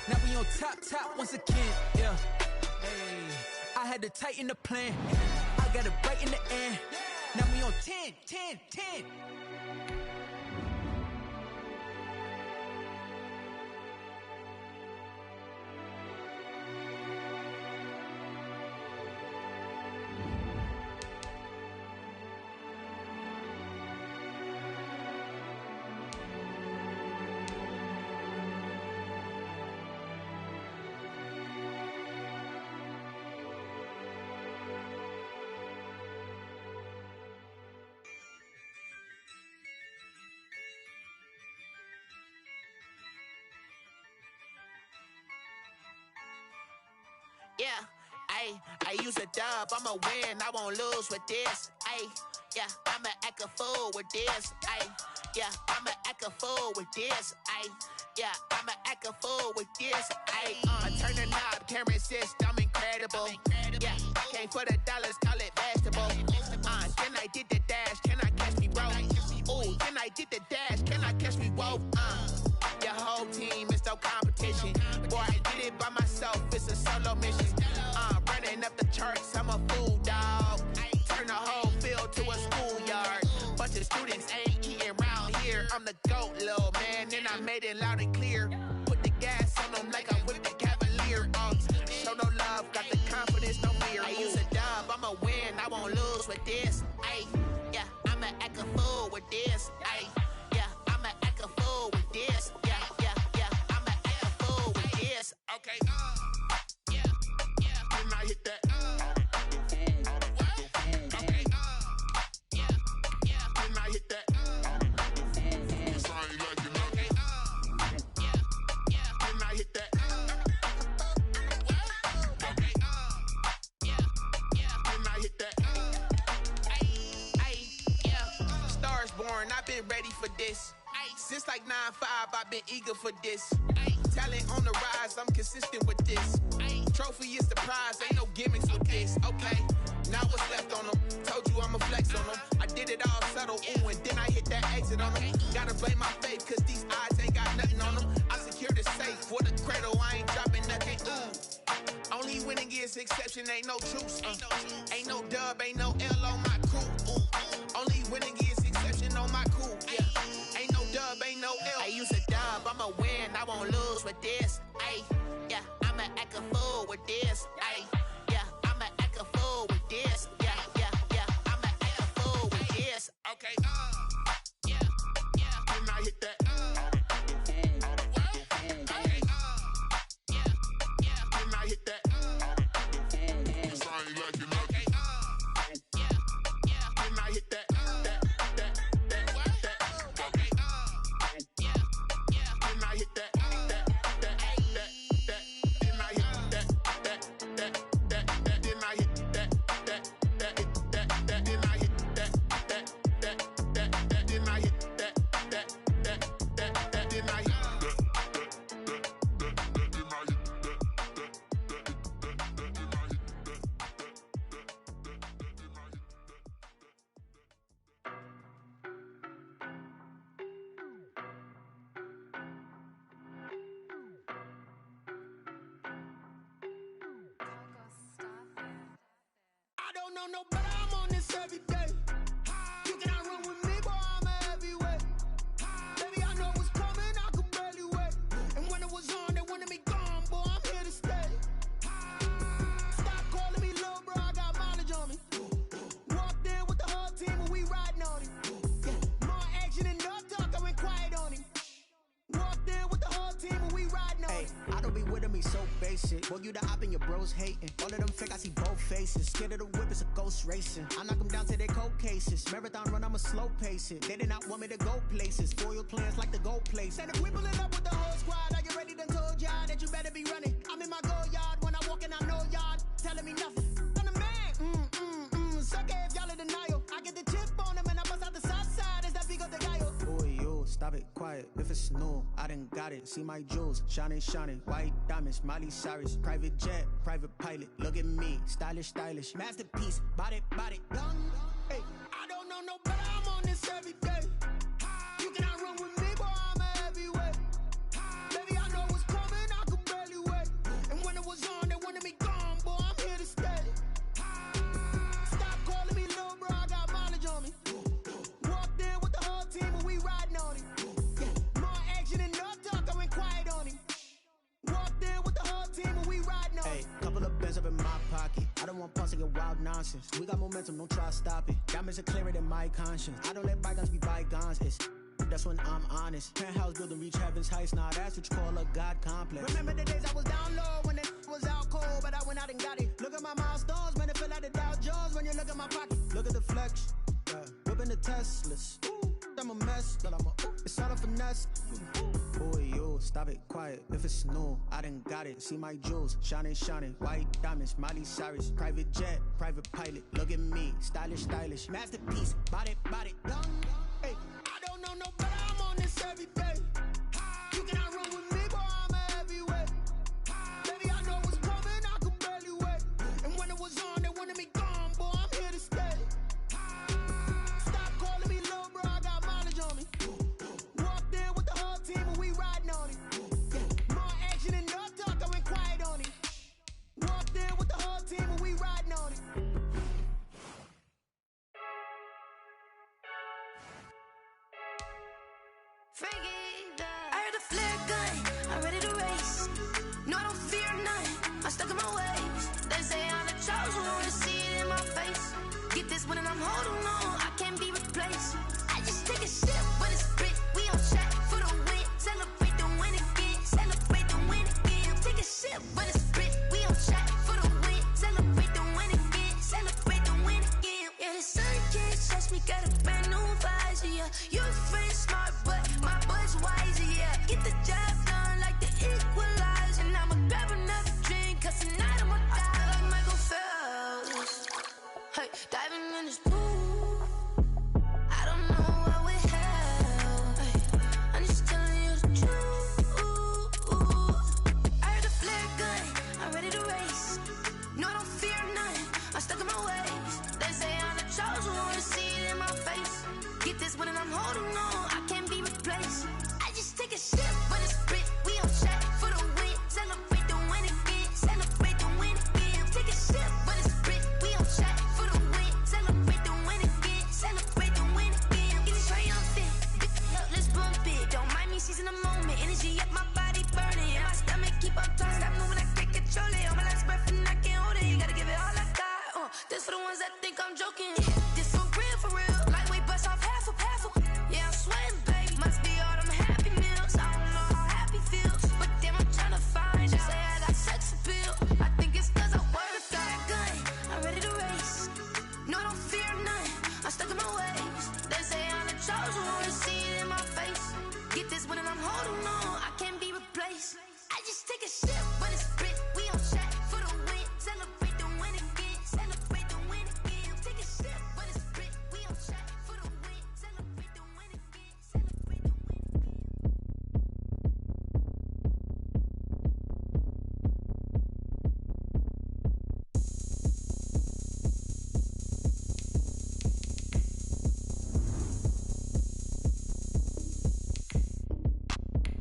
Now we on top once again. Yeah. Hey, I had to tighten the plan. I got it right in the end. Now we on 10. Yeah, ayy, I use a dub, I'ma win, I won't lose with this, ayy. Yeah, I'ma act a fool with this, ayy. Yeah, I'ma act a fool with this, ayy. Yeah, I'ma act a fool with this, ayy. Turn the knob, camera assist, I'm incredible. Yeah, came for the dollars, call it vegetable. Then I did the dash, can I catch me, bro? Ooh, then I did the dash, can I catch me, whoa? Your whole team is no competition. Boy, I did it by myself, it's a solo mission. Running up the charts, I'm a fool, dog. Turn the whole field to a schoolyard. Bunch of students ain't eating round here. I'm the GOAT, little man, and I made it loud and clear. Put the gas on them like I'm with the Cavalier. Show no love, got the confidence, no fear. I use a dub, I'ma win, I won't lose with this. Ayy, yeah, I'ma act a fool with this. Ayy, yeah, I'ma act a fool with this. Yeah, I'ma act a fool with this. Okay, yeah, then I hit that. Okay, yeah, then I hit that. So I ain't like it, okay, yeah, then I hit that. Okay, then I hit that. Yeah, stars born, I've been ready for this. Since like 9-5, I've been eager for this. Talent on the rise, I'm consistent with this. Trophy is the prize, ain't no gimmicks with this. Okay, now what's left on them? Told you I'ma flex on them. I did it all subtle, ooh, and then I hit that exit on them. Gotta blame my faith, cause these odds ain't got nothing on them. I secure the safe for the cradle, I ain't dropping nothing, ooh. Only winning is exception, ain't no truce. Ain't no dub, ain't no L on my crew. Only winning is exception on my crew. Yeah, ain't no dub, ain't no L. I use a dub, I'ma win, I won't lose with this. Ayy, yeah, I'ma act a fool with this. Ayy, yeah, I'ma act a fool with this. Yeah, I'ma act a fool with this. Okay, yeah, then I hit that. Okay, yeah, then I hit that. So I ain't like it, okay, yeah, then I hit that. Okay, yeah, then I hit that. I don't know no better, I'm on this every day. You cannot run with me, boy, I'm a heavyweight. Baby, I know what's coming, I could barely wait. And when it was on, they wanted me gone, boy, I'm here to stay. Stop calling me little bro, I got mileage on me. Walked in with the whole team and we riding on him. Yeah, more action than no talk, I went quiet on him. Walked in with the whole team and we riding on him. I don't be with me so basic. Boy, you the op and your bros hating. All of them fake, I see both faces. Scared of the whip, it's a ghost racing. I knock them down to their cold cases. Marathon run, I'ma slow pace it. They did not want me to go places. Foil plans like the go place. And if we pulling up with the whole squad, are you ready? Done told y'all that you better be running. I'm in my go yard when I walk in, I know y'all telling me nothing. I'm the man. Suck it if y'all in denial. I get the chip on them and I bust out the south side. It's that Vigo de Gallo. Boy, yo, stop it, quiet. If it's new, I done got it. See my jewels, shining, white diamonds, Miley Cyrus, private jet, private pilot. Look at me, stylish, masterpiece, body, done. Hey, I don't know no better, I'm on this every day. You cannot run with me, boy, I'm a heavyweight. Baby, I know what's coming, I could barely wait. And when it was on, they wanted me gone, boy, I'm here to stay. Stop calling me little bro, I got mileage on me. Walked in with the whole team and we riding on him. Yeah, more action than no talk, I went quiet on him. Walked in with the whole team and we riding on him. Hey, couple of bands up in my pocket. I don't want pause to get wild nonsense. We got momentum, don't try to stop it. Diamonds are clearer than my conscience. I don't let bygones be bygones. It's that's when I'm honest. Penthouse building, reach heaven's heights. Now that's what you call a God complex. Remember the days I was down low when it was out cold, but I went out and got it. Look at my milestones, man, it feel like the Dow Jones when you look at my pocket. Look at the flex, whipping the Teslas. The I'm a mess, that I'm a, it's all a finesse. Boy, you, stop it, quiet, if it's new, I done got it. See my jewels, shining, white diamonds, Miley Cyrus. Private jet, private pilot, look at me, stylish, masterpiece, body, young. Hey, I don't know no better, I'm on this every day. You cannot run with me, boy, I'm a heavyweight. Baby, I know what's coming, I could barely wait. And when it was on, they wanted me gone, boy, I'm here to stay. Stop calling me little bro, I got mileage on me. Walked in with the whole team and we riding on it. More action than no talk, I went quiet on it. Walked in with the whole team and we riding on it. I heard a flare gun, I'm ready to race. No, I don't fear none, I'm stuck in my ways. They say I'm the chosen one, see it in my face. Get this one and I'm holding on, I can't be replaced. I just take a sip, but it's spit, we on track for the win. Celebrate the win again, celebrate the win again. Take a sip, but it's spit, we on track for the win. Celebrate the win again, celebrate the win again. Yeah, the sun can't touch me, got a brand new visor, yeah. You friend smart, but my bud's wiser, yeah. Get the job done like the equalizer. And I'ma grab another drink, cause tonight I'ma die like Michael Phelps. Hey, diving in this pool, I don't know what would help. Hey, I'm just telling you the truth. I heard a flare gun, I'm ready to race. No, I don't fear none, I'm stuck in my ways. They say I'm the chosen one, see it in my face. Get this one and I'm holding on, I can't be replaced. I just take a sip, but it's spit, we on track for the win. Celebrate the win again, celebrate the win again. Take a sip, but it's spit, we on track for the win. Celebrate the win again, celebrate the win again. Get it triumphant, look, let's bump it. Don't mind me seizing the moment, energy up my body burning. And my stomach keep up turning, stop moving, I can't control it. On my last breath and I can't hold it, you gotta give it all I got. This for the ones that think I'm joking. This for real. Lightweight bust off half a. Yeah, I'm sweating, baby. Must be all them happy meals. I don't know how happy feels, but damn, I'm tryna find you. Say I got sex appeal. I think it's cause I work that gun. I'm ready to race. No, I don't fear none. I'm stuck in my ways. They say I'm the chosen one, see it in my face. Get this one and I'm holding on, I can't be replaced. I just take a sip, but it's spit. We on track for the win. Celebrate the win again. Celebrate the win again. Take a sip, but it's spit. We on track for the win. Celebrate the win again. Celebrate the win again.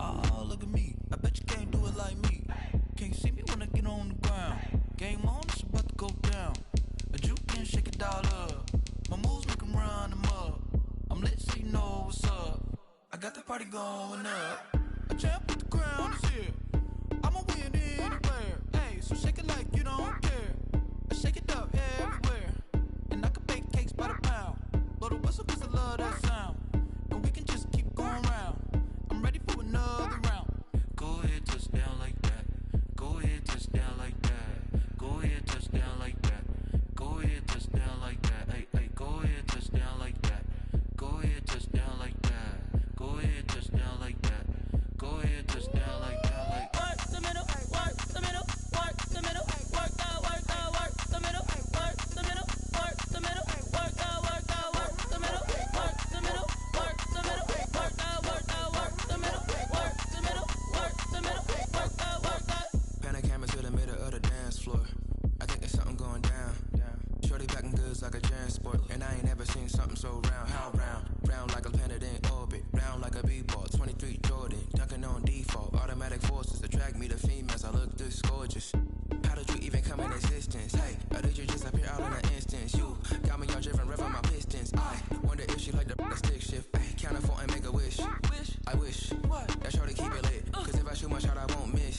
Oh, look at me. I bet you can't do it like me. Can't see me when I get on the ground. Game on, it's about to go down. A juke and shake it all up. My moves make 'em run them up. I'm lit so you know what's up. I got the party going up. A champ with the crown is here. I'ma win anywhere. Hey, so shake it like you don't care. I shake it up everywhere. And I can bake cakes by the pound. Blow the whistle 'cause I love that sound. And we can just keep going round. I'm ready for another round. Go ahead, touch down like that. Go ahead, touch down like that. Go ahead, touch down like that. Go ahead, touch down like that. Hey, hey, go ahead, touch down like that. Go ahead, touch down like that. Go ahead, touch down like that. Go ahead, touch down like that. Like work the middle, work the middle, work the middle, work the middle, work the middle, work the middle, work the middle, work the middle, work the middle, work the middle, work the middle, work the middle, work the middle, work the. Pan a camera to the middle of the dance floor. I think there's something going down. Shorty back in goods like a transport, and I ain't never seen something so round. How round? Round like a planet in orbit, round like a b-ball. 23 Jordan, dunking on default. Automatic forces attract me to females. I look this gorgeous. How did you even come in existence? Hey, or did you just appear out in an instance? You got me all driven, revving my pistons. I wonder if she like the stick shift. Hey, count it 4 and make a wish. I wish that shorty keep it lit. 'Cause if I shoot my shot, I won't miss.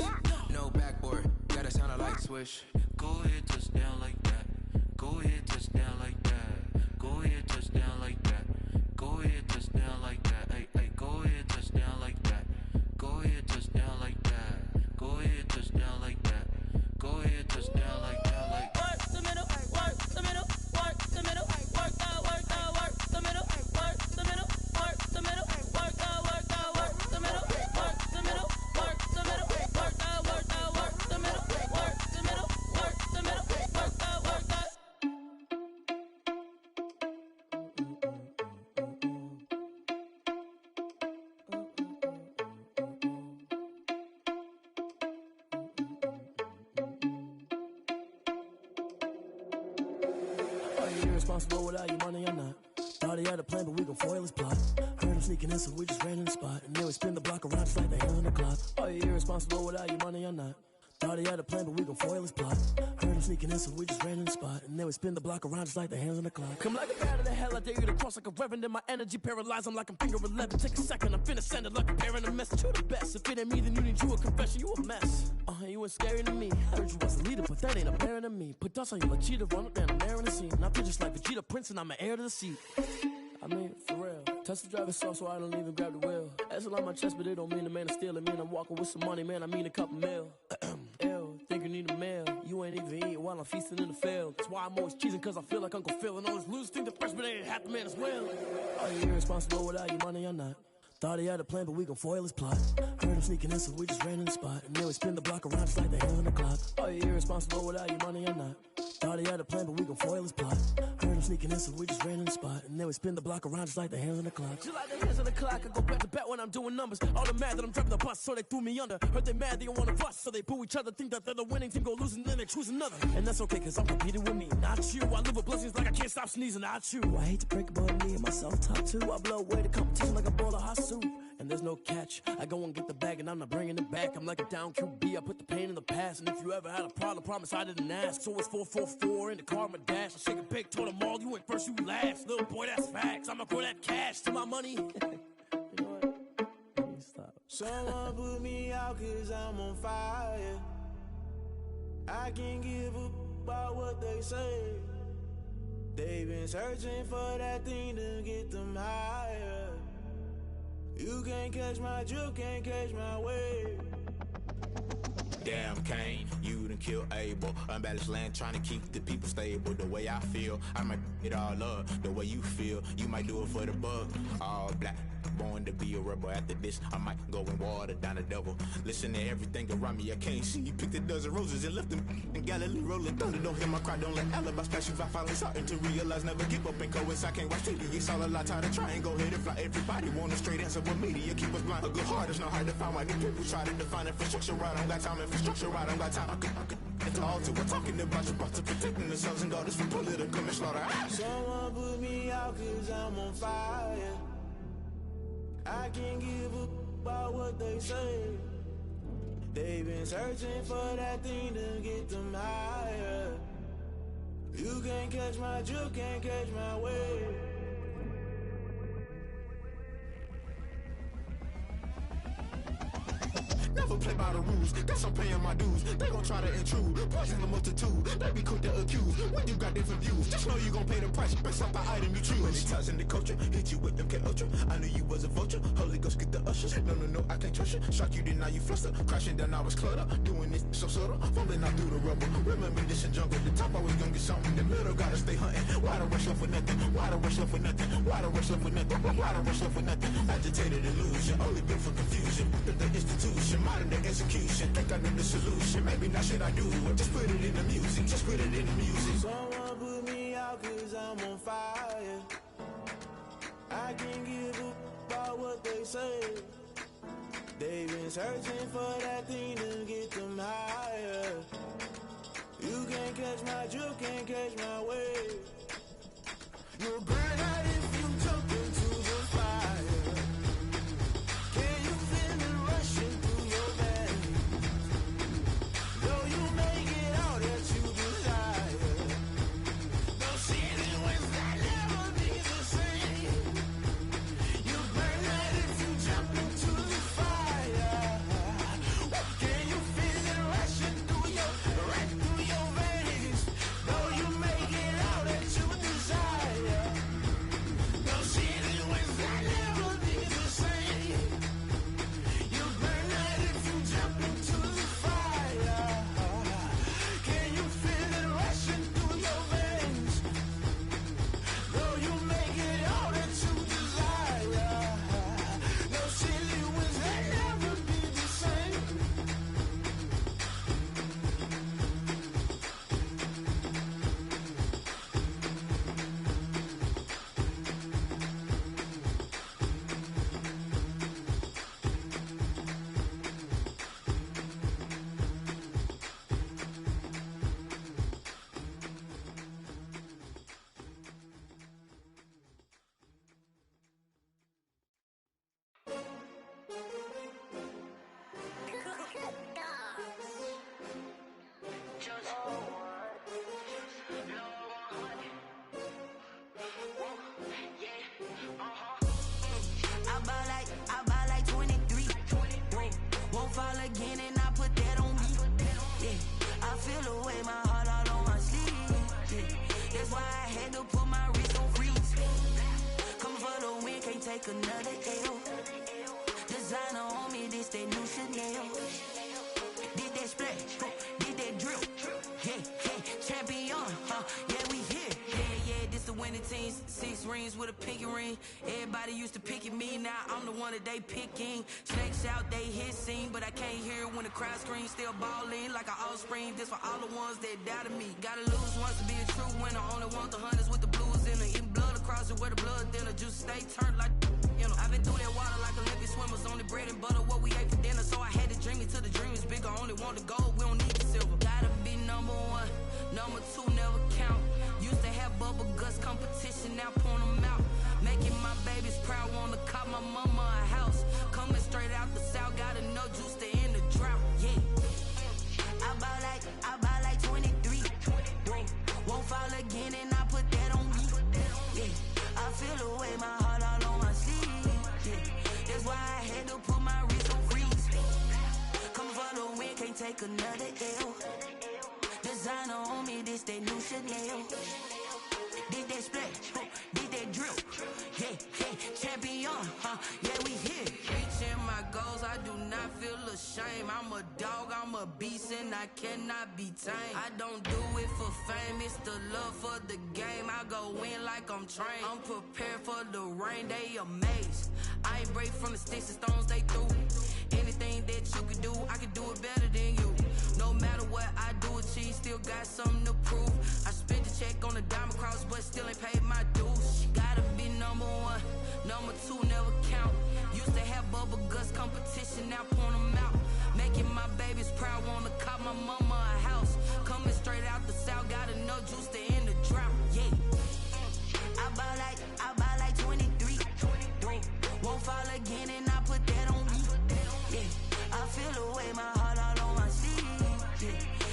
No backboard, gotta sound a light swish. go ahead, touch down like that. Go ahead, touch down like that. Go ahead, touch down like that. Go ahead, touch down like that. Hey, hey, go ahead, touch down like that. Go ahead, touch down like that. Go ahead, touch down like that. Go ahead, touch down like that. Like work the middle, work the middle, work the middle, work the middle, work the middle, work the middle, work the Are you irresponsible without your money or not? Thought he had a plan, but we gon' foil his plot. Heard him sneaking in, so we just ran in the spot. And then we spin the block around just like the hand on the clock. Are you irresponsible without your money or not? Thought he had a plan, but we gon' foil his plot. Heard him sneaking in, so we just ran in the spot. And then we spin the block around just like the hands on the clock. Come like a bat of the hell, I dare you to cross like a reverend. In my energy paralyzed, I'm like I'm finger 11. Take a second, I'm finna send it like a parent a message to the best. If it ain't me, then you need you a confession, you a mess. You ain't scary to me. I heard you was a leader, but that ain't apparent to me. Put dust on you like cheetah, run up down the air in the scene. And I feel just like Vegeta Prince, and I'm an heir to the seat. I mean, for real. Touch the driver's soft so I don't even grab the wheel. That's on my chest, but it don't mean the man is stealing. Man, I'm walking with some money, man, I mean a couple mil. Ew, think you need a meal. You ain't even eating while I'm feasting in the field. That's why I'm always cheesing, cause I feel like Uncle Phil. And all those losers think the freshman ain't half the man as well. Are you irresponsible without your money or not? Thought he had a plan, but we gon' foil his plot. Heard him sneaking in, so we just ran in the spot. And then we spin the block around just like the hands on the clock. Are you irresponsible without your money or not? Thought he had a plan, but we gon' foil his plot. Heard him sneaking in, so we just ran in the spot. And then we spin the block around just like the hands on the clock. Just like the hands on the clock, I go back to back when I'm doing numbers. All the mad that I'm driving the bus, so they threw me under. Heard they mad, they don't wanna bust, so they boo each other. Think that they're the winning team, go losing, then they choose another. And that's okay, cause I'm competing with me, not you. I live with blessings like I can't stop sneezing, not you. I hate to break about me and myself top two. I blow away the competition like a bowl of hot soup. And there's no catch. I go and get the bag and I'm not bringing it back. I'm like a down QB, I put the pain in the past. And if you ever had a problem, promise I didn't ask. So it's 444 in the car, my dash. I shake a big, told them all, you went first, you last. Little boy, that's facts. I'ma throw that cash to my money. You know what? Let me stop. Someone put me out cause I'm on fire. I can't give up about what they say. They've been searching for that thing to get them higher. You can't catch my drift, can't catch my wave. Damn, Kane, you done killed Abel. Unbalanced land, trying to keep the people stable. The way I feel, I might it all up. The way you feel, you might do it for the buck. All black, born to be a rebel. After this, I might go and water down the devil. Listen to everything around me, I can't see. Picked a dozen roses and left them in Galilee rolling thunder. Don't hear my cry, don't let alibis pass you. I finally starting to realize, never give up and coincide. I can't watch TV, it's all a lot. Tired of trying, go ahead and fly. Everybody want a straight answer, but media keep us blind. A good heart is not hard to find. Why these people try to define infrastructure right? I don't got time, infrastructure right, I don't got time. I could it's all to we're talking about you, about to protecting the sons and daughters from political and slaughter. Someone put me out cause I'm on fire. I can't give up about what they say. They've been searching for that thing to get them higher. You can't catch my drift, can't catch my wave. Never play by the rules, guess I'm paying my dues. They gon' try to intrude, poison the multitude. They be quick to accuse, when you got different views. Just know you gon' pay the price, based off the item you choose. Many times in the culture, hit you with MK Ultra. I knew you was a vulture, Holy Ghost get the ushers. No, I can't trust you. Shock you, then now you fluster. Crashing down, I was cluttered. Doing this so subtle, fumbling out through the rubble. Remember this in jungle, the top always gonna get something. The middle gotta stay hunting. Why the rush left with nothing? Why the rush left with nothing? Why the rush left with nothing? Why the rush left with nothing? Agitated illusion, only built for confusion. The institution, modern day execution. Think I know the solution. Maybe not should I do it? Just put it in the music. Just put it in the music. Someone put me out cause I'm on fire. I can't give up about what they say. They've been searching for that thing to get them higher. You can't catch my drift, can't catch my wave. You'll burn out if you jump into the fire. Can you feel it rushing through your veins? Though you make it all that you desire. No ceiling wins that never be the same. You burn out if you jump into the fire. Can you feel it rushing through your veins? Though you make it all that you desire. take another L. Designer on me, this that new Chanel. Did that splash, did that drill. Yeah, champion, yeah, we here. Yeah, this the winning teams. 6 rings with a pinky ring. Everybody used to picking me, now I'm the one that they picking. Snakes out, they hit scene, but I can't hear it when the crowd screams. Still balling like an offspring. This for all the ones that doubted me. Gotta lose once to be a true winner. Only want the hunters with the blues in her. Eating blood across it where the blood thinner. Juice stay turned like, you know. I've been through that water like Olympic swimmers. Only bread and butter, what we ate for dinner. So I had to dream it till the dream is bigger. Only want the gold, we don't need the silver. Gotta be number 1, number 2 never count. Used to have bubble guts competition, now point them out. Making my babies proud, wanna cop my mama a house. Coming straight out the south, gotta know juice to end the drought. Yeah, I buy like 23. Won't fall again and I put that on me. Yeah, I feel the way, my heart all on my sleeve. Yeah, that's why I had to put my wrist on freeze. Come for the win, can't take another L. Designer on me, this that new Chanel. Did that splash, did that drill. Yeah, champion, yeah, we here. Reaching my goals, I do not feel ashamed. I'm a dog, I'm a beast, and I cannot be tamed. I don't do it for fame, it's the love for the game. I go in like I'm trained. I'm prepared for the rain, they amazed. I ain't break from the sticks and stones they threw. Anything that you can do, I can do it better than you. No matter what I do, achieve, still got something to prove. I spent the check on the diamond cross, but still ain't paid my dues. Gotta be number 1, number 2 never count. Used to have bubble guts competition, now point them out. Making my babies proud, wanna cop my mama a house. Coming straight out the south, gotta know juice to end the drought. Yeah, I buy like 23. Won't fall again and I put that on me. Yeah, I feel the way, my heart all on my sleeve. Yeah,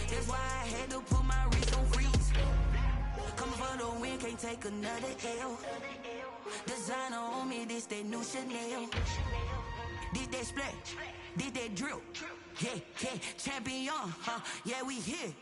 that's why I had to put my wrist on freeze. Coming for the win, can't take another L. Designer on me, this that new Chanel. Did that splash, did that drill. Yeah, champion, yeah, we here.